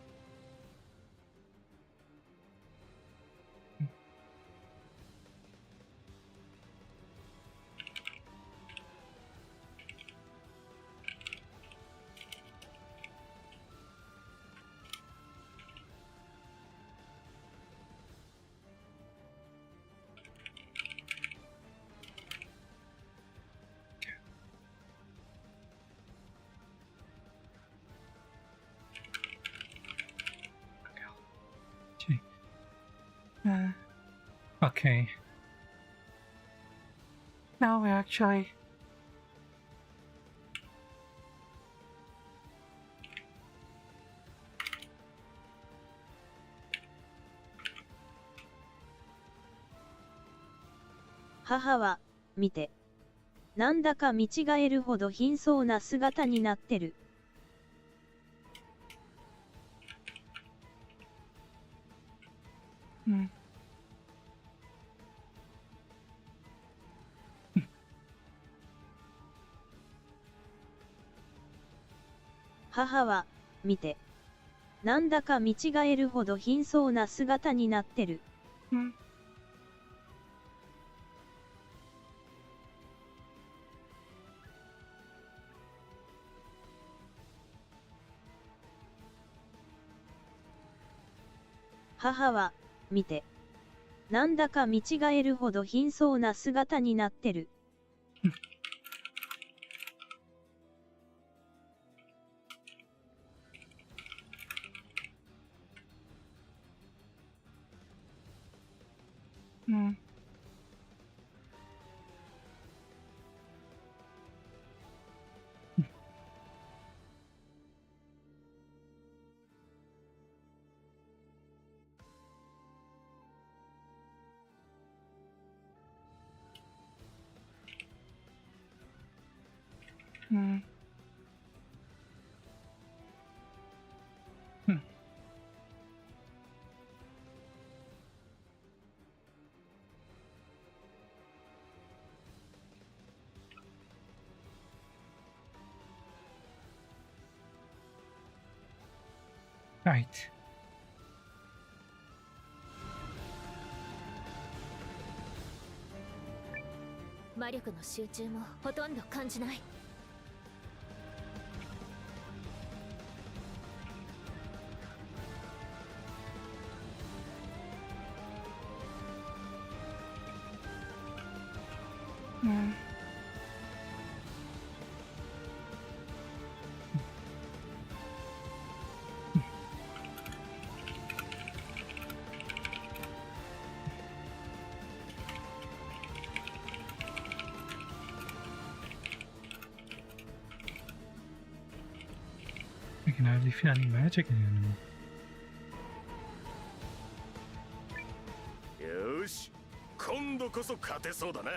A: Okay. Now we actually.
C: "母は、見て。なんだか見違えるほど貧相な姿になってる。
A: Hmm.
C: 母は、見て。なんだか見違えるほど貧相な姿になってる。
A: Hmm.
C: 母は、見て。なんだか見違えるほど貧相な姿になってる。
A: Hmm. Hmm. Hmm. Right.
B: 魔力の集中もほとんど感じない。
A: Hmm. I can hardly feel any magic in it anymore.
D: よーし、今度こそ勝てそうだな。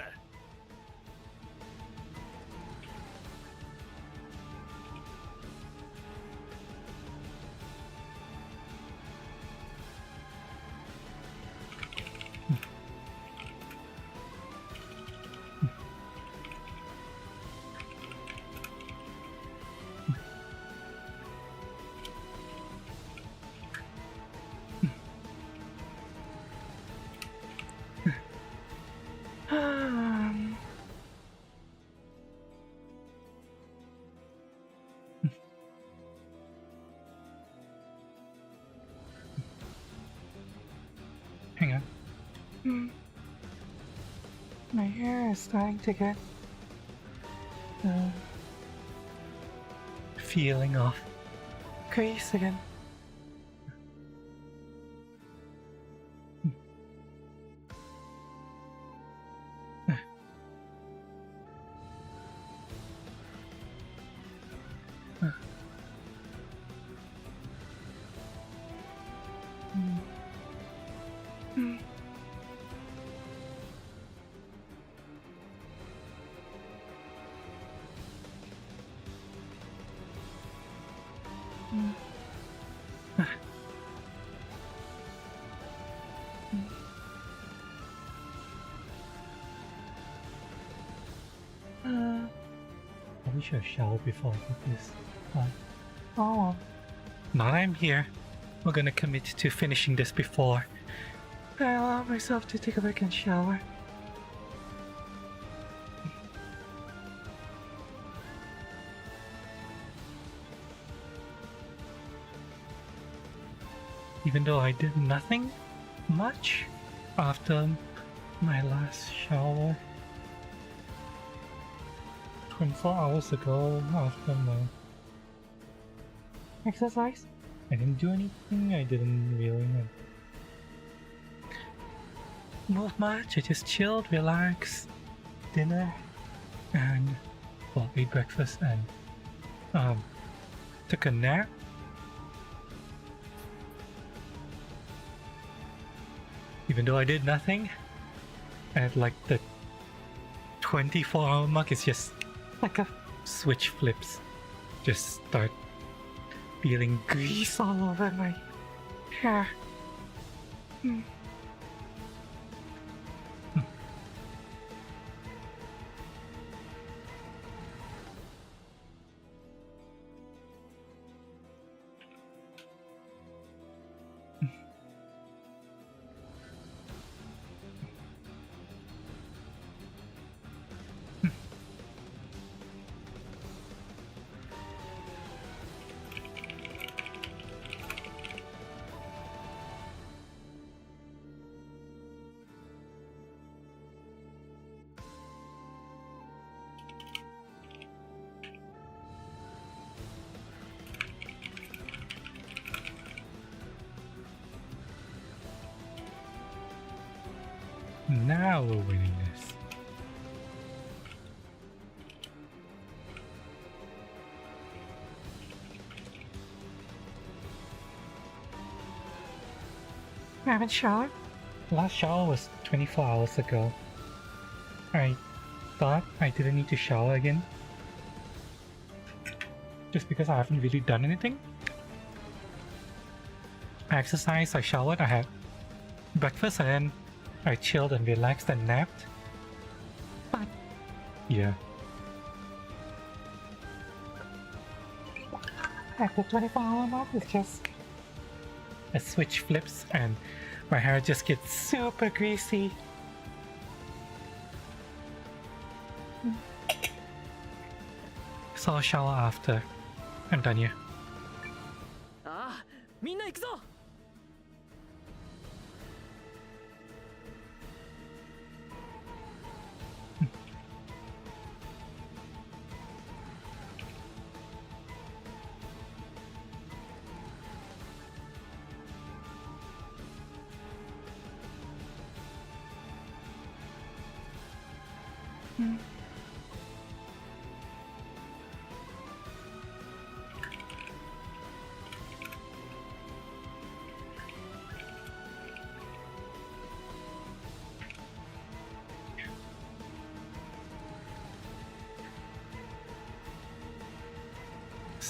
A: Hang on. My hair is starting to get feeling of grease again. I should have showered before I did this. Oh well. Now that I'm here, we're gonna commit to finishing this before I allow myself to take a break and shower. Even though I did nothing much after my last shower 24 hours ago after my exercise, I didn't do anything. I didn't really move much. I just chilled, relaxed, dinner, and well, ate breakfast and took a nap. Even though I did nothing, at like the 24-hour mark, it's just like a switch flips. Just start feeling grease all over my hair. Now we're winning this. I haven't showered. Last shower was 24 hours ago. I thought I didn't need to shower again. Just because I haven't really done anything. I exercised, I showered, I had breakfast, and then I chilled and relaxed and napped. But yeah. At the 24-hour mark, it's just a switch flips and my hair just gets super greasy. So I'll shower after I'm done here.
F: ああ、みんな行くぞ。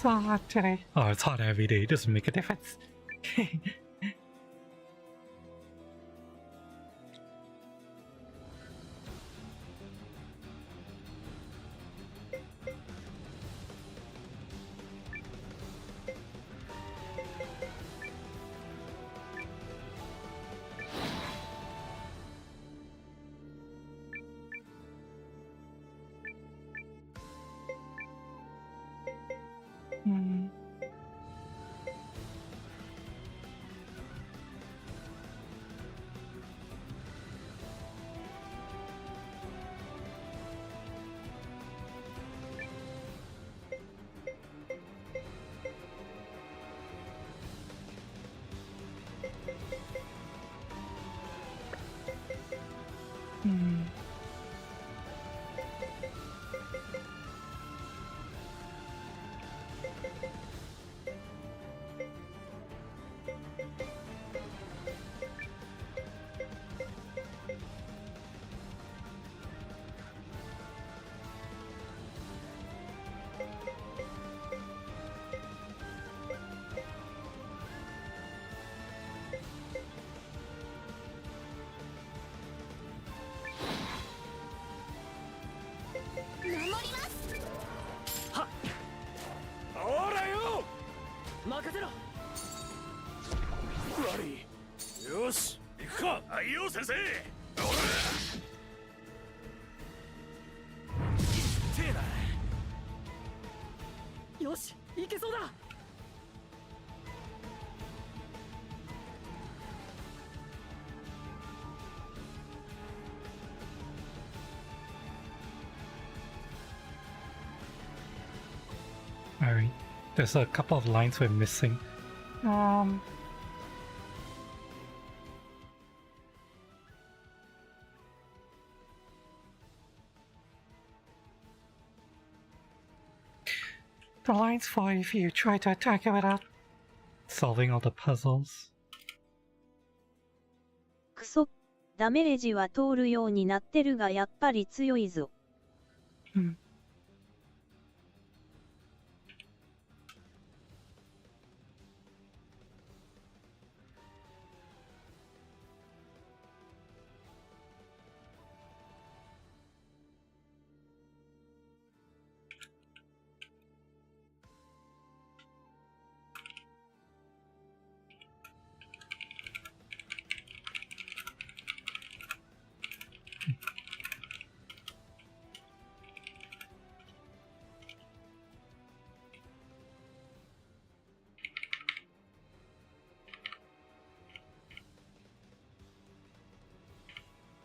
A: it's hot today. Oh, it's hot every day. It doesn't make a difference. Hmm. Hmm.
F: はっほらよ任せろ悪いよし行くかはいよ先生ほらてえなよし行けそうだ
A: Alright. There's a couple of lines we're missing. The lines for if you try to attack it without solving all the puzzles.
C: クソ、ダメージは通るようになってるがやっぱり強いぞ。
A: Hmm.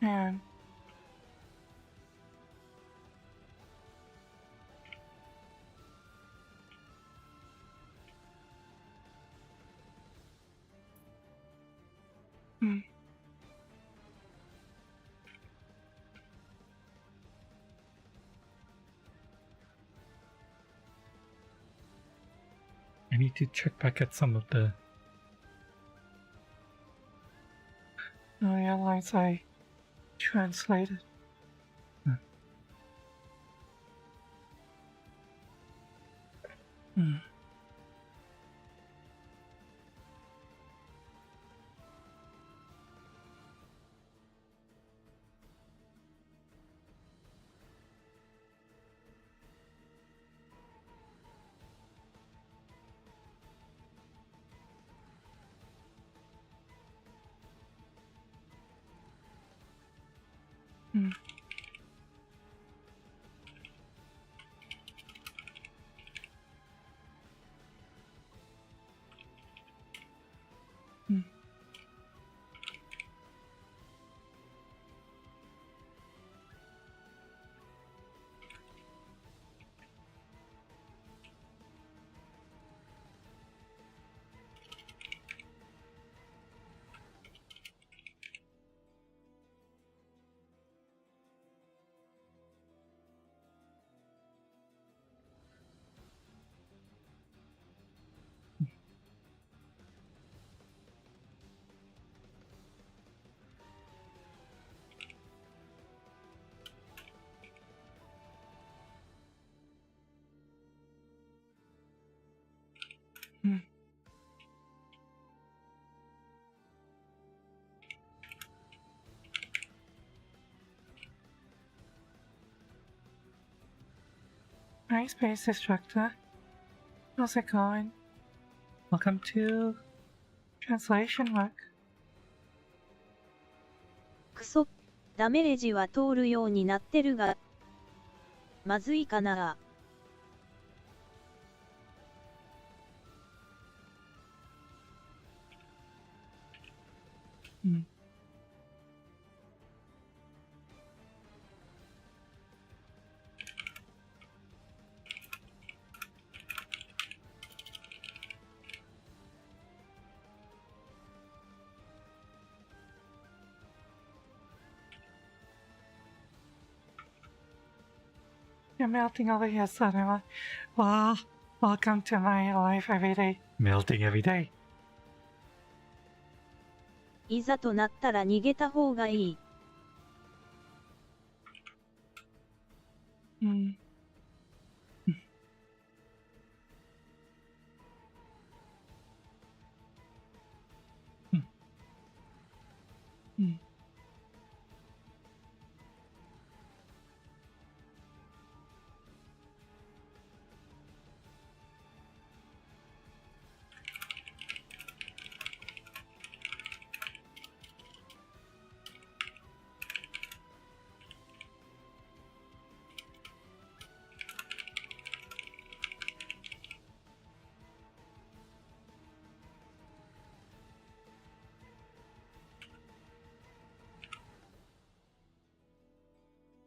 A: And I need to check back at some of the lines I translated. Hmm. Hmm. Hmm. Hi, Space Instructor. How's it going? Welcome to Translation Work.
C: くそ、ダメージは通るようになってるが、まずいかな。
A: Hmm. You're melting over here, Sarama. Well, welcome to my life every day. Melting every day.
C: いざとなったら逃げた方がいい。
A: Hmm. Hmm.
C: 「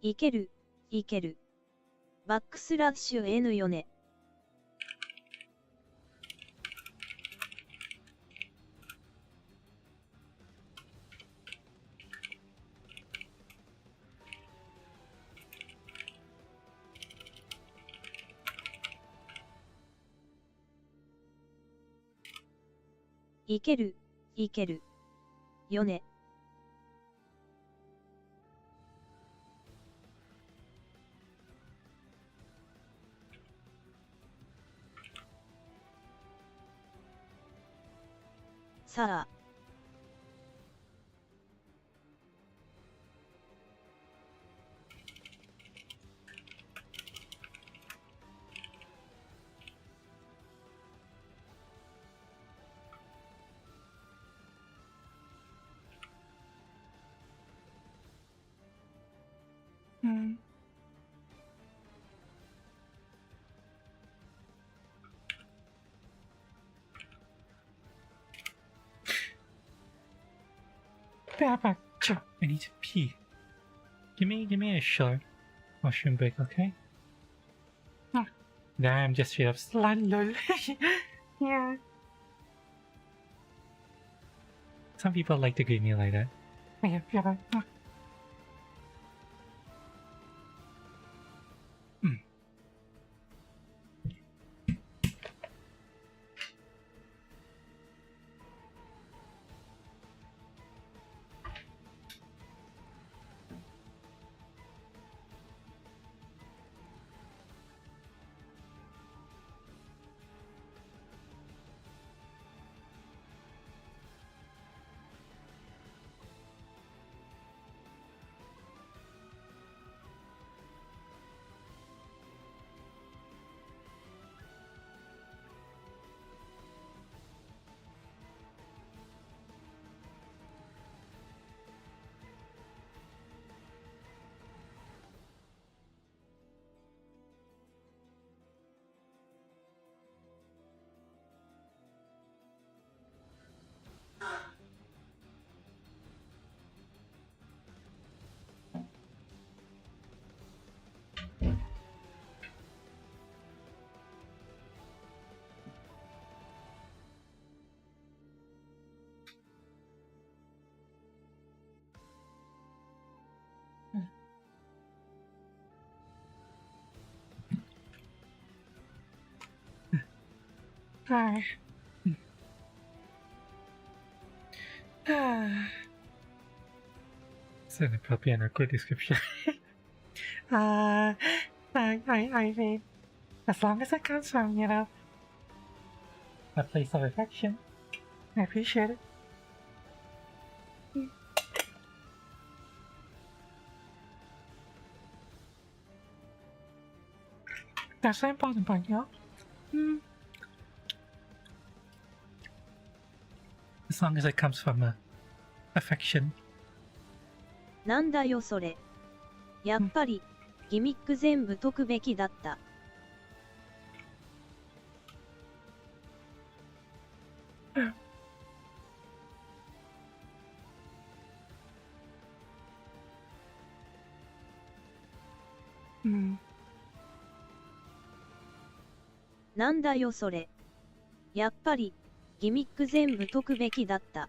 C: いける、いける。バックスラッシュ N よね。いける、いける。よね。さあ。
A: Hmm. Back. I need to pee. Give me a short washroom break, okay? Ah. Nah, I'm just straight up slut, lol. Yeah. Some people like to greet me like that. Yeah. Hi. It's an appropriate and a good description. I mean, as long as it comes from, a place of affection. I appreciate it. That's the important part, you know? As long as it comes from affection.
C: なんだよそれ。やっぱり、ギミック全部解くべきだった。なんだよそれ。やっぱり、ギミック全部解くべきだった。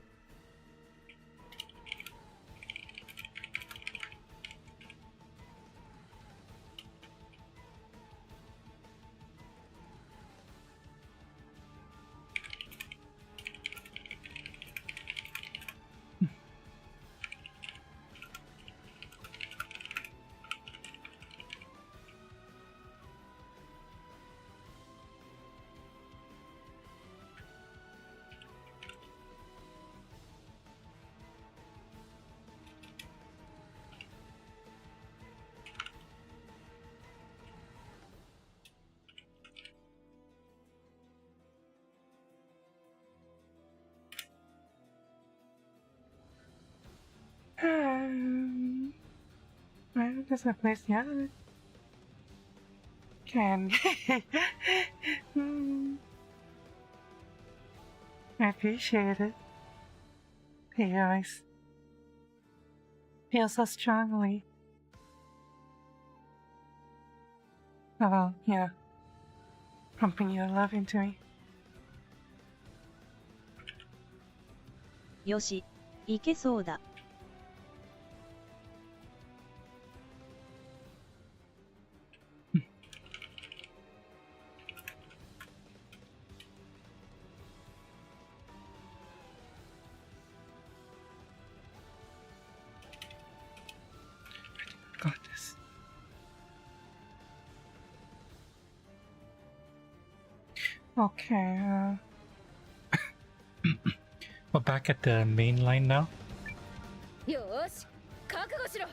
A: Well, there's a place, yeah. Can. I appreciate it. You guys feel so strongly about, pumping your love into me.
C: よし、いけそうだ。
A: Got this. Okay, we're back at the main line now.
B: よーし、覚悟しろ。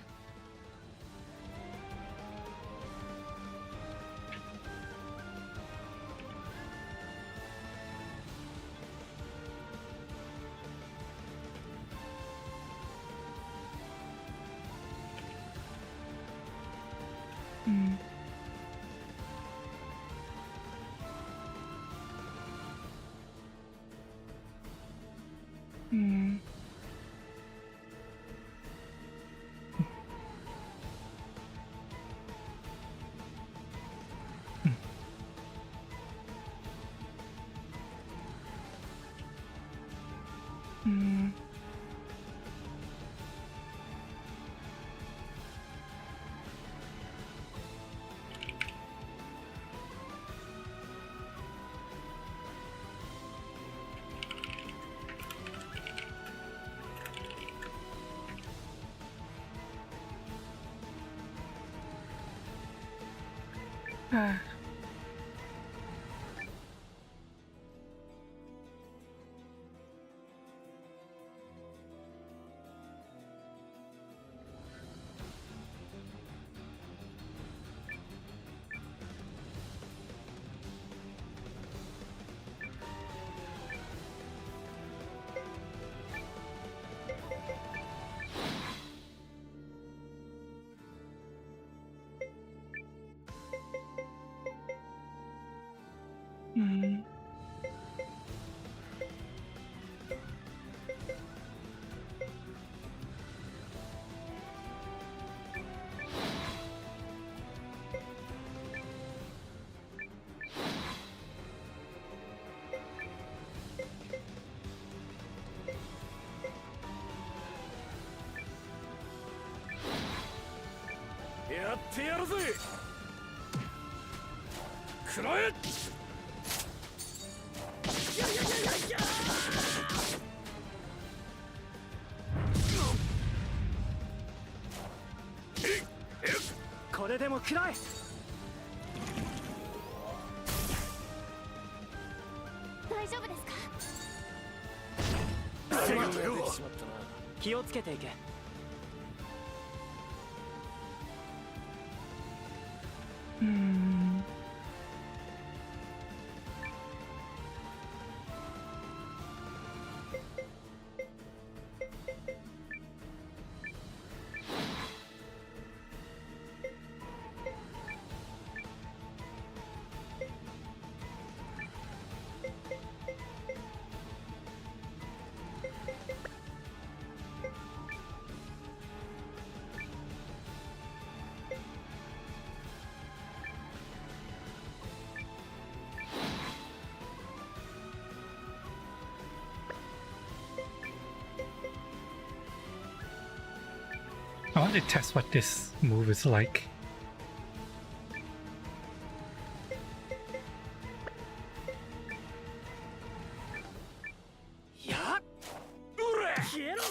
D: やってやるぜ。くらえ。ややややや。
F: これでも食らえ。
E: 大丈夫です。か？
F: すまんのが出てしまったな。気をつけていけ。
A: I want to test what this move is like.
F: やっ、うれ、消えろ。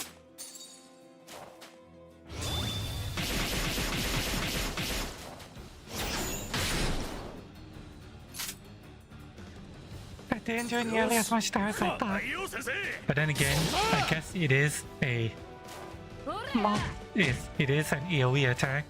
A: I didn't do nearly as much damage as I thought.
D: 太陽先生
A: But then again, I guess it is a mob. It is an AoE attack.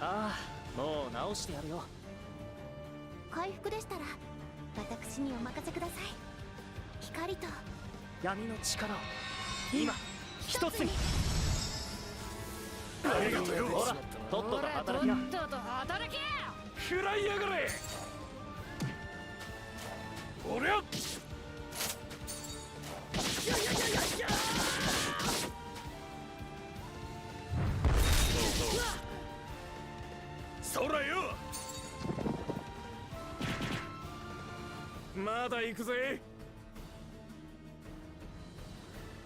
F: Ah, もう直してやるよ。
E: 回復でしたら私にお任せください。光と
F: 闇の力を今一つに。
D: ありがとうよ。
F: ほら、とっとと働きな。
B: とっとと働け。
D: 食らいやがれ。おりゃそらよ。まだ行くぜ。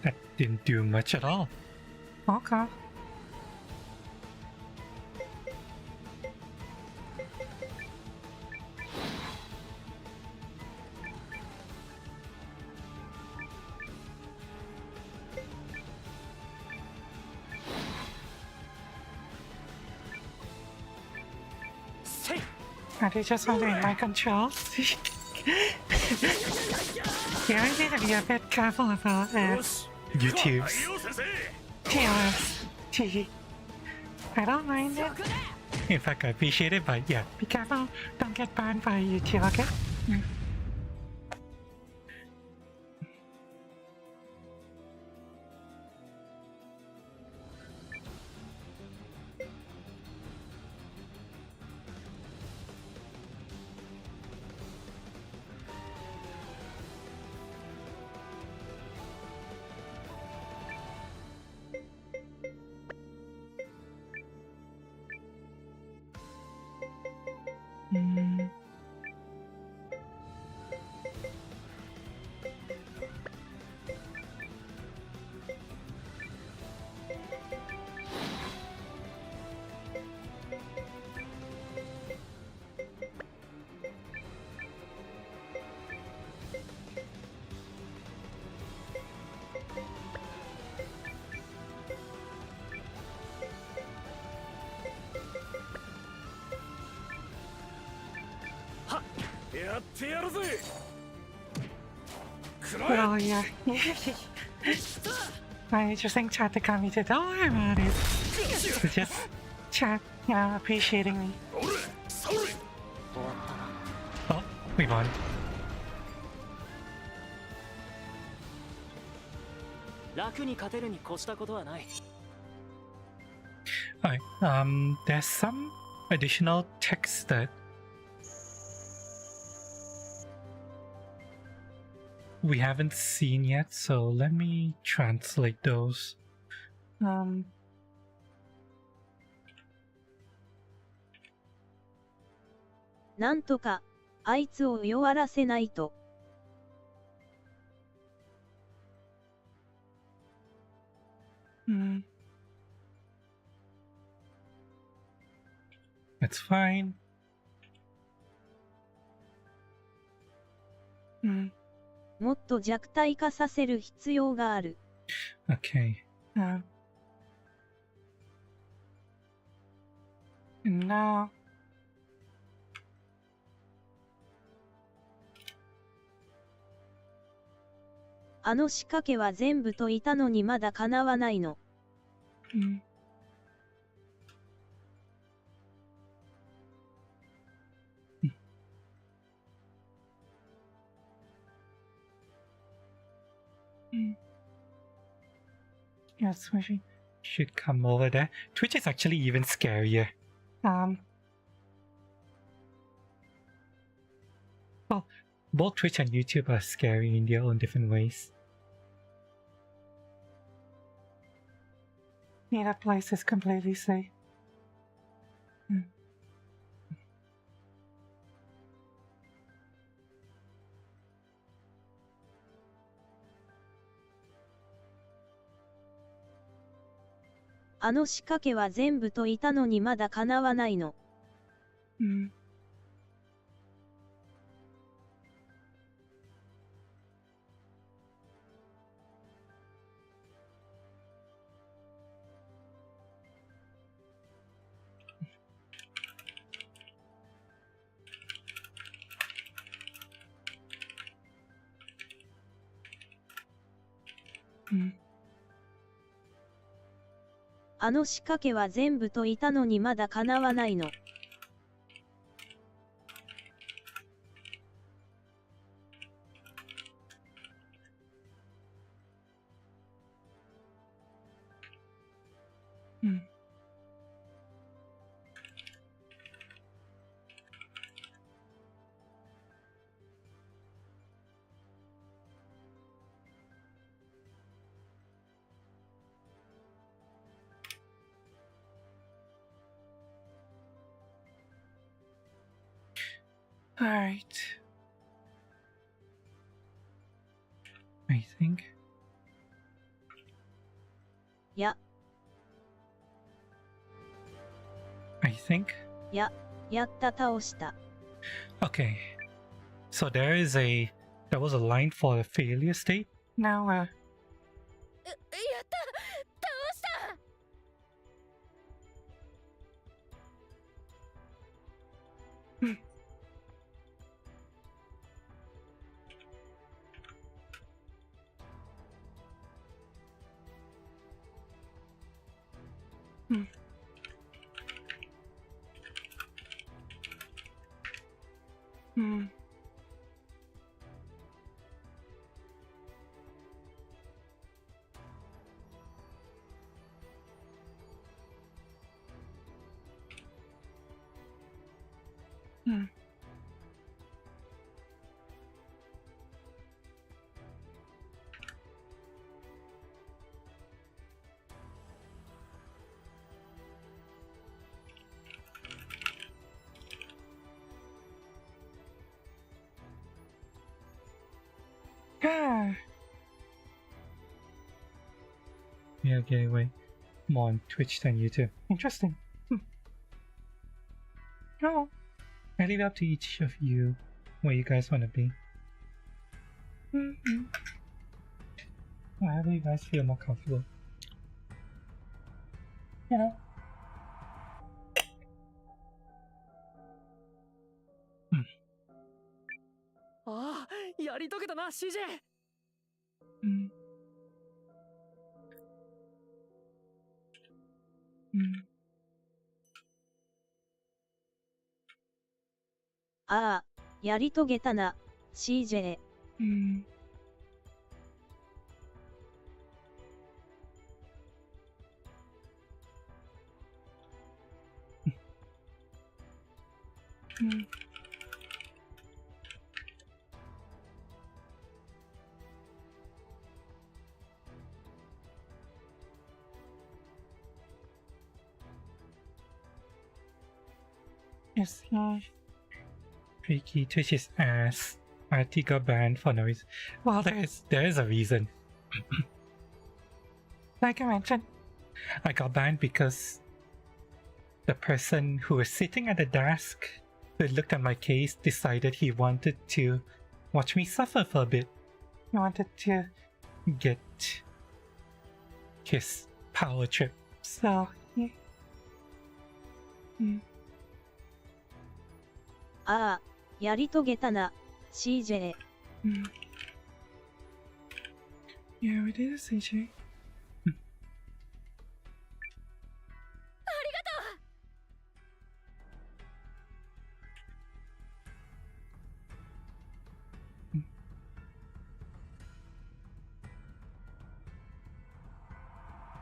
A: That didn't do much at all. Okay. Are they just wondering my control? Yeah, I need to be a bit careful about YouTube's TLS. I don't mind it. In fact, I appreciate it, but yeah, be careful. Don't get banned by YouTube, okay?
D: やってやるぜ。
A: Well, yeah. I just think chat to come to don't worry about it. It's just chat, appreciating me.
D: おれ、それ。
A: Oh, we won.
F: 楽に勝てるに越したことはない。
A: Alright, there's some additional text that we haven't seen yet, so let me translate those.
C: なんとか、あいつを弱らせないと。
A: That's fine.
C: もっと弱体化させる必要がある。
A: Okay. Now.
C: あの仕掛けは全部といたのにまだ叶わないの。
A: Yeah, Switch should come over there. Twitch is actually even scarier. Well, both Twitch and YouTube are scary in their own different ways. Yeah, that place is completely safe.
C: あの仕掛けは全部といたのにまだ叶わないの。あの仕掛けは全部といたのにまだ叶わないの。
A: Alright. I think.
C: や
A: I think.
C: やった倒した。
A: Okay. So there was a line for a failure state. Now,
B: やった倒した。
A: Yeah, okay, wait. More on Twitch than YouTube. Interesting. Oh, I leave it up to each of you where you guys want to be. However you guys feel more comfortable. You know.
F: ああ、やり遂げたな、CJ。
C: ああ、やり遂げたな、CJ。
A: Yes, yeah. Ricky Twitch his ass. RT got banned for no reason. Well, there is a reason. Like I mentioned, I got banned because the person who was sitting at the desk who looked at my case decided he wanted to watch me suffer for a bit. He wanted to get his power trip. So, yeah.
C: ああ、やり遂げたな、CJ。
A: Yeah, we did it, CJ.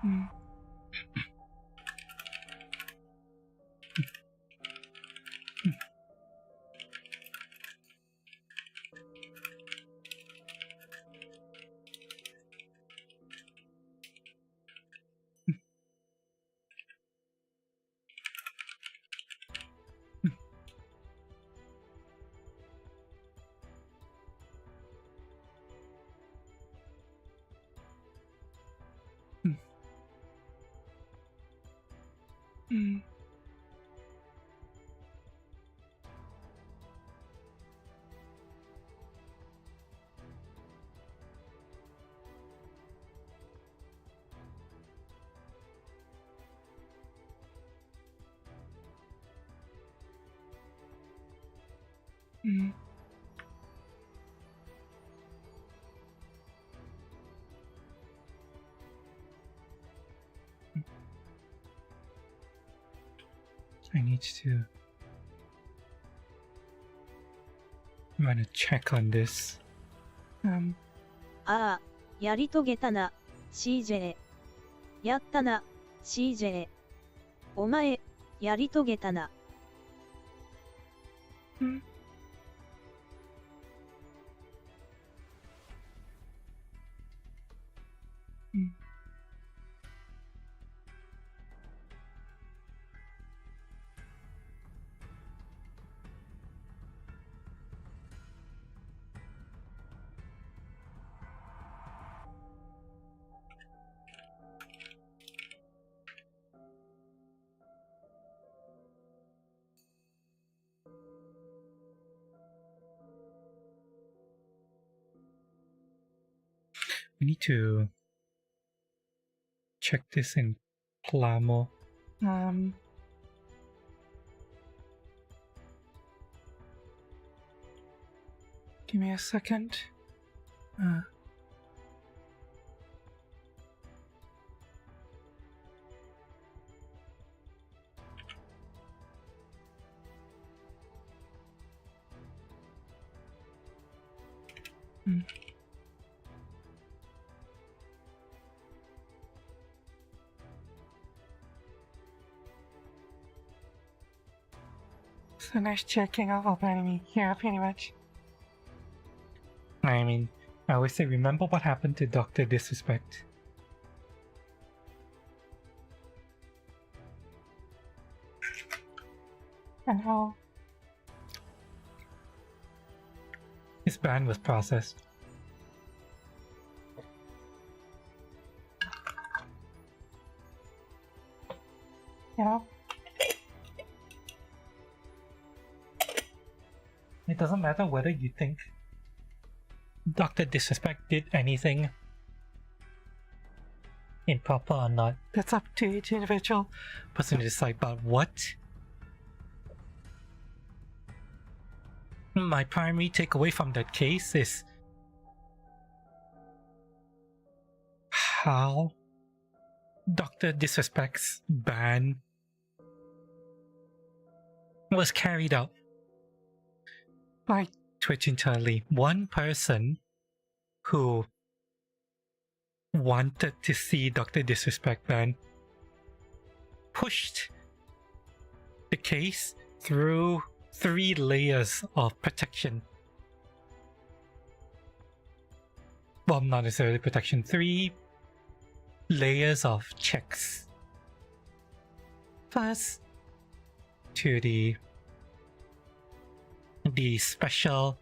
A: うん。Mm. I need to run a check on this.
C: ああ、やり遂げたな、CJ。やったな、CJ。お前、やり遂げたな。
A: Mm. Mm. We need to check this in Plamo. Give me a second. So nice checking out of enemy. Yeah, pretty much. I mean, I always say remember what happened to Dr. Disrespect. And how his ban was processed. You know? It doesn't matter whether you think Dr. Disrespect did anything improper or not. That's up to each individual person to decide. But what my primary takeaway from that case is how Dr. Disrespect's ban was carried out by Twitch internally. One person who wanted to see Dr. Disrespect ban pushed the case through 3 layers of protection. Well, not necessarily protection, 3 layers of checks. First, to the the special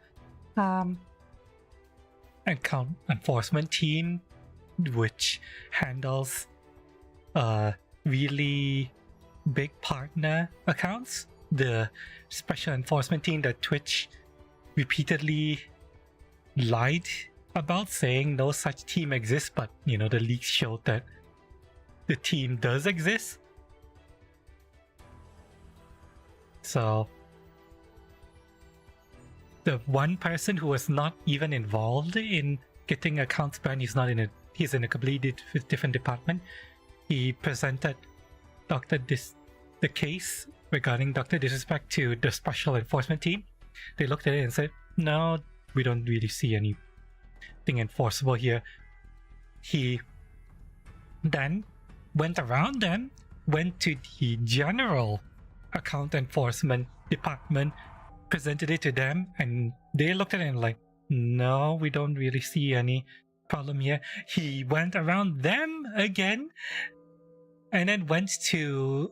A: account enforcement team, which handles really big partner accounts. The special enforcement team that Twitch repeatedly lied about, saying no such team exists, but you know, the leaks showed that the team does exist. So the one person who was not even involved in getting accounts banned, he's in a completely different department. He presented the case regarding Dr. Disrespect to the special enforcement team. They looked at it and said, no, we don't really see anything enforceable here. He then went around them, went to the general account enforcement department, presented it to them, and they looked at it and like, no, we don't really see any problem here. He went around them again and then went to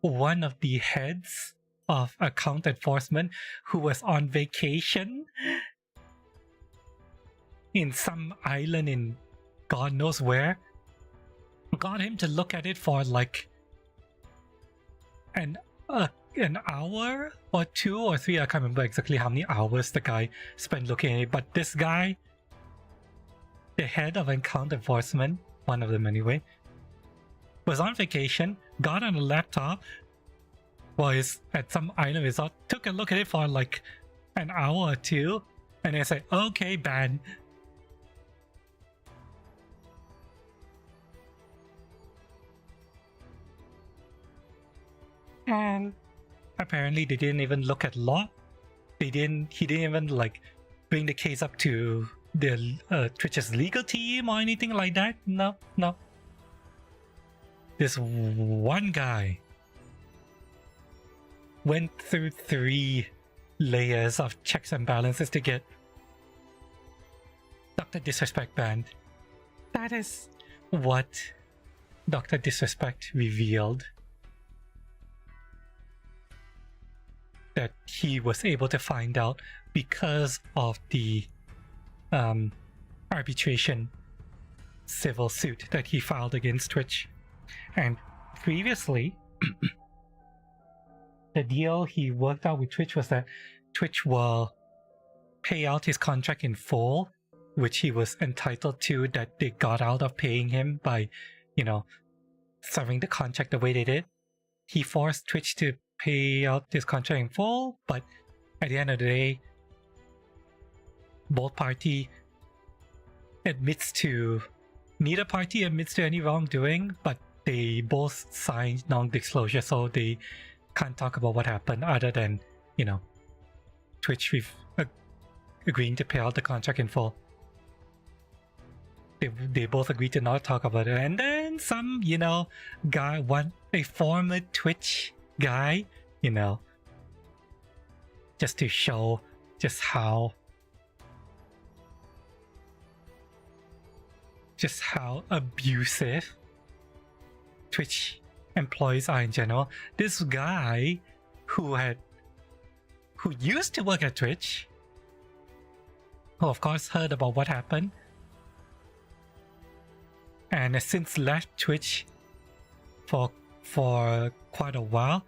A: one of the heads of account enforcement who was on vacation in some island in God knows where, got him to look at it for like an hour or 2 or 3. I can't remember exactly how many hours the guy spent looking at it, but this guy, the head of account enforcement, one of them anyway, was on vacation, got on a laptop, was at some island resort, took a look at it for like an hour or 2, and then said, okay, ban. And apparently they didn't even look at law. He didn't even like bring the case up to the Twitch's legal team or anything like that. No. This one guy went through 3 layers of checks and balances to get Dr. Disrespect banned. That is what Dr. Disrespect revealed. That he was able to find out because of the arbitration civil suit that he filed against Twitch. And previously, the deal he worked out with Twitch was that Twitch will pay out his contract in full, which he was entitled to, that they got out of paying him by, you know, serving the contract the way they did. He forced Twitch to pay out his contract in full, but at the end of the day, both party neither party admits to any wrongdoing, but they both signed non-disclosure, so they can't talk about what happened other than, you know, Twitch agreeing to pay out the contract in full. They both agreed to not talk about it, and then some, you know, guy, a former Twitch guy, you know, just to show just how abusive Twitch employees are in general. This guy who used to work at Twitch, who of course heard about what happened, and has since left Twitch for quite a while.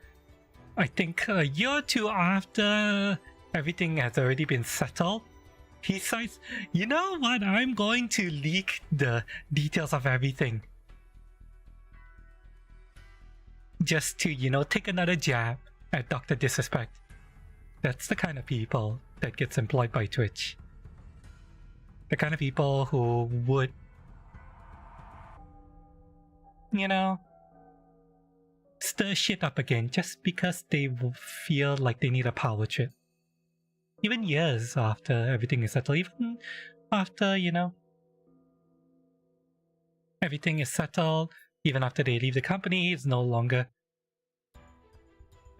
A: I think a year or 2 after everything has already been settled, he says, you know what, I'm going to leak the details of everything. Just to, you know, take another jab at Dr. Disrespect. That's the kind of people that gets employed by Twitch. The kind of people who would, you know, stir shit up again just because they feel like they need a power trip. Even years after everything is settled, even after, you know, everything is settled, even after they leave the company, it's no longer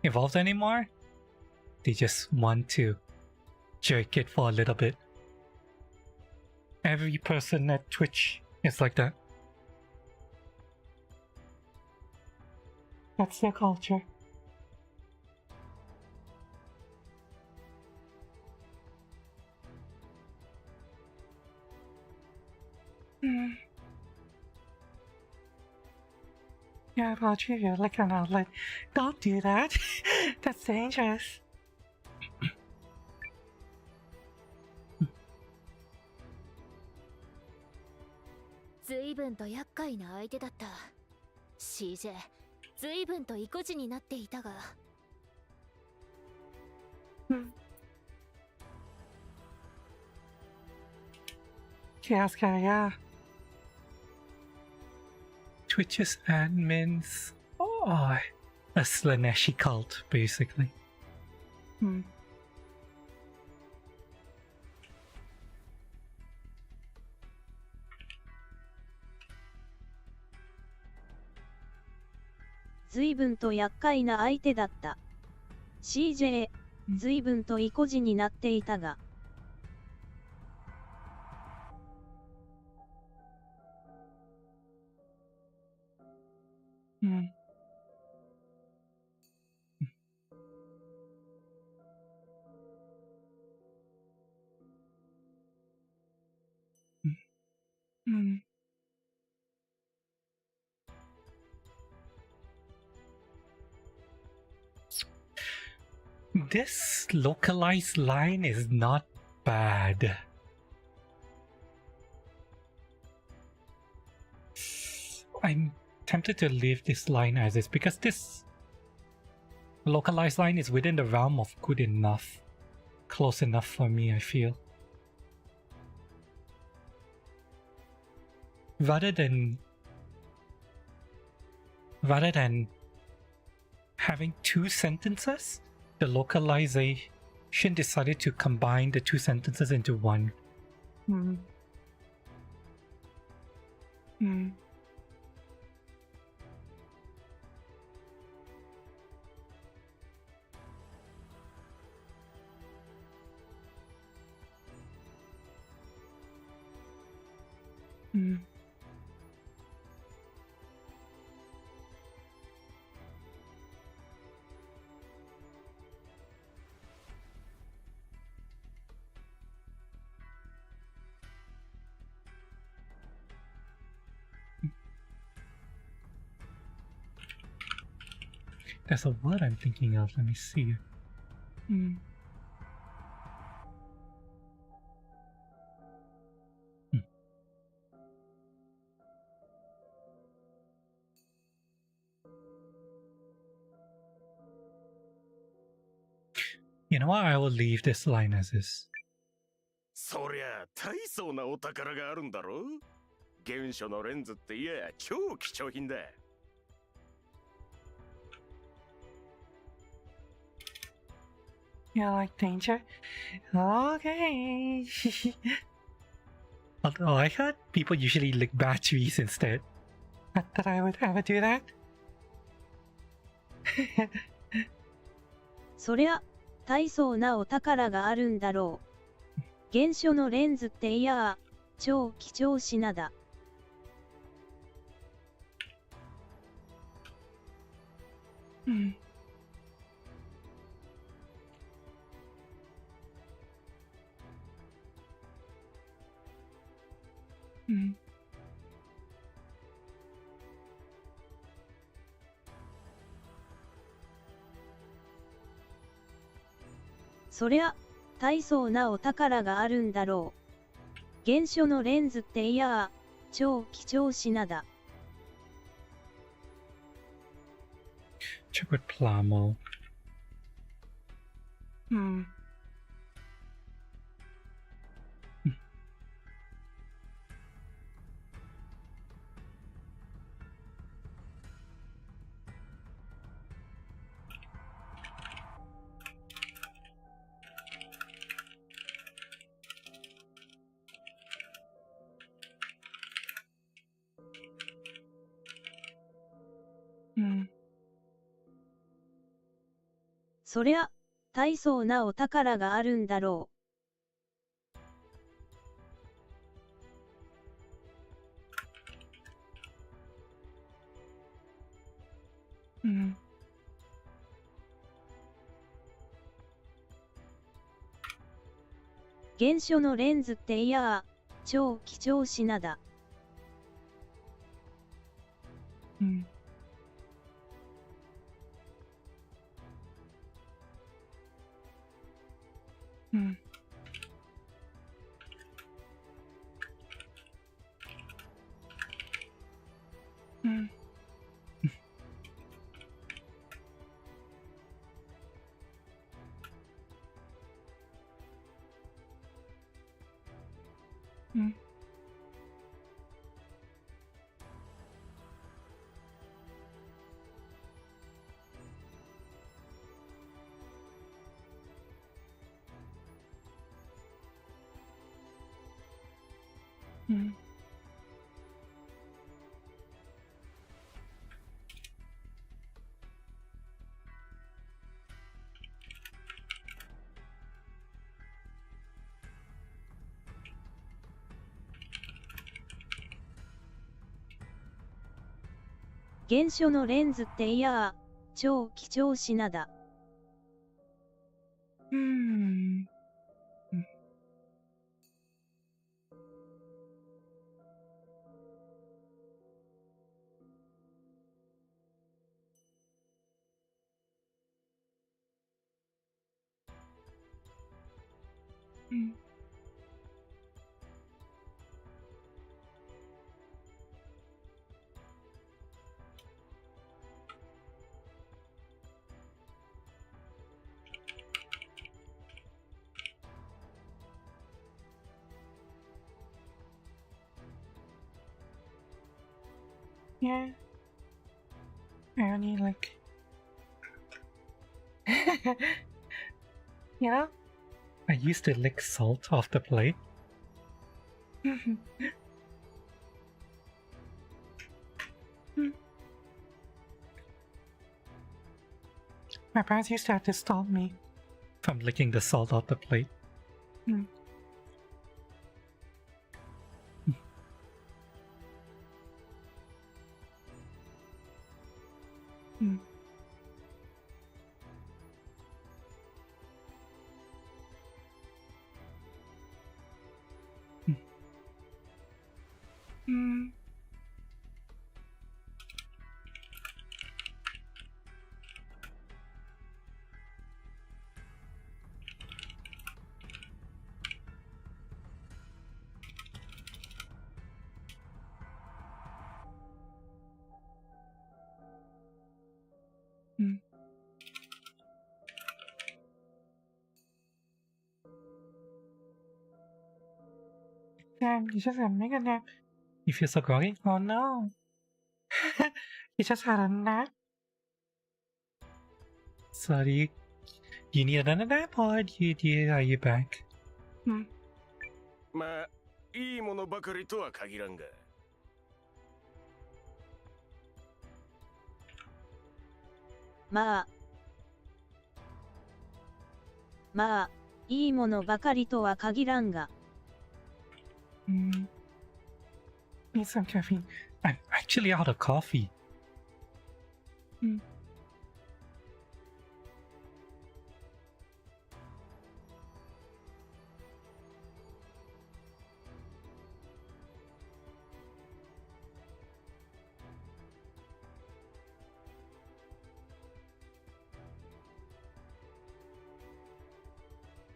A: involved anymore, they just want to jerk it for a little bit. Every person at Twitch is like that. That's their culture. Hmm. Yeah, Roger, you're like an outlet. Don't do that. That's dangerous.
B: 随分と厄介な相手だった。CJ、随分と意固地になっていたが。
A: Kiaska, yeah. Twitch's admins. Oh, a Slaneshi cult, basically. Hmm.
C: 随分と厄介な相手だった。CJ、随分と意固地になっていたが。
A: Hmm. Hmm. This localized line is not bad. I'm tempted to leave this line as is because this localized line is within the realm of good enough. Close enough for me, I feel. Rather than having two sentences, the localization decided to combine the two sentences into one. Hmm. Hmm. Hmm. There's a word I'm thinking of. Let me see. Hmm. You know what? I will leave this line as is.
D: そりゃ大層なお宝があるんだろ。原初のレンズっていや超貴重品だ。
A: You like danger? Okay. Although I heard people usually lick batteries instead. Not that I would ever do that.
C: そりゃ、大層なお宝があるんだろう。原初のレンズっていや超貴重品だ。
A: Hmm. Hmm.
C: そりゃ、大層なお宝があるんだろう。原初のレンズっていや超貴重品だ。
A: Check with Plamo. Hmm. Hmm.
C: そりゃ、大層なお宝があるんだろう。
A: Hmm.
C: 原初のレンズっていや超貴重品だ。
A: Hmm. Hmm. Hmm. Hmm.
C: 「原初のレンズっていやー、超貴重品だ。
A: Hmm. Hmm. Yeah. I only like. You know, I used to lick salt off the plate. My parents used to have to stop me from licking the salt off the plate. Mm. Mm. Mm. Mm. Mm. Damn, you just had a mega nap. You feel so groggy? Oh no. You just had a nap? So do you need another nap or are you back? Mm.
D: まあいいものばかりとは限らんが。
C: まあ、いいものばかりとは限らんが。
A: Mm. Need some caffeine. I'm actually out of coffee. Mm.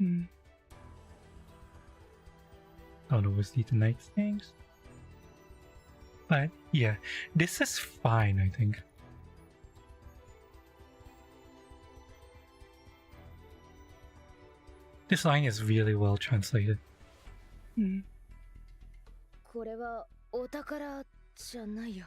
A: Mm. Don't oversee the night things. But yeah, this is fine, I think. This line is really well translated. Mm.
B: これはお宝じゃないよ。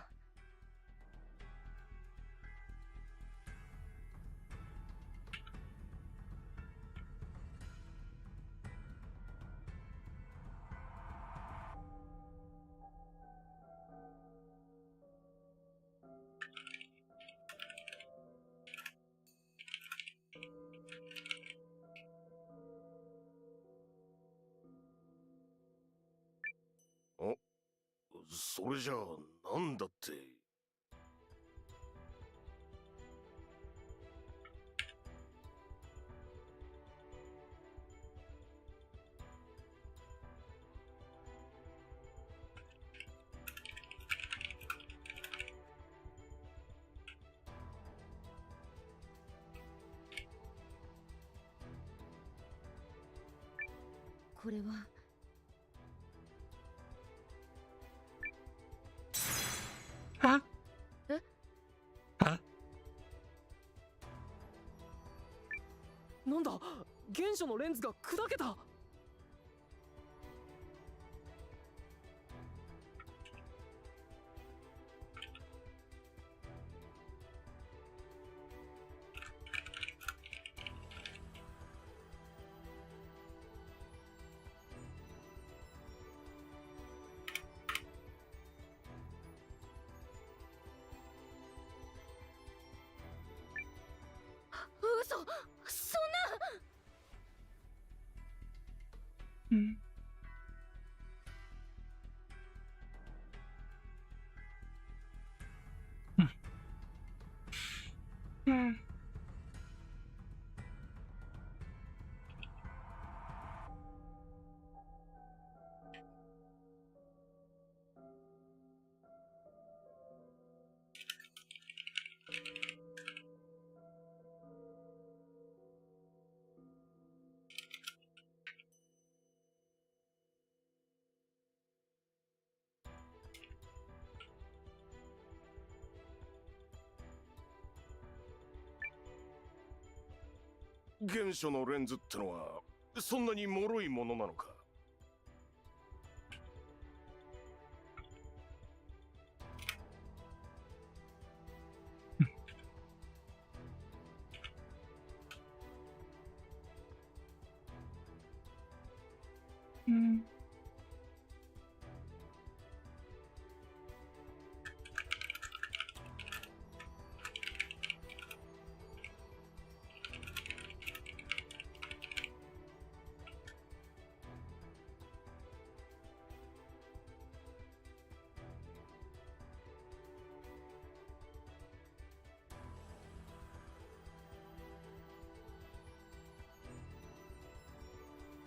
D: お、それじゃあなんだって。
B: これは
A: あ
B: え
A: あ
F: なんだ、原初のレンズが砕けた。
B: 嘘、そんな。
A: うんうん
D: 原初のレンズってのはそんなに脆いものなのか？
A: うん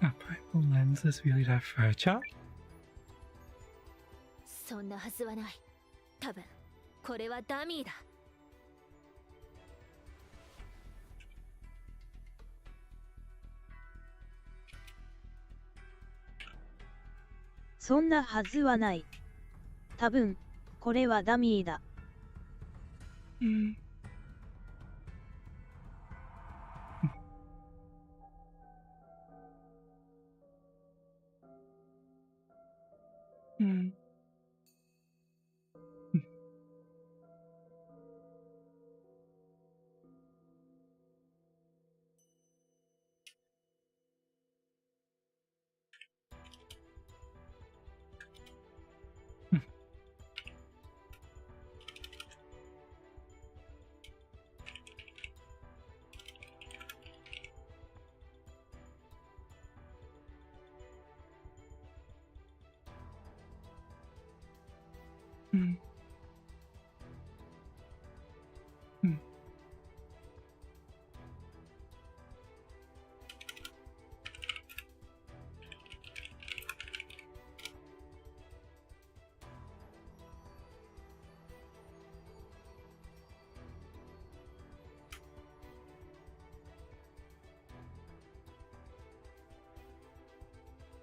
A: A Bible lens is really that fragile?
B: そんなはずはない。多分これはダミーだ。
C: そんなはずはない。多分、これはダミーだ。
A: うんうんうんうん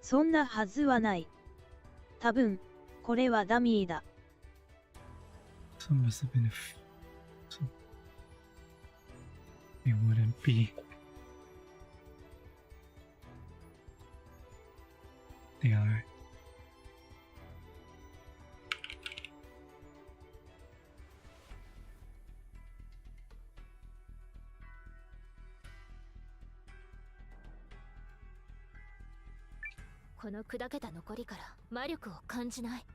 C: そんなはずはない。多分、これはダミーだ。
A: So must have been so it wouldn't be. They are.
B: この砕けた残りから魔力を感じない。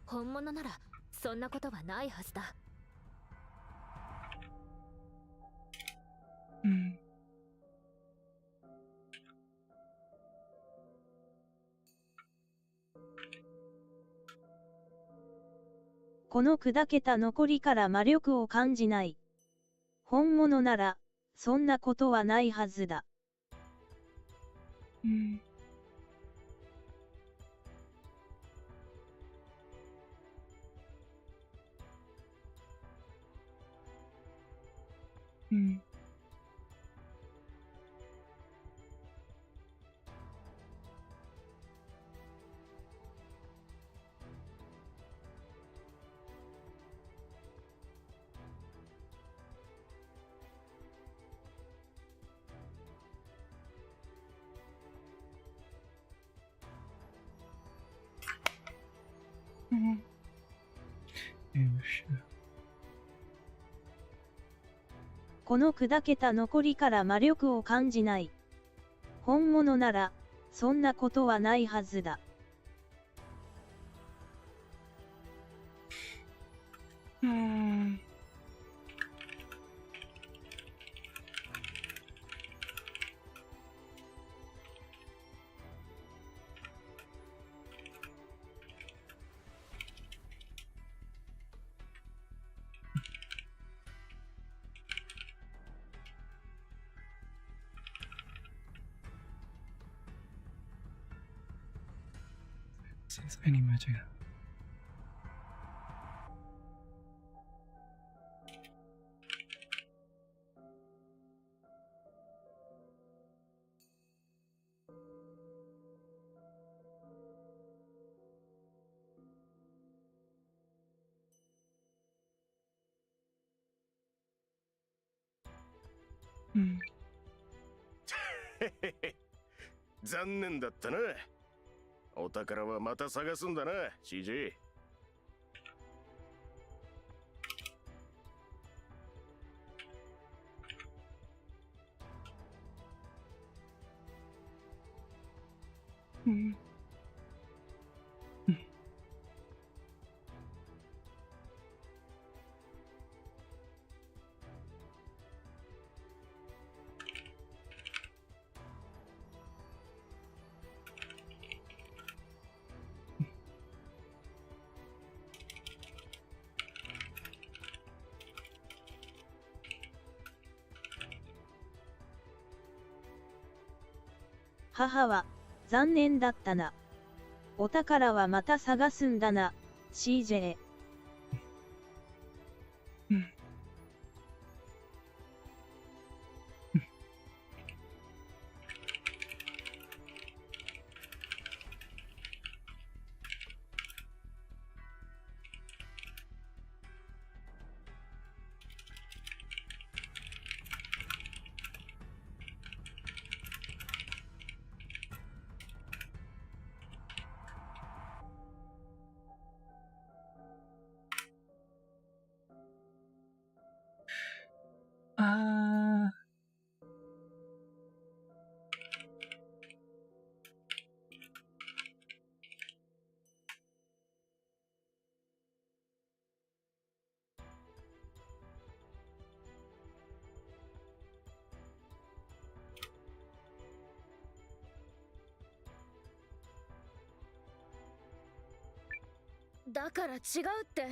B: 本物ならそんなことはないはずだ。
A: うん
C: この砕けた残りから魔力を感じない。本物なら、そんなことはないはずだ。
A: うんうん
C: この砕けた残りから魔力を感じない。本物なら、そんなことはないはずだ。
A: Since any magic. Hmm.
D: 残念だったな。お宝はまた探すんだな、CJ。
C: 母は、残念だったな。お宝はまた探すんだな、CJ。
B: だから違うって。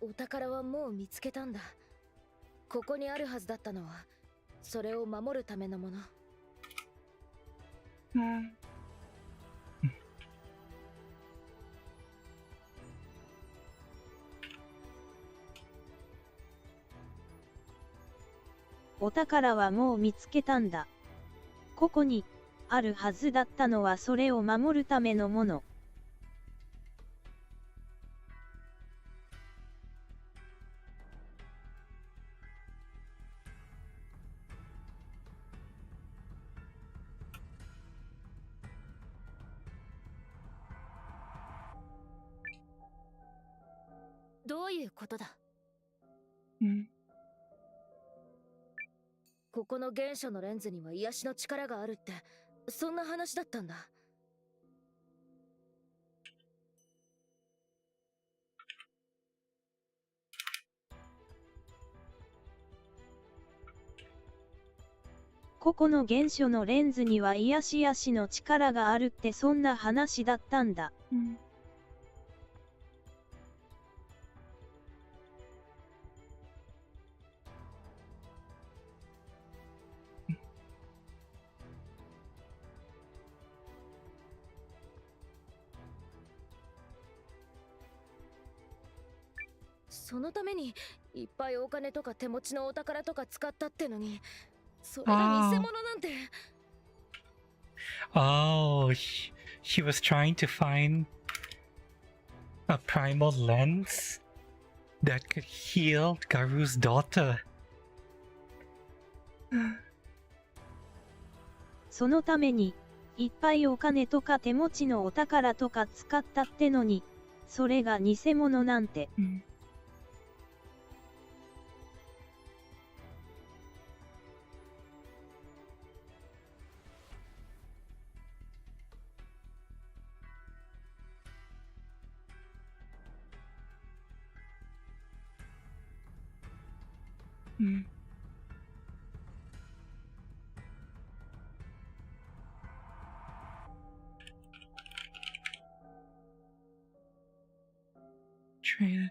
B: お宝はもう見つけたんだ。ここにあるはずだったのは、それを守るためのもの。
C: お宝はもう見つけたんだ。ここに、あるはずだったのはそれを守るためのもの。
B: どういうことだ。ここの原初のレンズには癒しの力があるって、そんな話だったんだ。
C: ここの原初のレンズには癒しの力があるってそんな話だったんだ。
B: そのためにいっぱいお金とか手持ちのお宝とか使ったってのに、それが偽物なんて。
A: Oh, he was trying to find a primal lens that could heal Garu's daughter.
C: そのために、いっぱいお金とか手持ちのお宝とか使ったってのに、それが偽物なんて。
A: Trainer.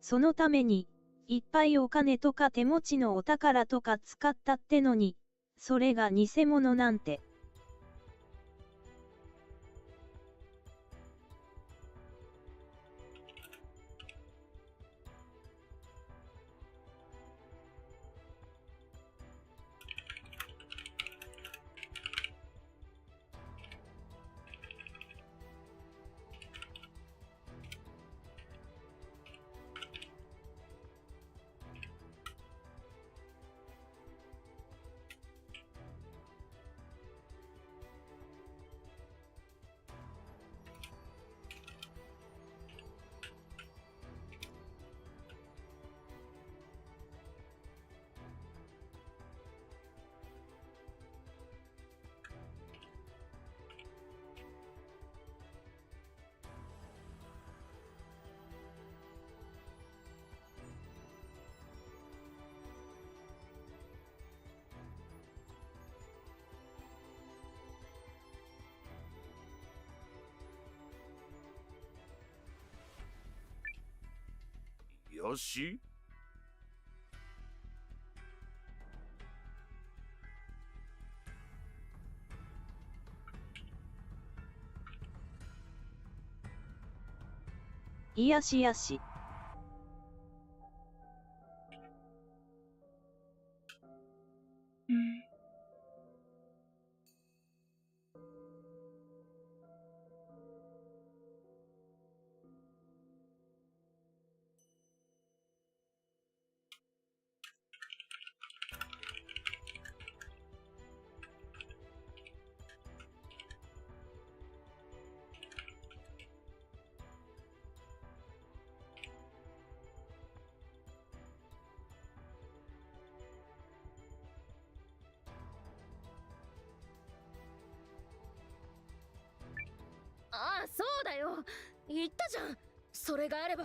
C: そのために、いっぱいお金とか手持ちのお宝とか使ったってのに、それが偽物なんて。
D: よし。
C: いやしやし。
B: ああ、そうだよ。言ったじゃん。それがあれば。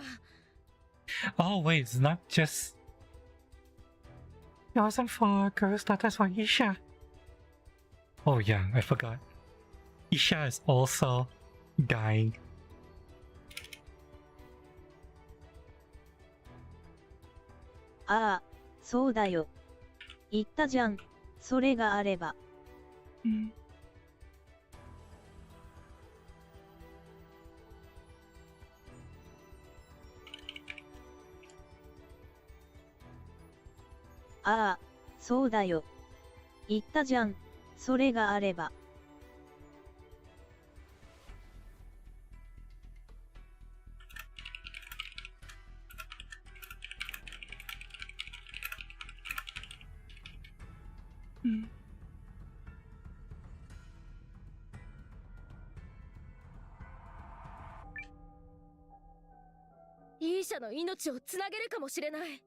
A: Oh wait, it's not just. It wasn't for girls, that's for Isha. Oh yeah, I forgot. Isha is also dying.
C: ああ、そうだよ。言ったじゃん。それがあれば。ああ、そうだよ。言ったじゃん。それがあれば。
B: イーシャの命をつなげるかもしれない。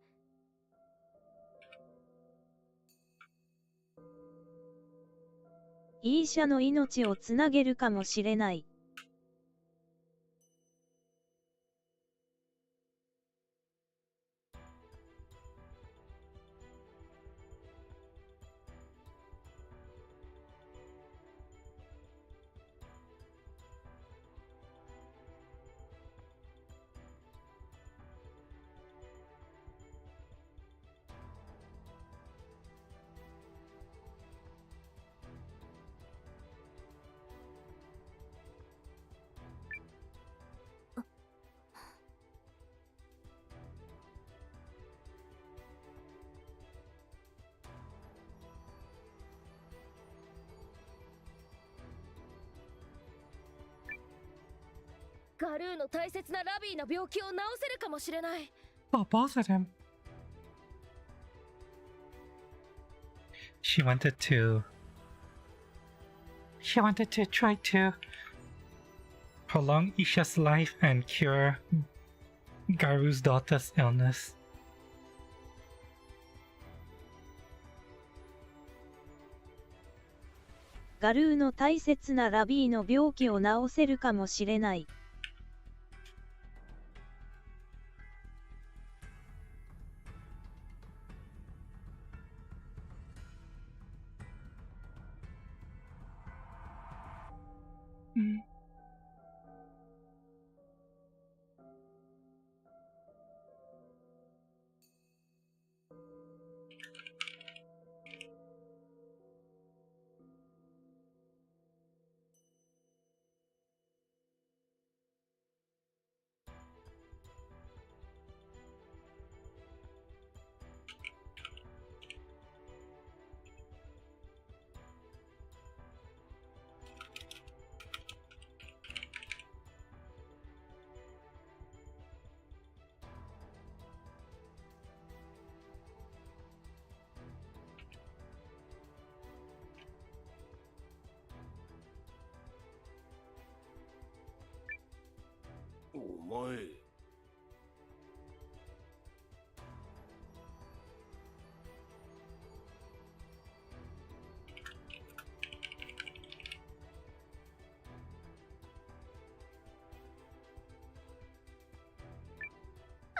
C: イーシャの命をつなげるかもしれない。
B: ガルーの大切なラビーの病気を治せるかもしれない。
A: Oh, both of them. She wanted to try to prolong Isha's life and cure Garu's daughter's illness.
C: ガルーの大切なラビーの病気を治せるかもしれない。
D: お前。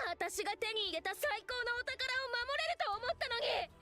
B: 私が手に入れた最高のお宝を守れると思ったのに。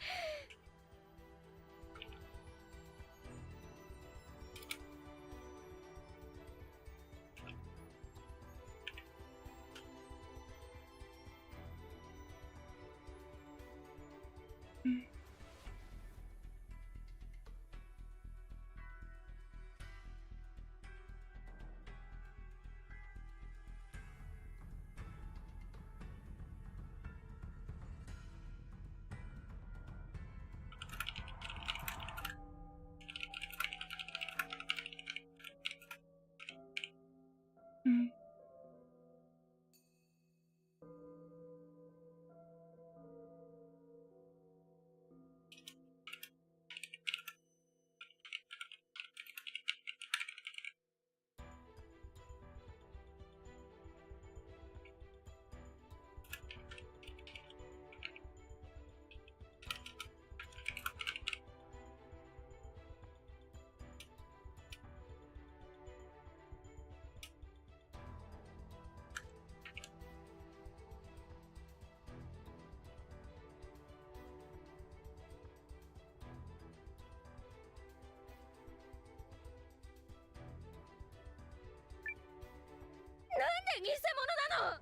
B: 偽物なの。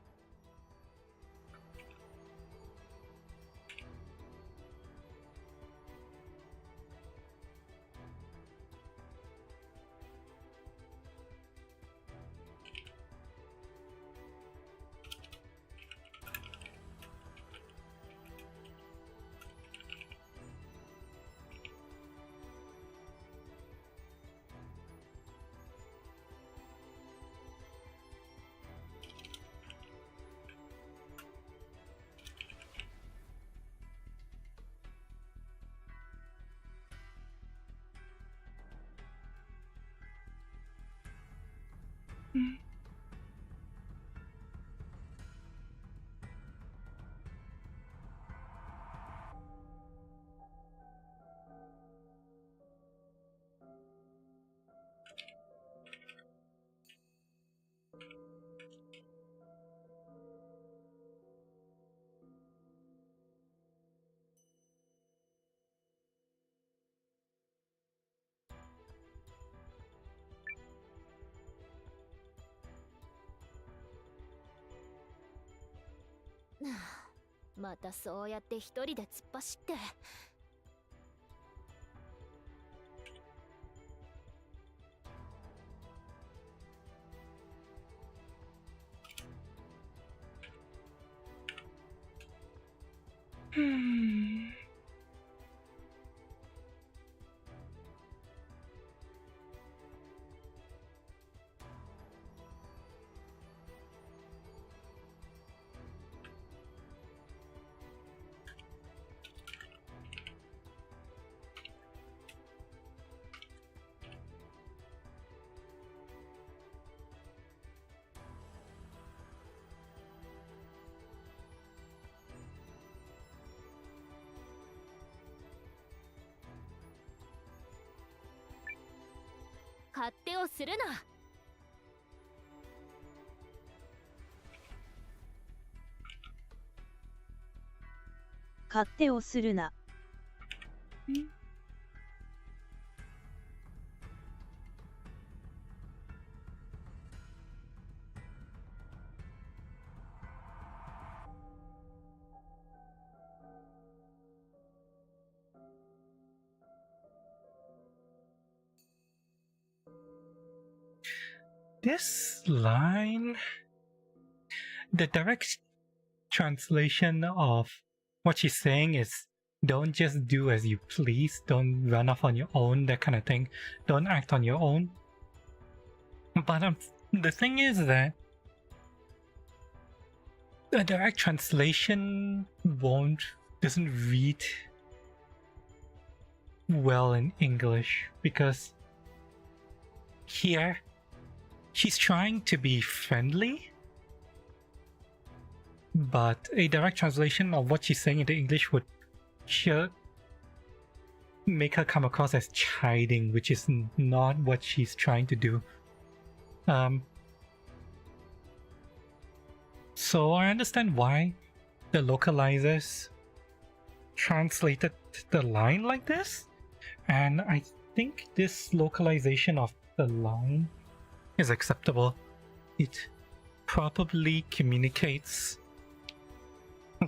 B: またそうやって一人で突っ走って。勝手をするな。
C: 勝手をするな。
A: This line, the direct translation of what she's saying is don't just do as you please, don't run off on your own, that kind of thing. Don't act on your own. But the thing is that the direct translation doesn't read well in English, because here she's trying to be friendly, but a direct translation of what she's saying into English would make her come across as chiding, which is not what she's trying to do. So I understand why the localizers translated the line like this, and I think this localization of the line is acceptable. It probably communicates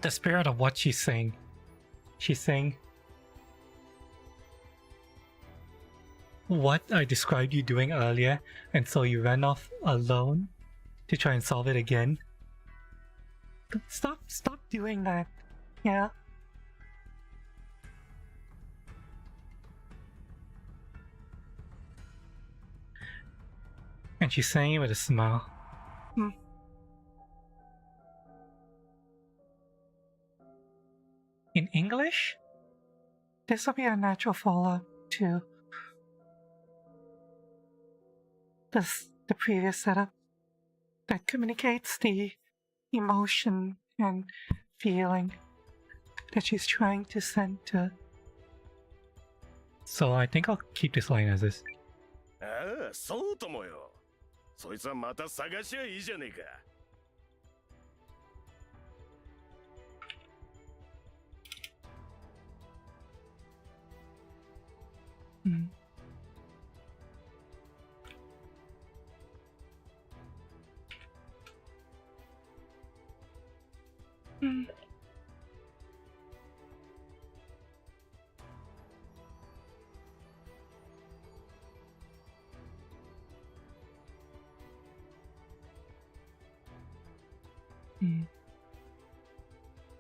A: the spirit of what she's saying. She's saying, what I described you doing earlier, and so you ran off alone to try and solve it again. Stop doing that. Yeah. And she's saying it with a smile. In English, this will be a natural follow-up to the previous setup that communicates the emotion and feeling that she's trying to send to. So I think I'll keep this line as is.
D: ああ、そうともよ。そいつはまた探しゃいいじゃねえか。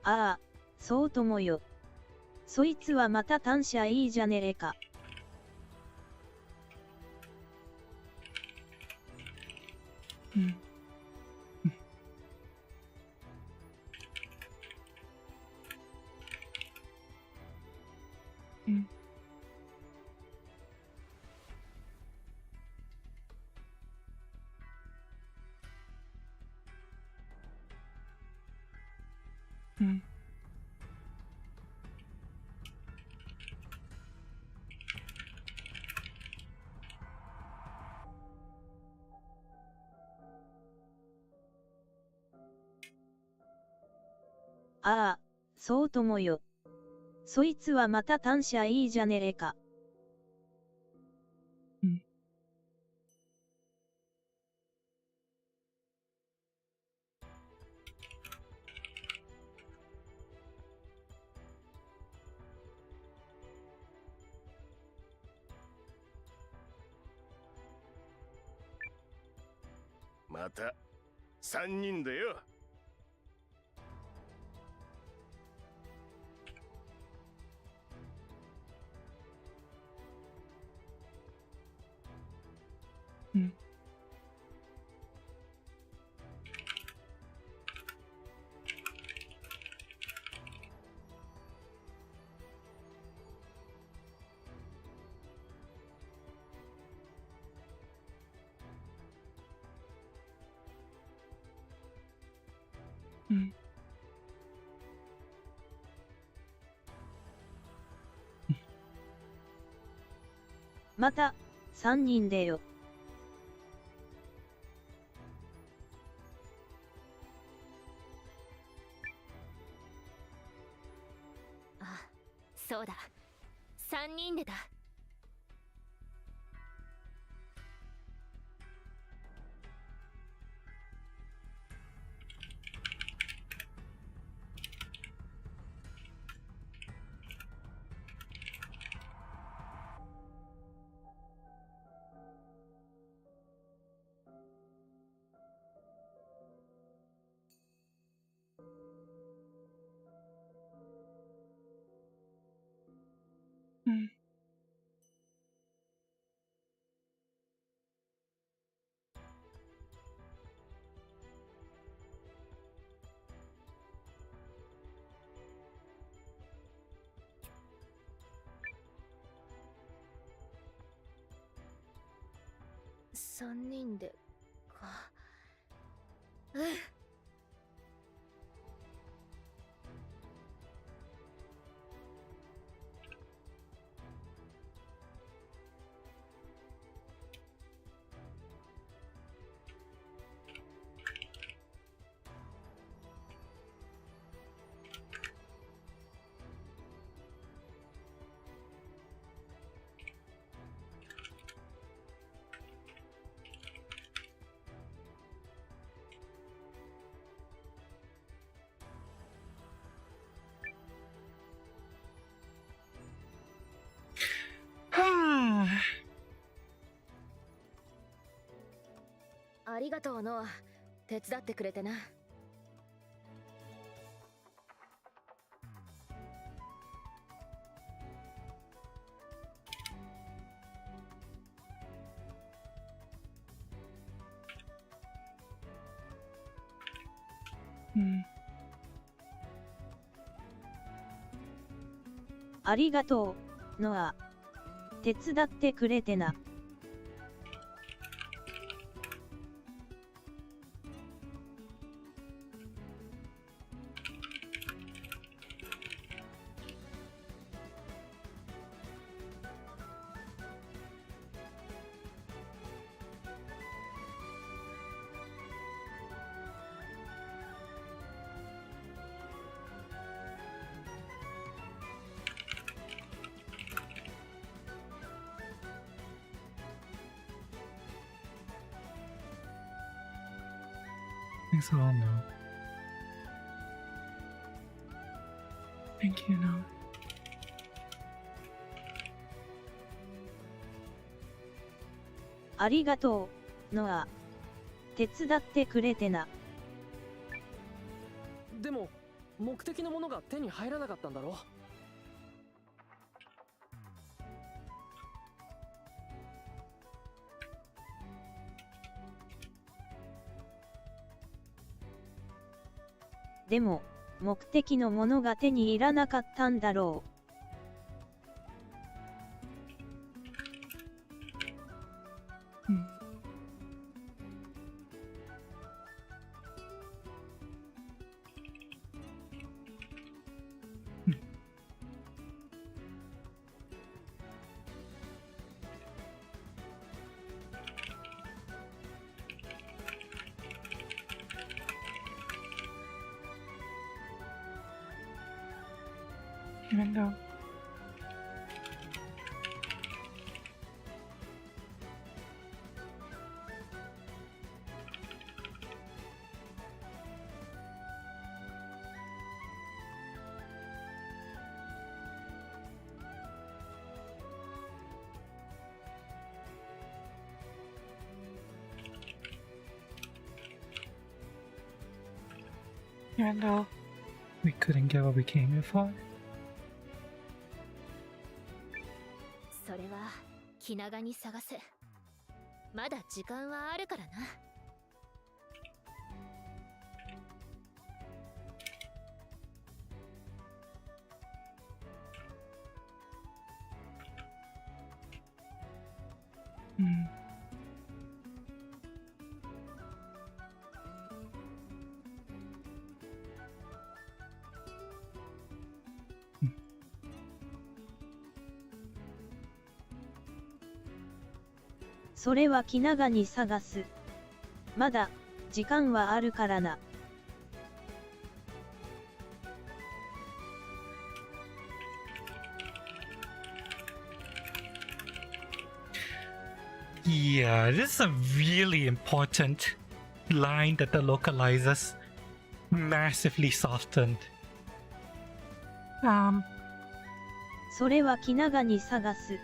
C: ああ、そうともよ。そいつはまた単車いいじゃねえか。ああ、そうともよ。そいつはまた単車いいじゃねえか。
D: また3人でよ。
C: また3人でよ。
B: 3人でだ。
A: うん
B: 3人でか。うん。
A: は
B: ありがとうノア、手伝ってくれてな。
A: うん
C: ありがとう、ノア。手伝ってくれてな。
A: Thanks a lot, no. Thank you, no.
C: ありがとう、ノア。手伝ってくれてな。
F: でも目的のものが手に入らなかったんだろ。
C: でも、目的のものが手に入らなかったんだろ
A: うん。Even though we couldn't get what we came here for.
B: それは気長に探せ。まだ時間はあるからな。
A: うん
C: それは気長に探す。まだ、時間はあるからな。
A: Yeah, this is a really important line that the localizers massively softened.
C: それは気長に探す。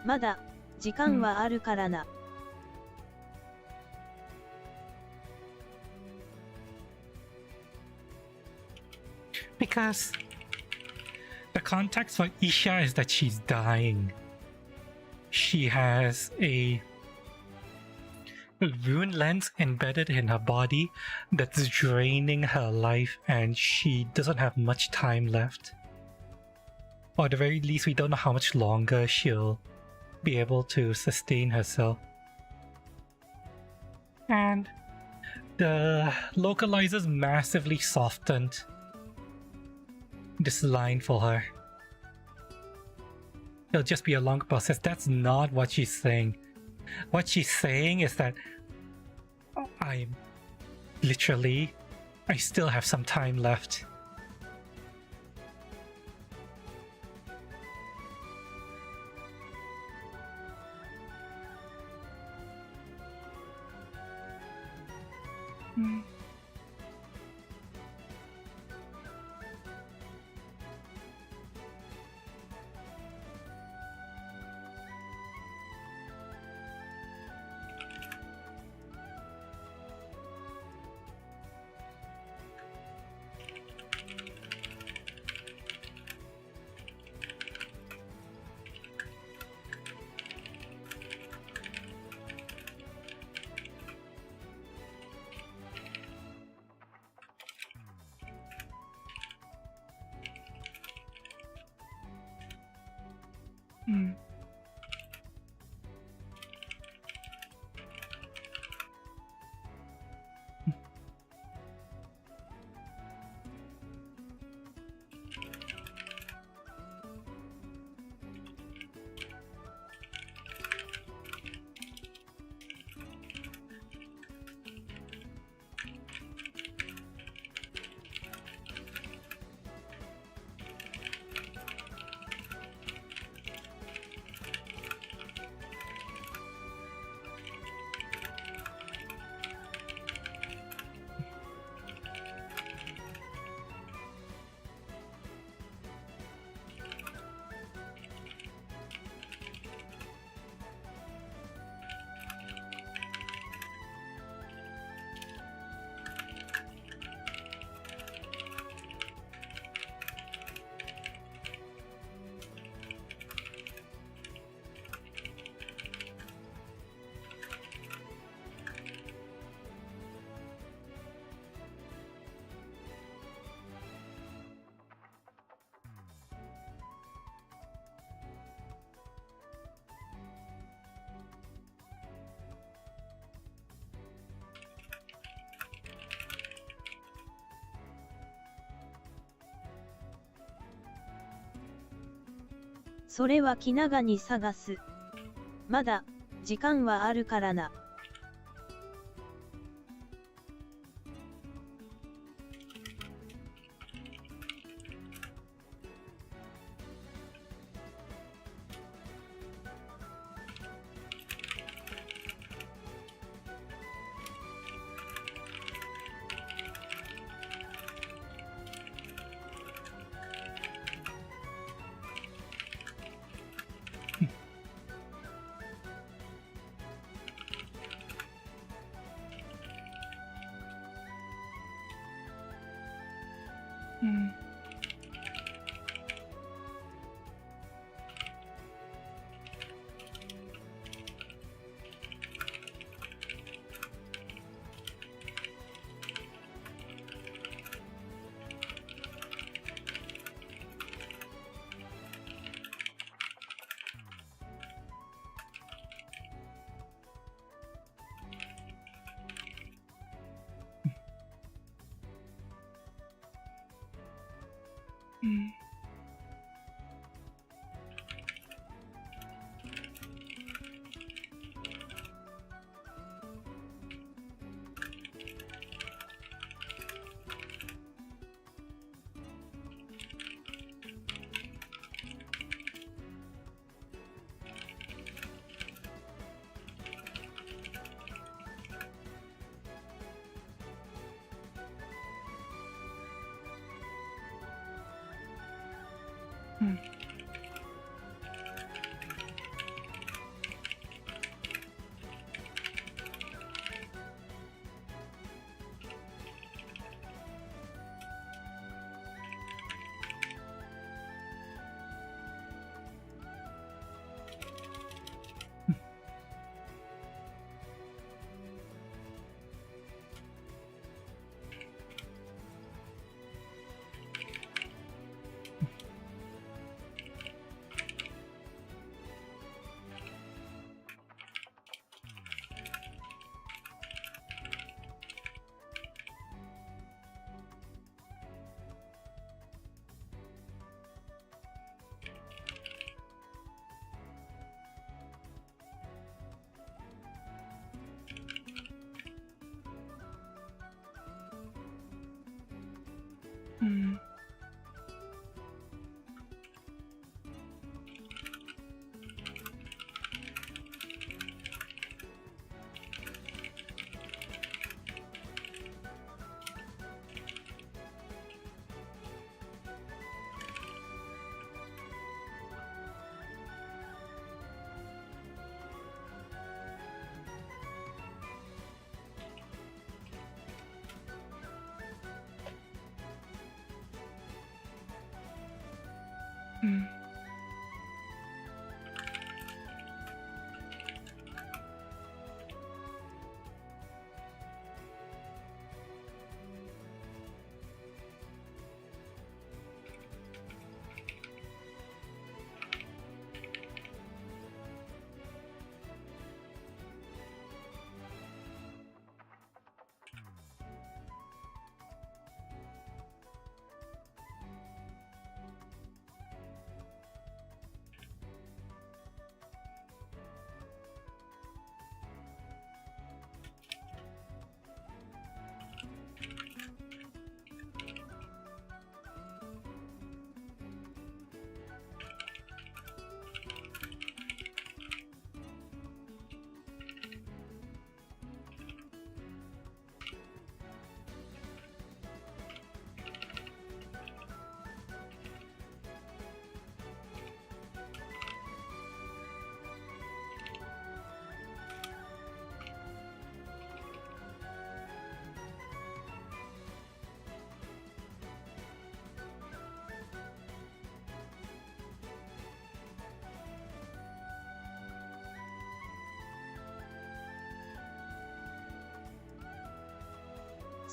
C: まだ、時間はあるからな。
A: Because the context for Isha is that she's dying. She has a rune lens embedded in her body that's draining her life, and she doesn't have much time left. Or at the very least, we don't know how much longer she'll be able to sustain herself. And the localizers massively softened this line for her. It'll just be a long process. That's not what she's saying. What she's saying is that I still have some time left.
C: "それは気長に探す。まだ、時間はあるからな。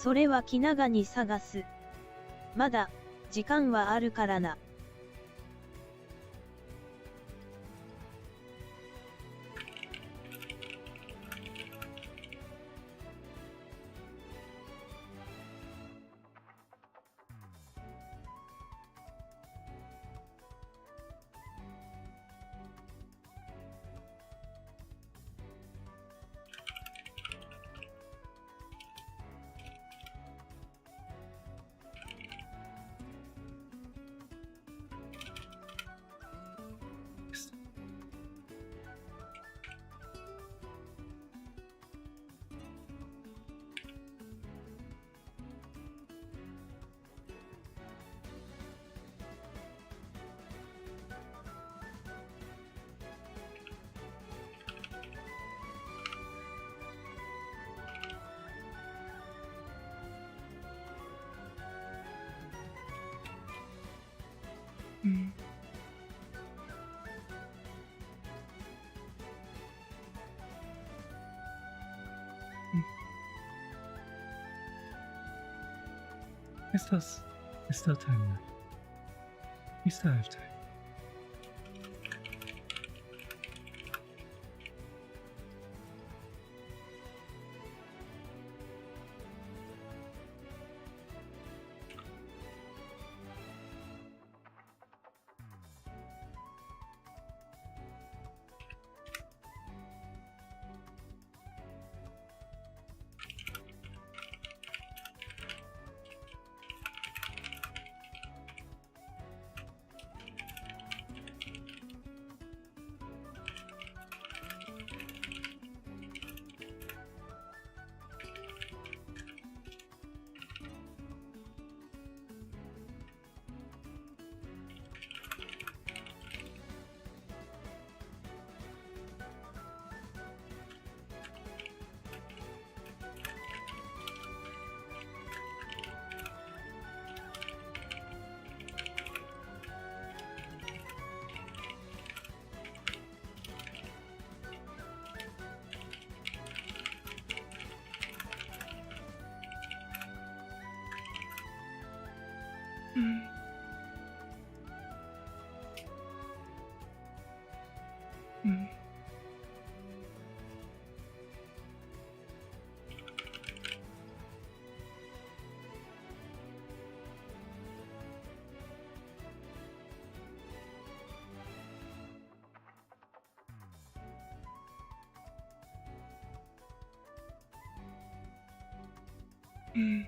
C: それは気長に探す。まだ、時間はあるからな。
A: There's still time left. We still have time. Mm. Mm.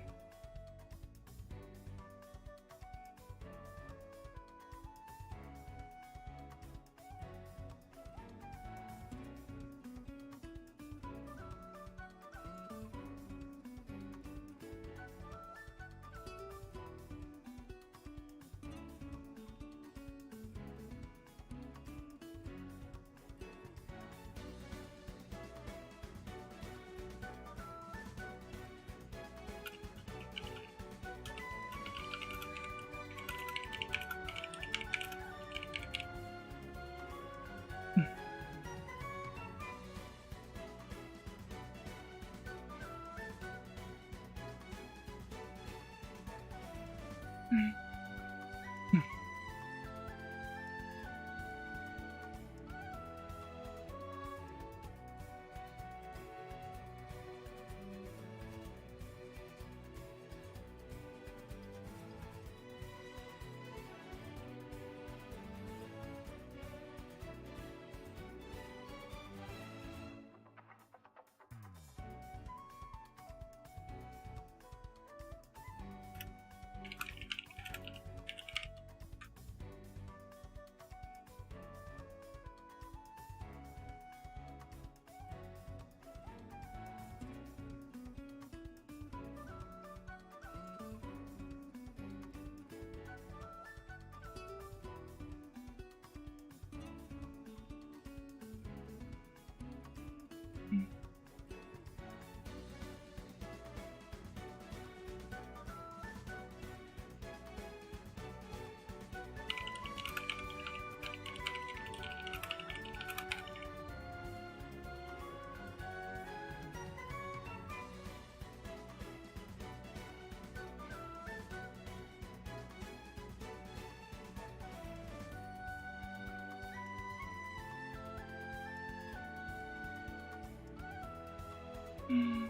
A: Mm.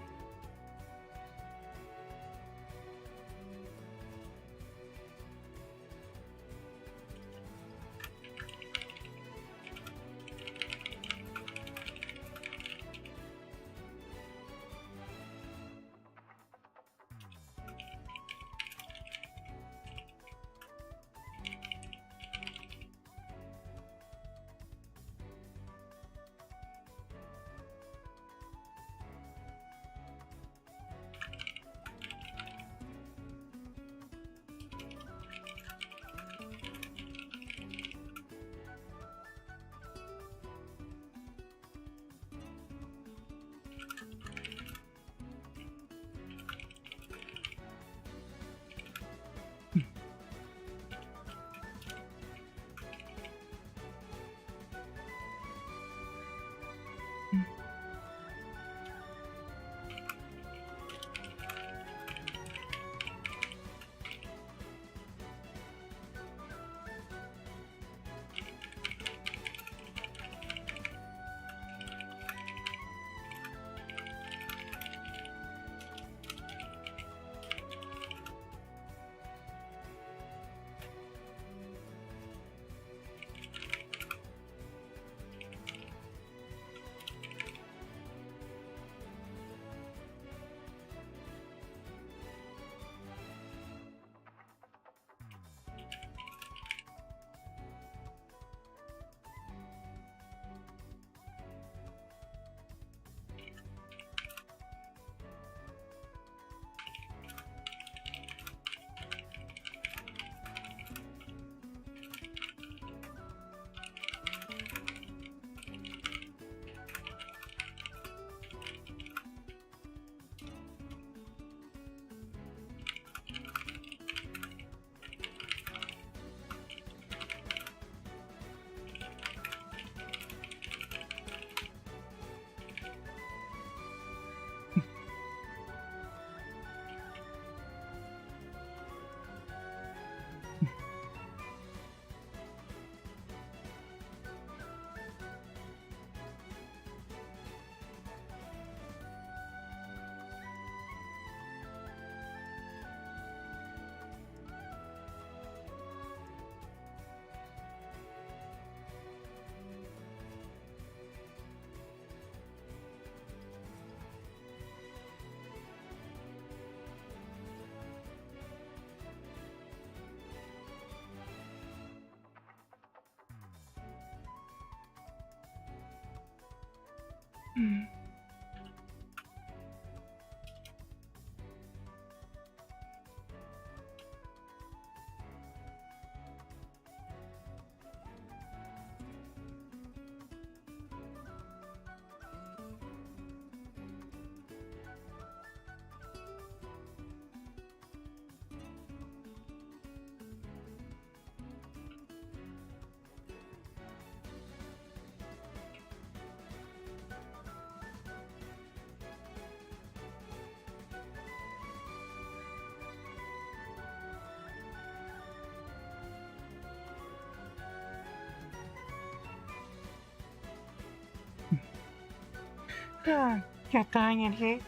A: Ah, you're dying in here.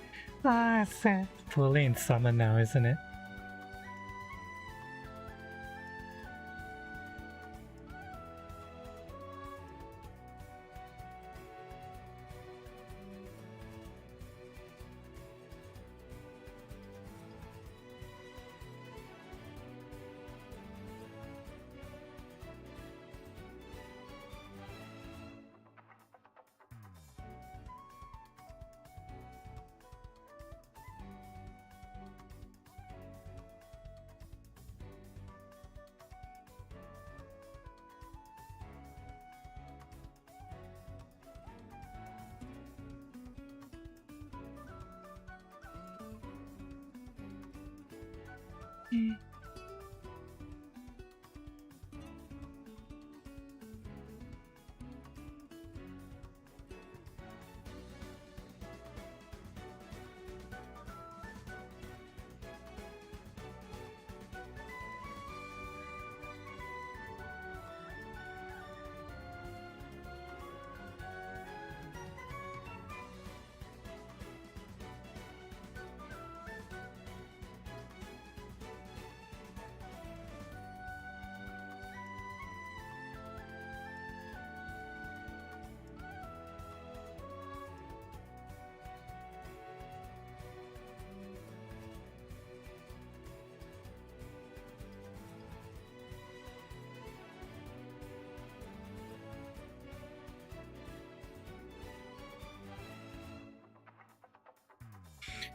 A: Ah, it's fully in summer now, isn't it?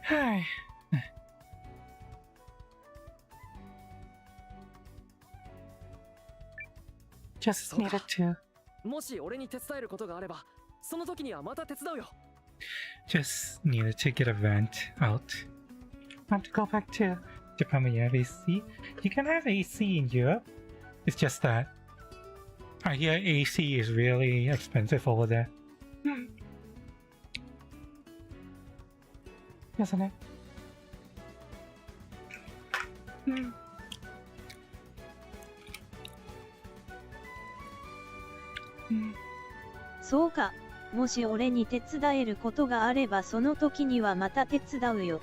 A: Hi. Just needed to.
F: もし俺に手伝えることがあれば、その時にはまた手伝うよ。
A: Just needed to get a vent out. Want to go back to Japan when you have AC? You can have AC in Europe. It's just that I hear AC is really expensive over there. Isn't it?
C: そうか。もし俺に手伝えることがあればその時にはまた手伝うよ。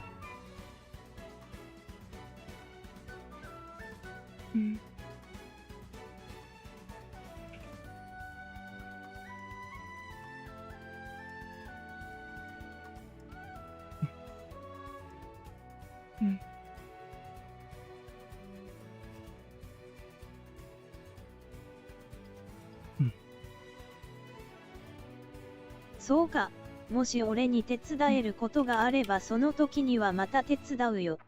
C: そうか。もし俺に手伝えることがあればその時にはまた手伝うよ。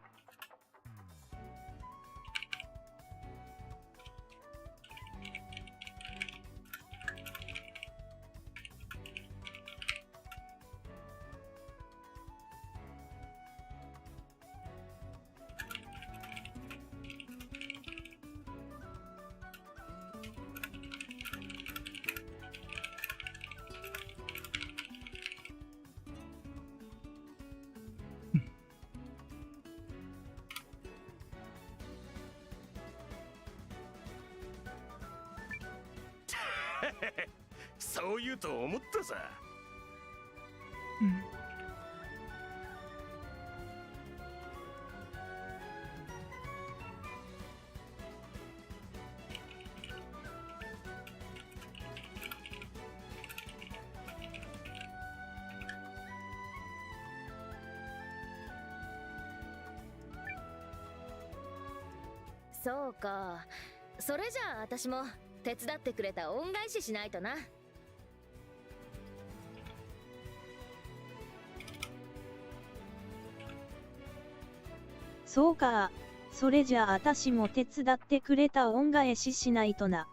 D: そう言うと思ったさ。
B: そうか。それじゃあ私も手伝ってくれた恩返ししないとな。
C: そうか。それじゃあ私も手伝ってくれた恩返ししないとな。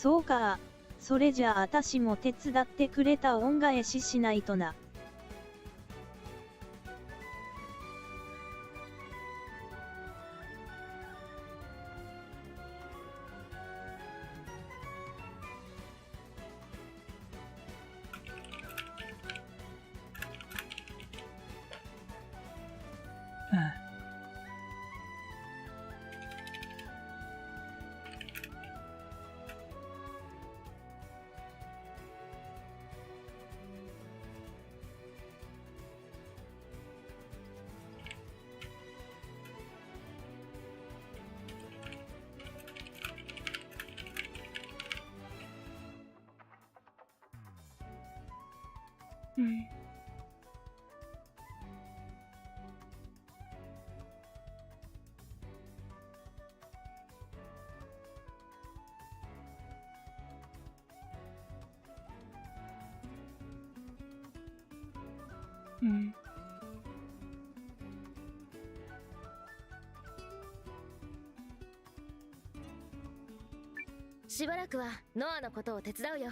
C: そうか。それじゃあ私も手伝ってくれた恩返ししないとな。
B: しばらくはノアのことを手伝うよ。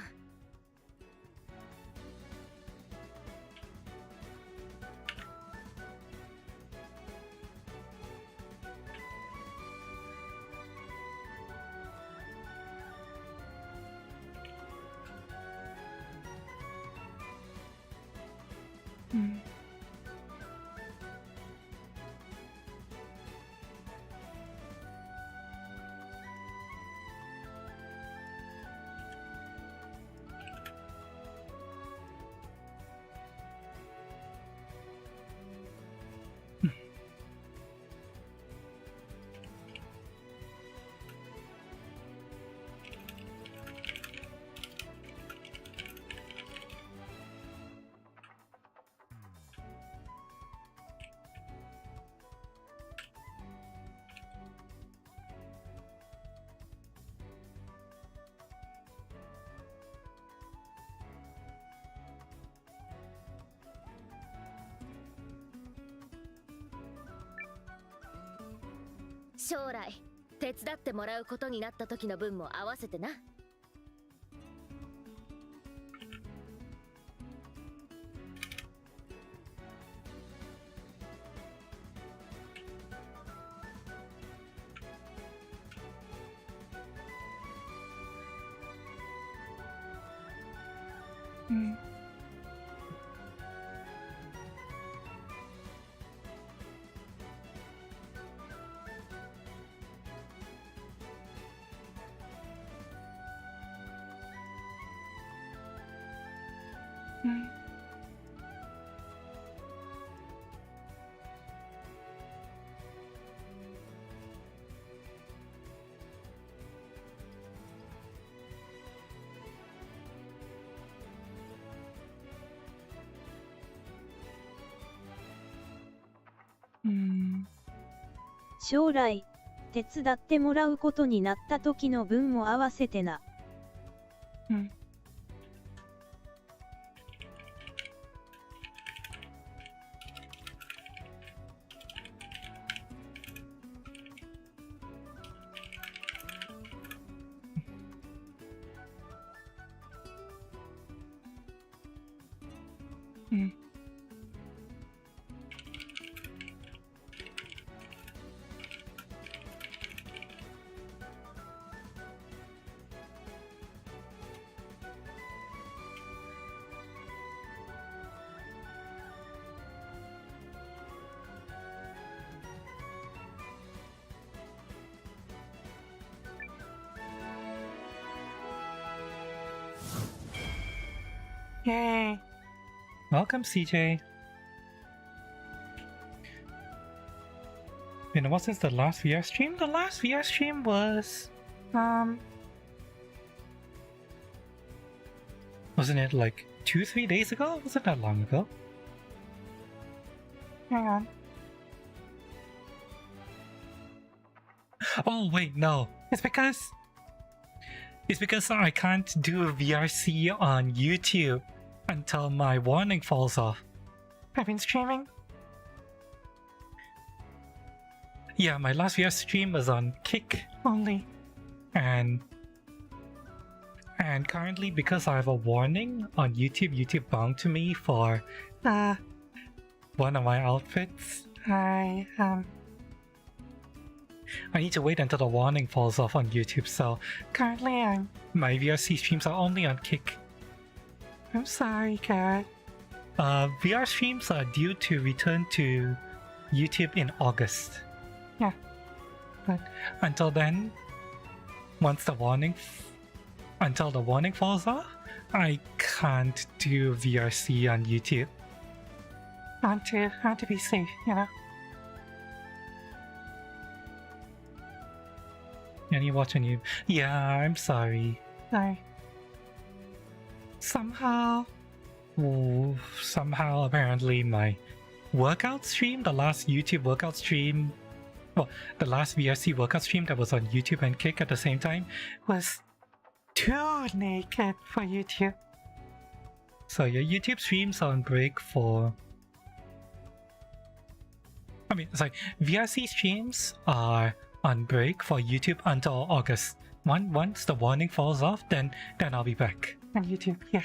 B: 将来手伝ってもらうことになった時の分も合わせてな。
C: 将来、手伝ってもらうことになった時の分も合わせてな。
A: Yay! Welcome, CJ. You know what, since the last VR stream? The last VR stream was... Wasn't it like 2-3 days ago? Wasn't that long ago? Hang on. Oh wait, no. It's because I can't do VRC on YouTube until my warning falls off. I've been streaming. Yeah, my last VR stream was on Kick only. And currently, because I have a warning on YouTube, YouTube bound to me for one of my outfits. I need to wait until the warning falls off on YouTube, so currently my VRC streams are only on Kick. I'm sorry, Garrett. VR streams are due to return to YouTube in August. Yeah. But until then, until the warning falls off, I can't do VRC on YouTube. I want to be safe, you know? And you watching you? Yeah, I'm sorry. Somehow apparently my workout stream, the last YouTube workout stream, well, the last VRC workout stream that was on YouTube and Kick at the same time was too naked for YouTube. So your YouTube streams are on break for... VRC streams are on break for YouTube until August. Once the warning falls off, then I'll be back on YouTube. Yeah.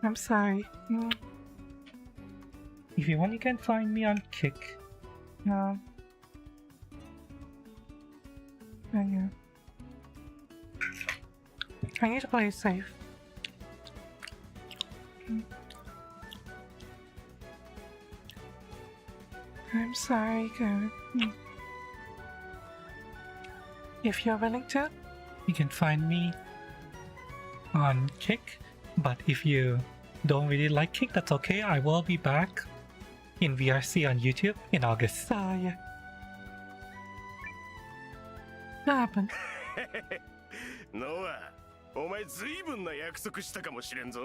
A: I'm sorry. If you want, you can find me on Kick. Yeah. I need to play it safe. I'm sorry, Garrett. If you're willing to, you can find me on Kick. But if you don't really like Kick, that's okay. I will be back in VRC on YouTube in August. So yeah. What happened?
D: ノア、お前ずいぶんな約束したかもしれんぞ。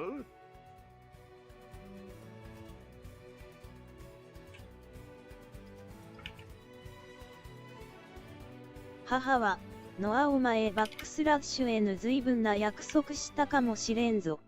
C: 母は、ノアお前バックスラッシュ N ずいぶんな約束したかもしれんぞ。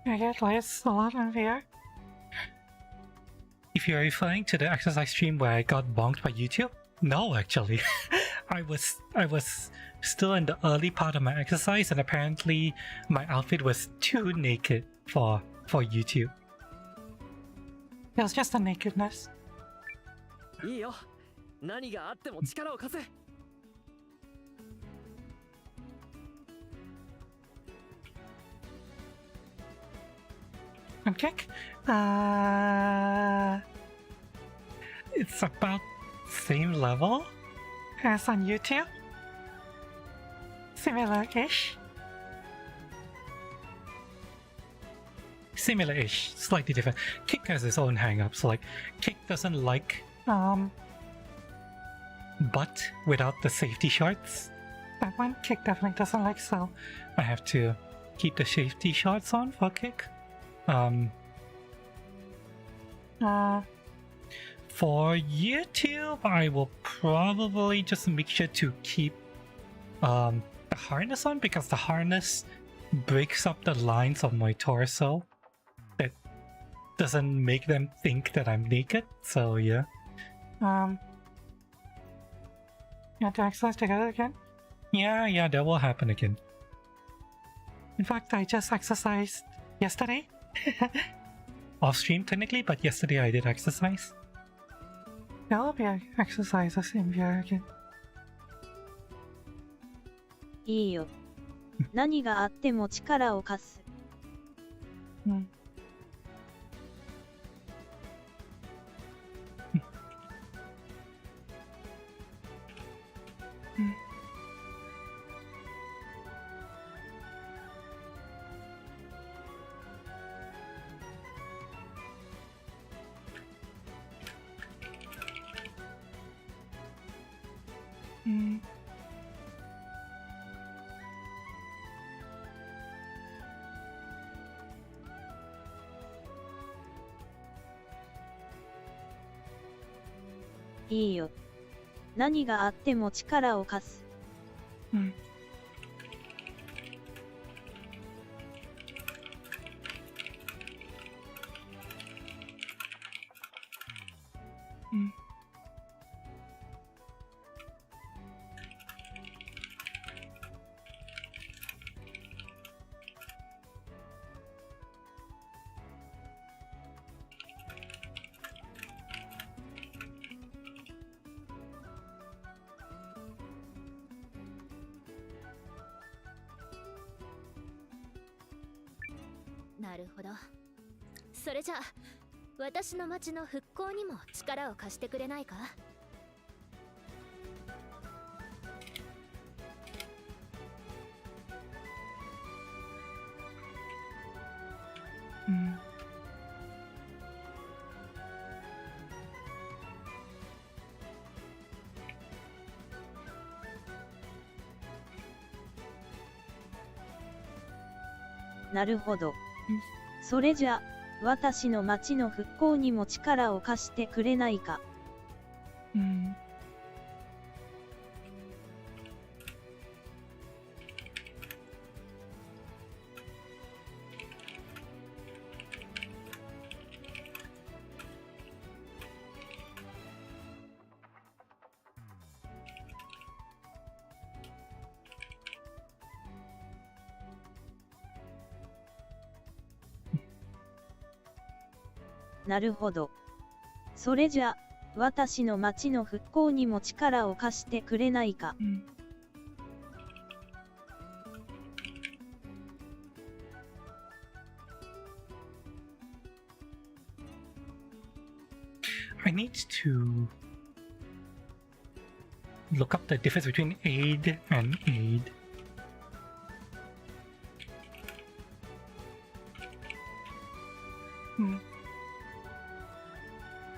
A: I get less a lot on VR. If you're referring to the exercise stream where I got bonked by YouTube, no, actually. I was still in the early part of my exercise, and apparently my outfit was too naked for YouTube. It was just the nakedness.
F: いいよ。何があっても力を貸せ。
A: On Kick? It's about same level as on YouTube. Similar-ish. similar-ish, slightly different. Kick has its own hang-ups. Like, Kick doesn't like butt without the safety shorts. That one Kick definitely doesn't like, so I have to keep the safety shorts on for Kick. For YouTube, I will probably just make sure to keep the harness on, because the harness breaks up the lines of my torso. That doesn't make them think that I'm naked, so yeah. You have to exercise together again? Yeah, that will happen again. In fact, I just exercised yesterday. Off stream technically, but yesterday I did exercise. There will be exercises in VR again.
C: いいよ。何があっても力を貸す。いいよ。何があっても力を貸す。
B: なるほど。それじゃあ私の町の復興にも力を貸してくれないか？
C: なるほど。それじゃ、私の町の復興にも力を貸してくれないか。なるほど。それじゃ、私の町の復興にも力を貸してくれないか。
A: I need to look up the difference between aid and aid.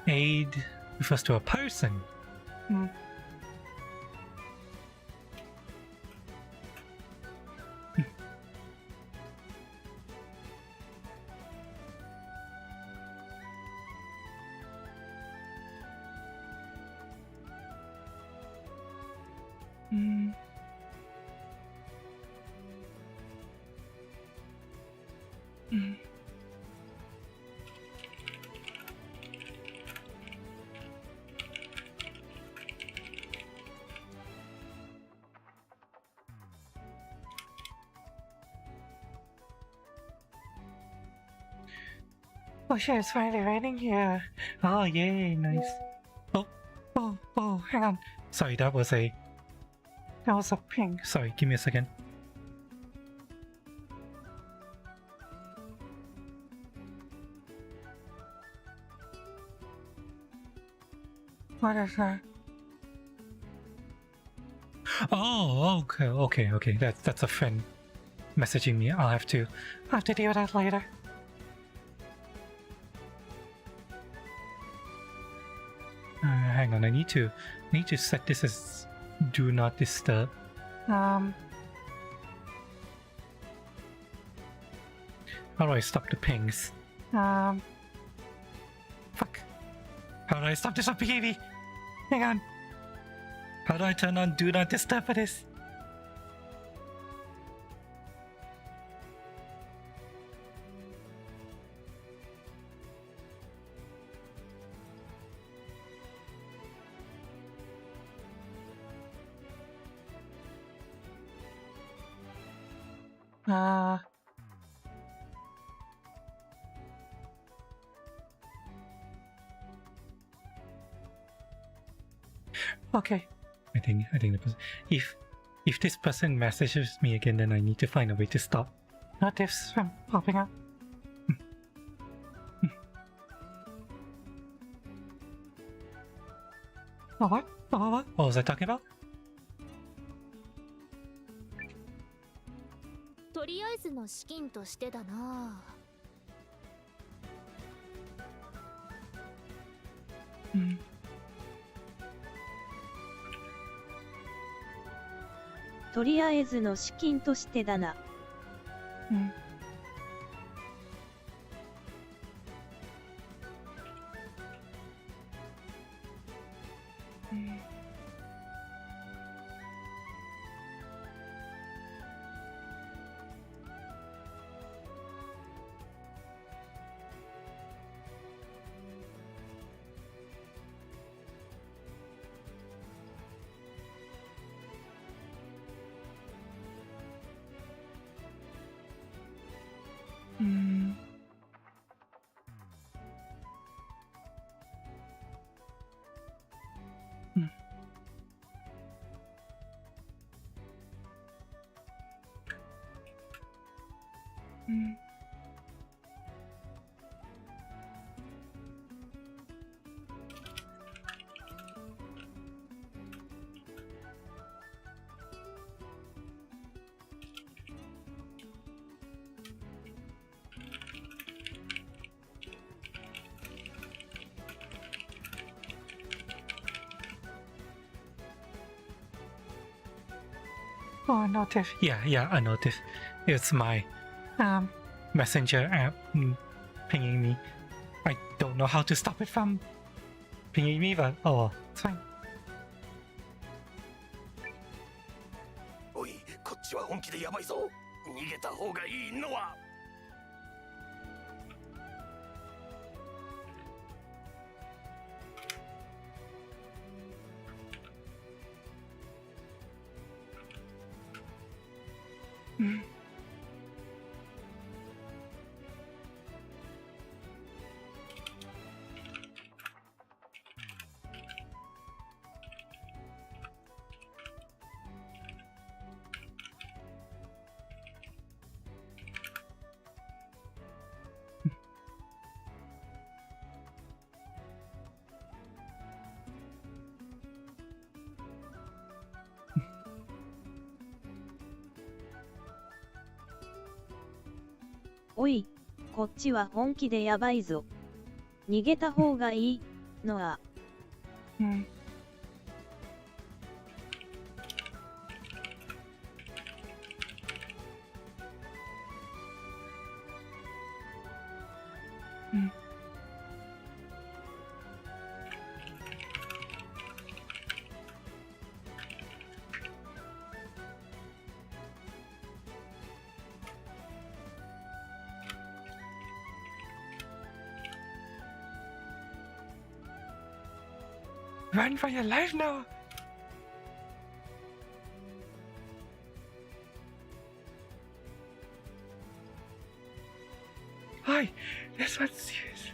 A: Aid refers to a person. Oh shit, it's finally raining here. Oh yay, nice. Oh, hang on. Sorry, that was a ping. Sorry, give me a second. What is that? Oh, okay. That's a friend messaging me. I'll have to deal with that later. hang on. I need to set this as do not disturb. How do I stop the pings? Fuck. How do I stop this on PKV? Hang on. How do I turn on do not disturb for this? Okay. I think the person, if this person messages me again, then I need to find a way to stop notifs from popping up. Oh, what? What was I talking about?
B: とりあえずの資金としてだな。
C: とりあえずの資金としてだな。
A: Oh, notif. Yeah, a notif. It's my messenger app pinging me. I don't know how to stop it from pinging me, but oh, it's fine.
D: おい、こっちは本気でやばいぞ。逃げた方がいいのは。
C: おい、こっちは本気でやばいぞ。逃げた方がいいのは。
A: Run for your life now! Hi, this one's serious.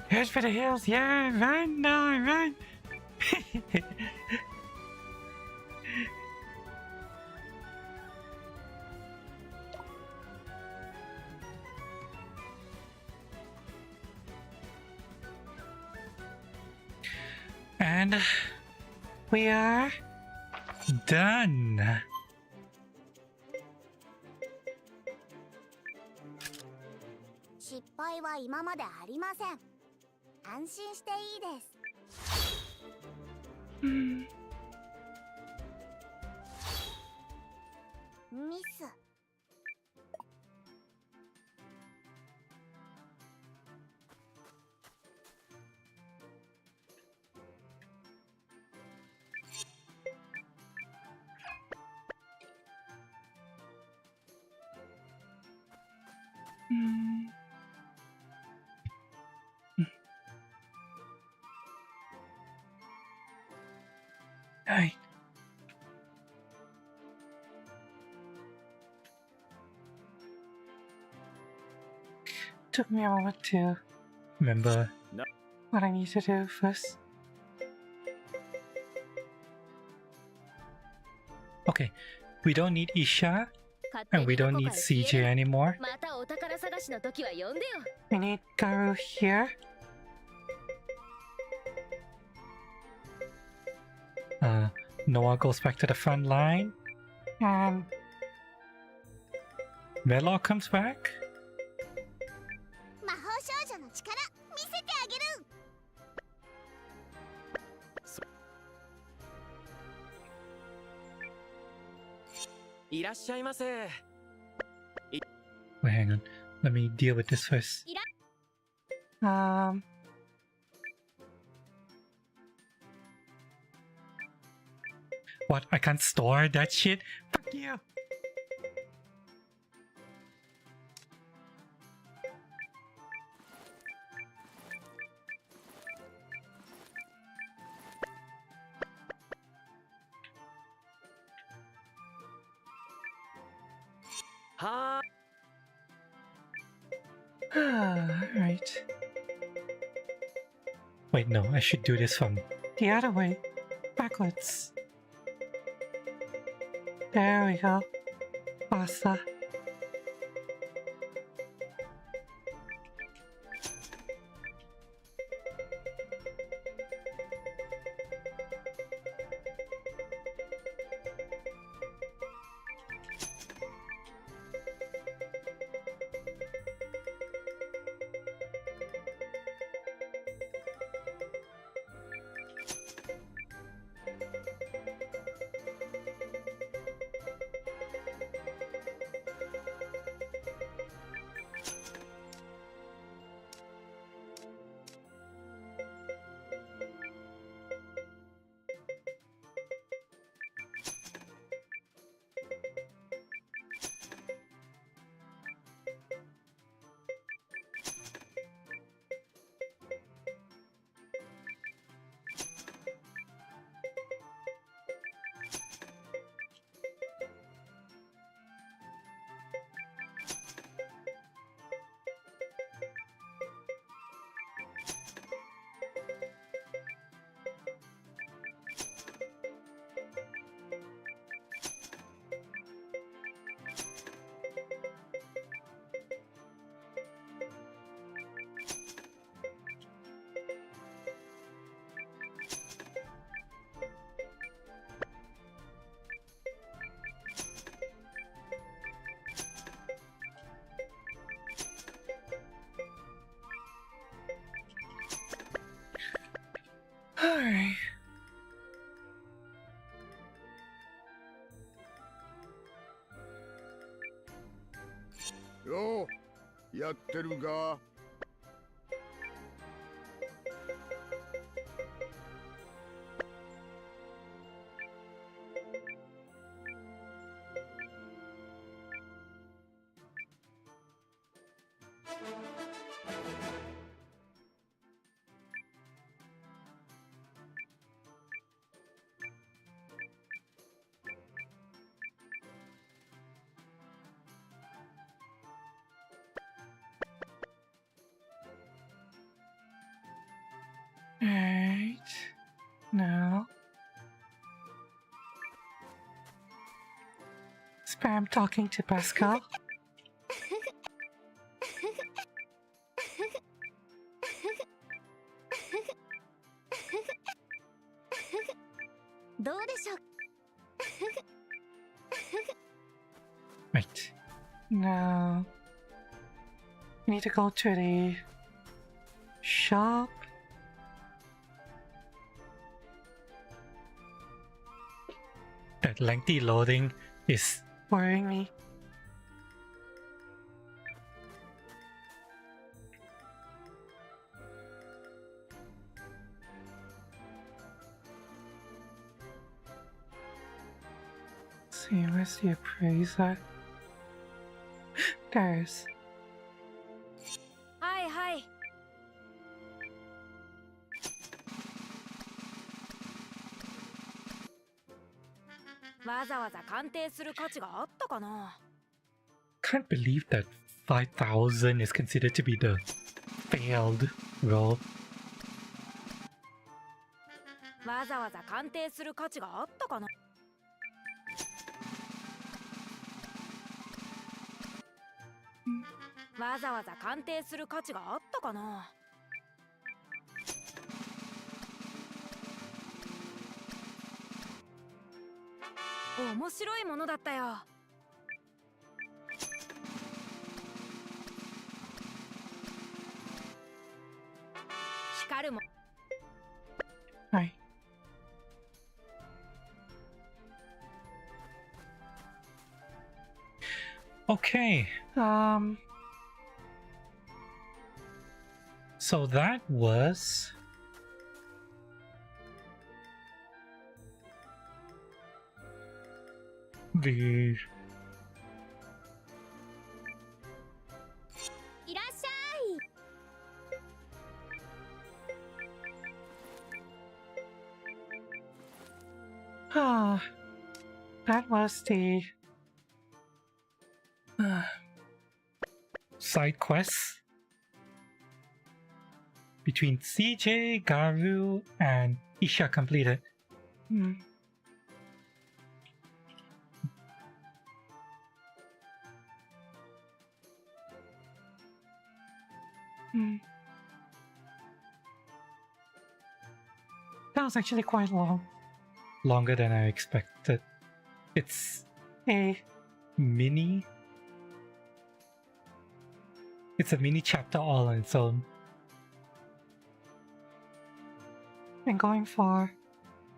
A: Here's for the hills, yeah, run now, run! And we are done.
E: 失敗は今までありません。安心していいです。ミス。
A: Right. Took me a moment to remember
D: No.
A: what I need to do first. Okay, we don't need Isha, and we don't need CJ anymore.
B: またお宝探しの時は呼んでよ。
A: We need Garu here. Noah goes back to the front line. And Velo comes back.
E: 魔法少女の力見せてあげる。
F: いらっしゃいませ。
A: Wait, hang on. Let me deal with this first. What? I can't store that shit? Fuck you!
F: Ha.
A: Alright. Wait, no, I should do this from the other way. Backwards. There we go. Faster. Alright.
G: ようやってるか。
A: Alright. Now. Spam talking to Pascal.
E: どうでしょう
A: Right. Now. We need to go to the shop. That lengthy loading is worrying me. Let's see, where's the appraiser? There's.
B: はいはい。わざわざ鑑定する価値があったかな。
A: Can't believe that 5,000 is considered to be the failed roll.
B: わざわざ鑑定する価値があったかな。わざわざ鑑定する価値があったかな。面白いものだったよ。光るも。
A: Hi. Okay. So that was the
E: いらっしゃい
A: that was the side quests between CJ, Garu, and Isha completed. That was actually quite long. Longer than I expected. It's a mini... It's a mini chapter all on its own. And going for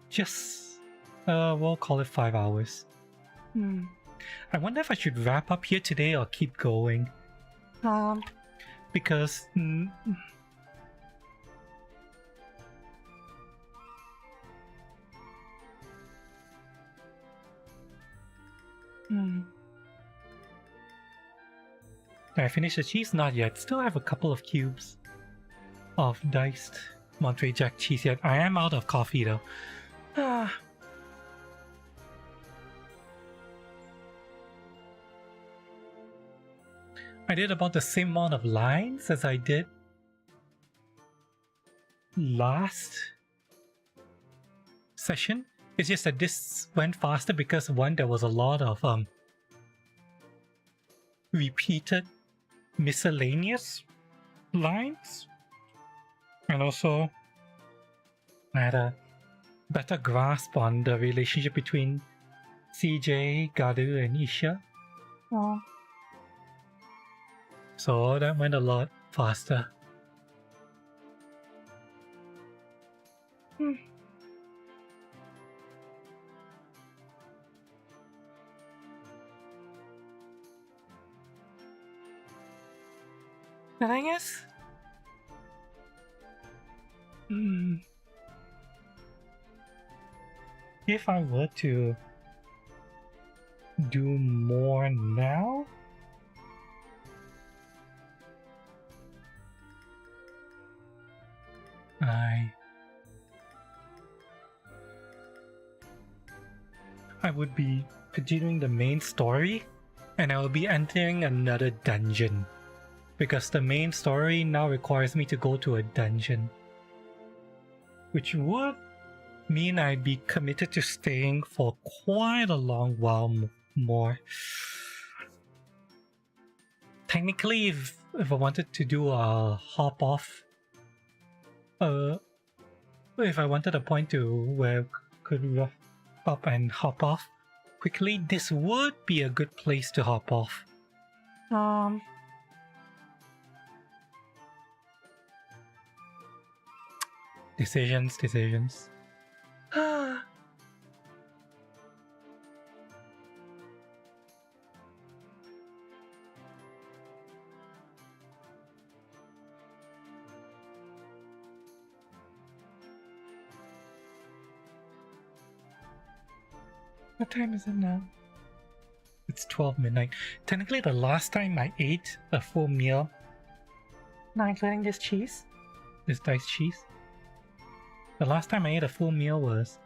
A: just... we'll call it 5 hours. I wonder if I should wrap up here today or keep going. Because... Did I finish the cheese? Not yet. Still have a couple of cubes of diced Monterey Jack cheese yet. I am out of coffee though. I did about the same amount of lines as I did last session. It's just that this went faster because one, there was a lot of repeated miscellaneous lines, and also I had a better grasp on the relationship between CJ, Garu, and Isha. So that went a lot faster. The thing is, if I were to do more now, I would be continuing the main story, and I will be entering another dungeon. Because the main story now requires me to go to a dungeon. which would mean I'd be committed to staying for quite a long while more. Technically, if I wanted to do a hop off, if I wanted a point to where I could rough up and hop off quickly, this would be a good place to hop off. Decisions. What time is it now? It's 12 midnight. Technically, the last time I ate a full meal, not including this cheese, this diced cheese, the last time I ate a full meal was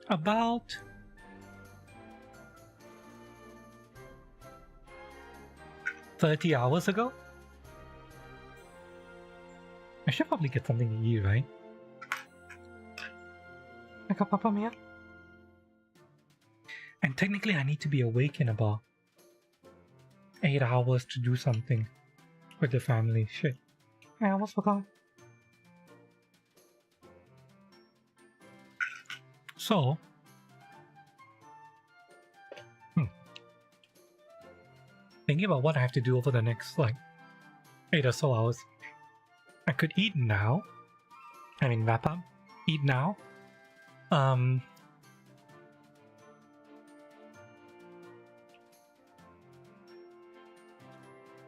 A: about 30 hours ago. I should probably get something to eat, right? Like a papa meal? And technically I need to be awake in about 8 hours to do something with the family. Shit. I almost forgot. So... thinking about what I have to do over the next, like, 8 or so hours. I could eat now. I mean, wrap up. Eat now.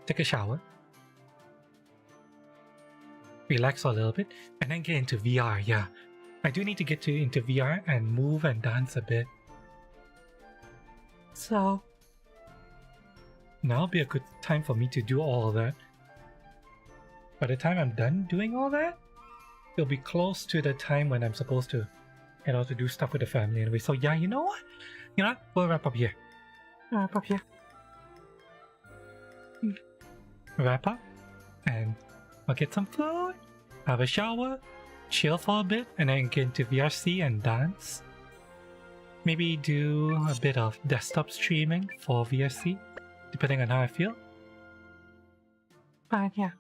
A: Take a shower. Relax for a little bit. And then get into VR, yeah. I do need to get into VR and move and dance a bit. So... now'll be a good time for me to do all of that. By the time I'm done doing all that, it'll be close to the time when I'm supposed to head out to do stuff with the family anyway. So yeah, you know what? You know what? We'll wrap up here. Wrap up here. Wrap up. And I'll get some food, have a shower, chill for a bit, and then get into VRC and dance. Maybe do a bit of desktop streaming for VRC, depending on how I feel. But yeah.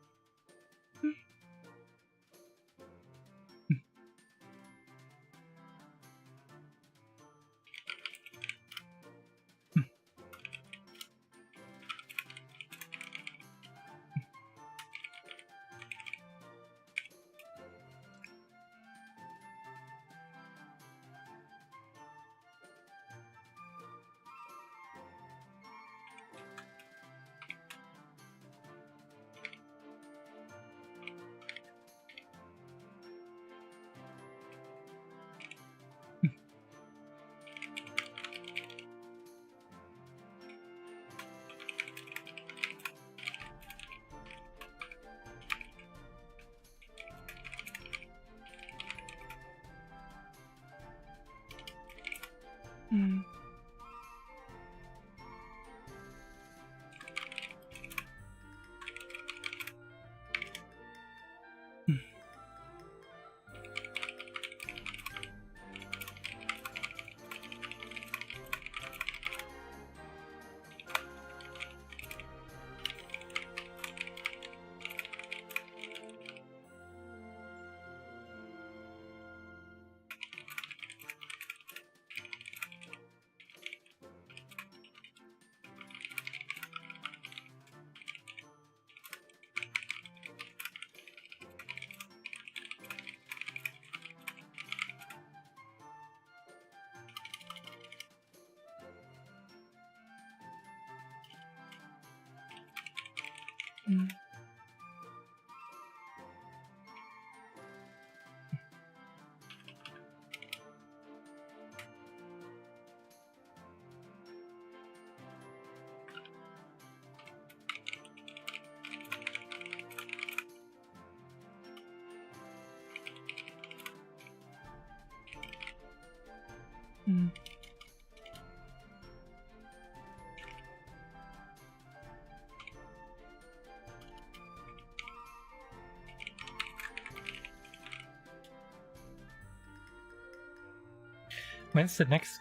A: When's the next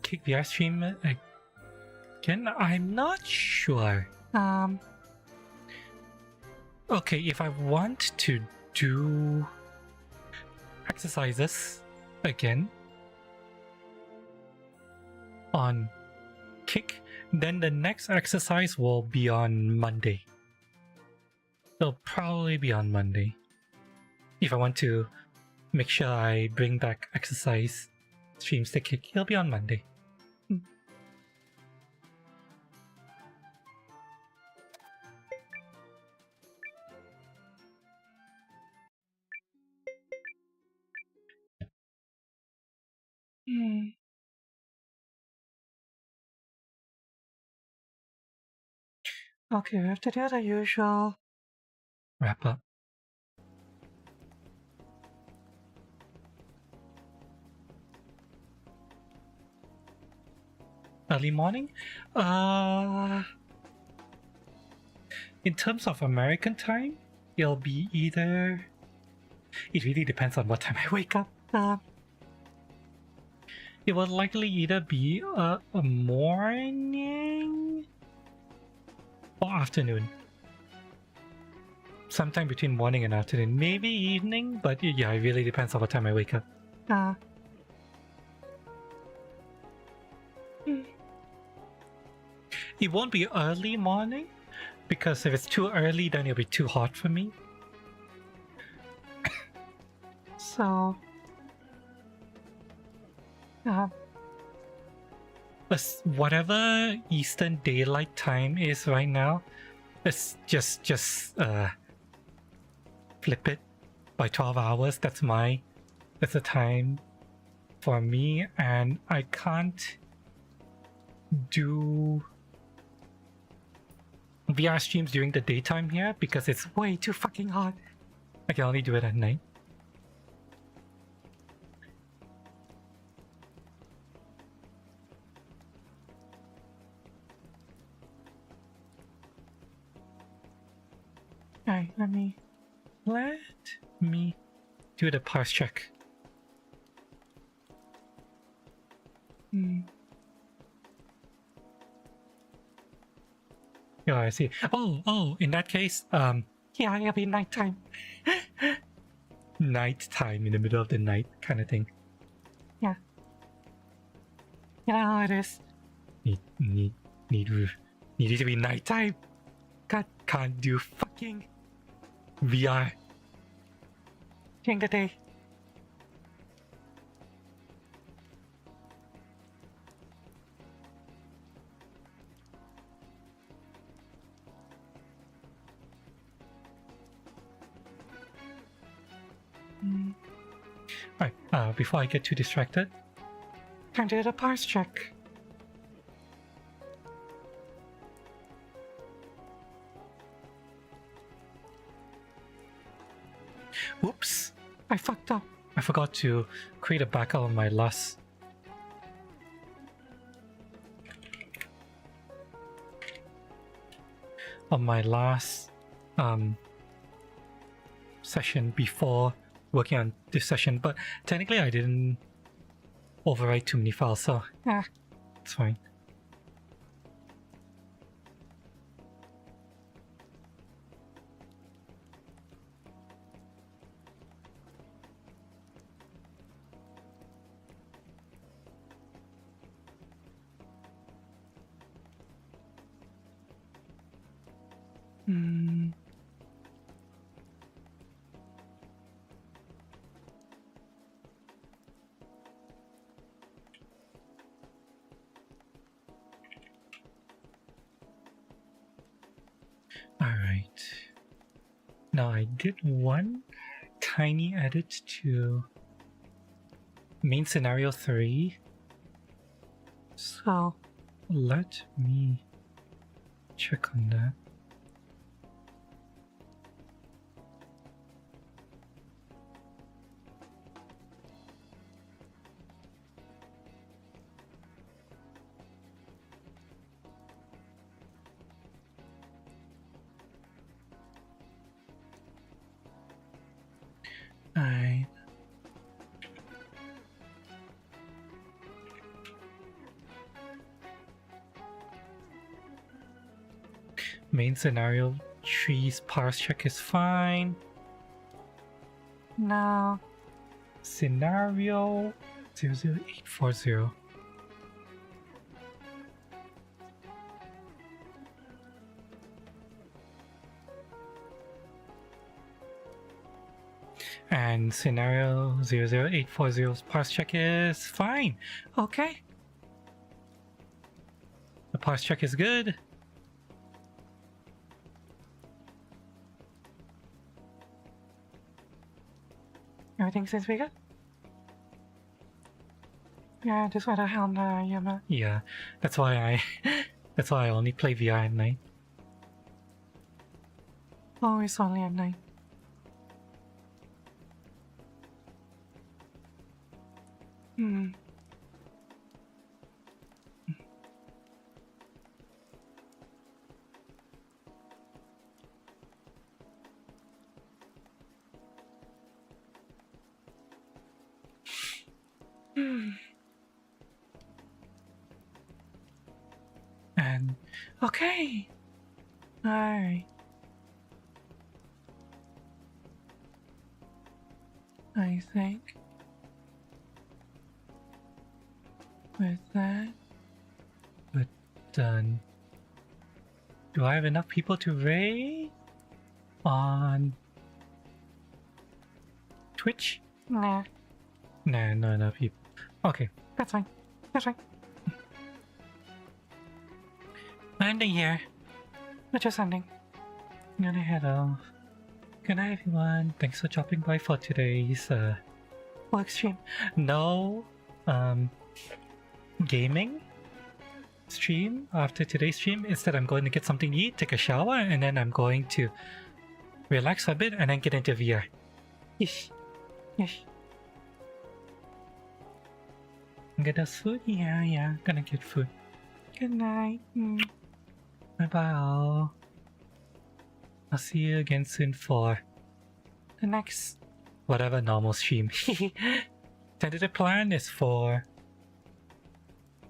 A: Kick VR stream again? I'm not sure. Okay, if I want to do exercises again on Kick, then the next exercise will be on Monday. It'll probably be on Monday. If I want to make sure I bring back exercise streams to Kick, it'll be on Monday. Okay, we have to do the usual wrap up. Early morning? In terms of American time, it'll be either... It really depends on what time I wake up. It will likely either be a morning or afternoon. Sometime between morning and afternoon. Maybe evening, but yeah, it really depends on what time I wake up. It won't be early morning, because if it's too early, then it'll be too hot for me. So... whatever Eastern Daylight Time is right now, let's just flip it by 12 hours. That's the time for me, and I can't do VR streams during the daytime here because it's way too fucking hot. I can only do it at night. Alright, let me do the parse check. Oh, I see. Oh, in that case, yeah, it'll be nighttime. Nighttime in the middle of the night kind of thing. Yeah. You know how it is. Need it to be nighttime. God, can't do fucking VR during the day. Alright, before I get too distracted, time to do the parse check. Oops, I fucked up. I forgot to create a backup on my last session before working on this session, but technically I didn't overwrite too many files, so it's fine. Alright. Now I did one tiny edit to main scenario 3. So let me check on that. Main scenario trees parse check is fine. Now scenario 00840. And scenario 00840's parse check is fine. Okay. The parse check is good. Everything seems to be good. Yeah, just what the hell yeah, that's why I that's why I only play VR at night. Always only at night. And okay. Alright. I think with that we're done. Do I have enough people to raid on Twitch? Nah, not enough people. Okay, that's fine. That's fine. Ending here. We're just ending. I'm gonna head off. Good night, everyone. Thanks for dropping by for today's work stream. No gaming stream after today's stream. Instead, I'm going to get something to eat, take a shower, and then I'm going to relax for a bit and then get into VR. Yes. Yes. Get us food? Yeah. Gonna get food. Good night. Bye bye all. I'll see you again soon for the next whatever normal stream. Tentative plan is for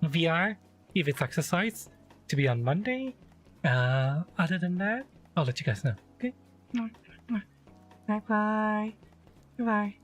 A: VR, if it's exercise, to be on Monday. Other than that, I'll let you guys know. Okay? Bye bye. Bye.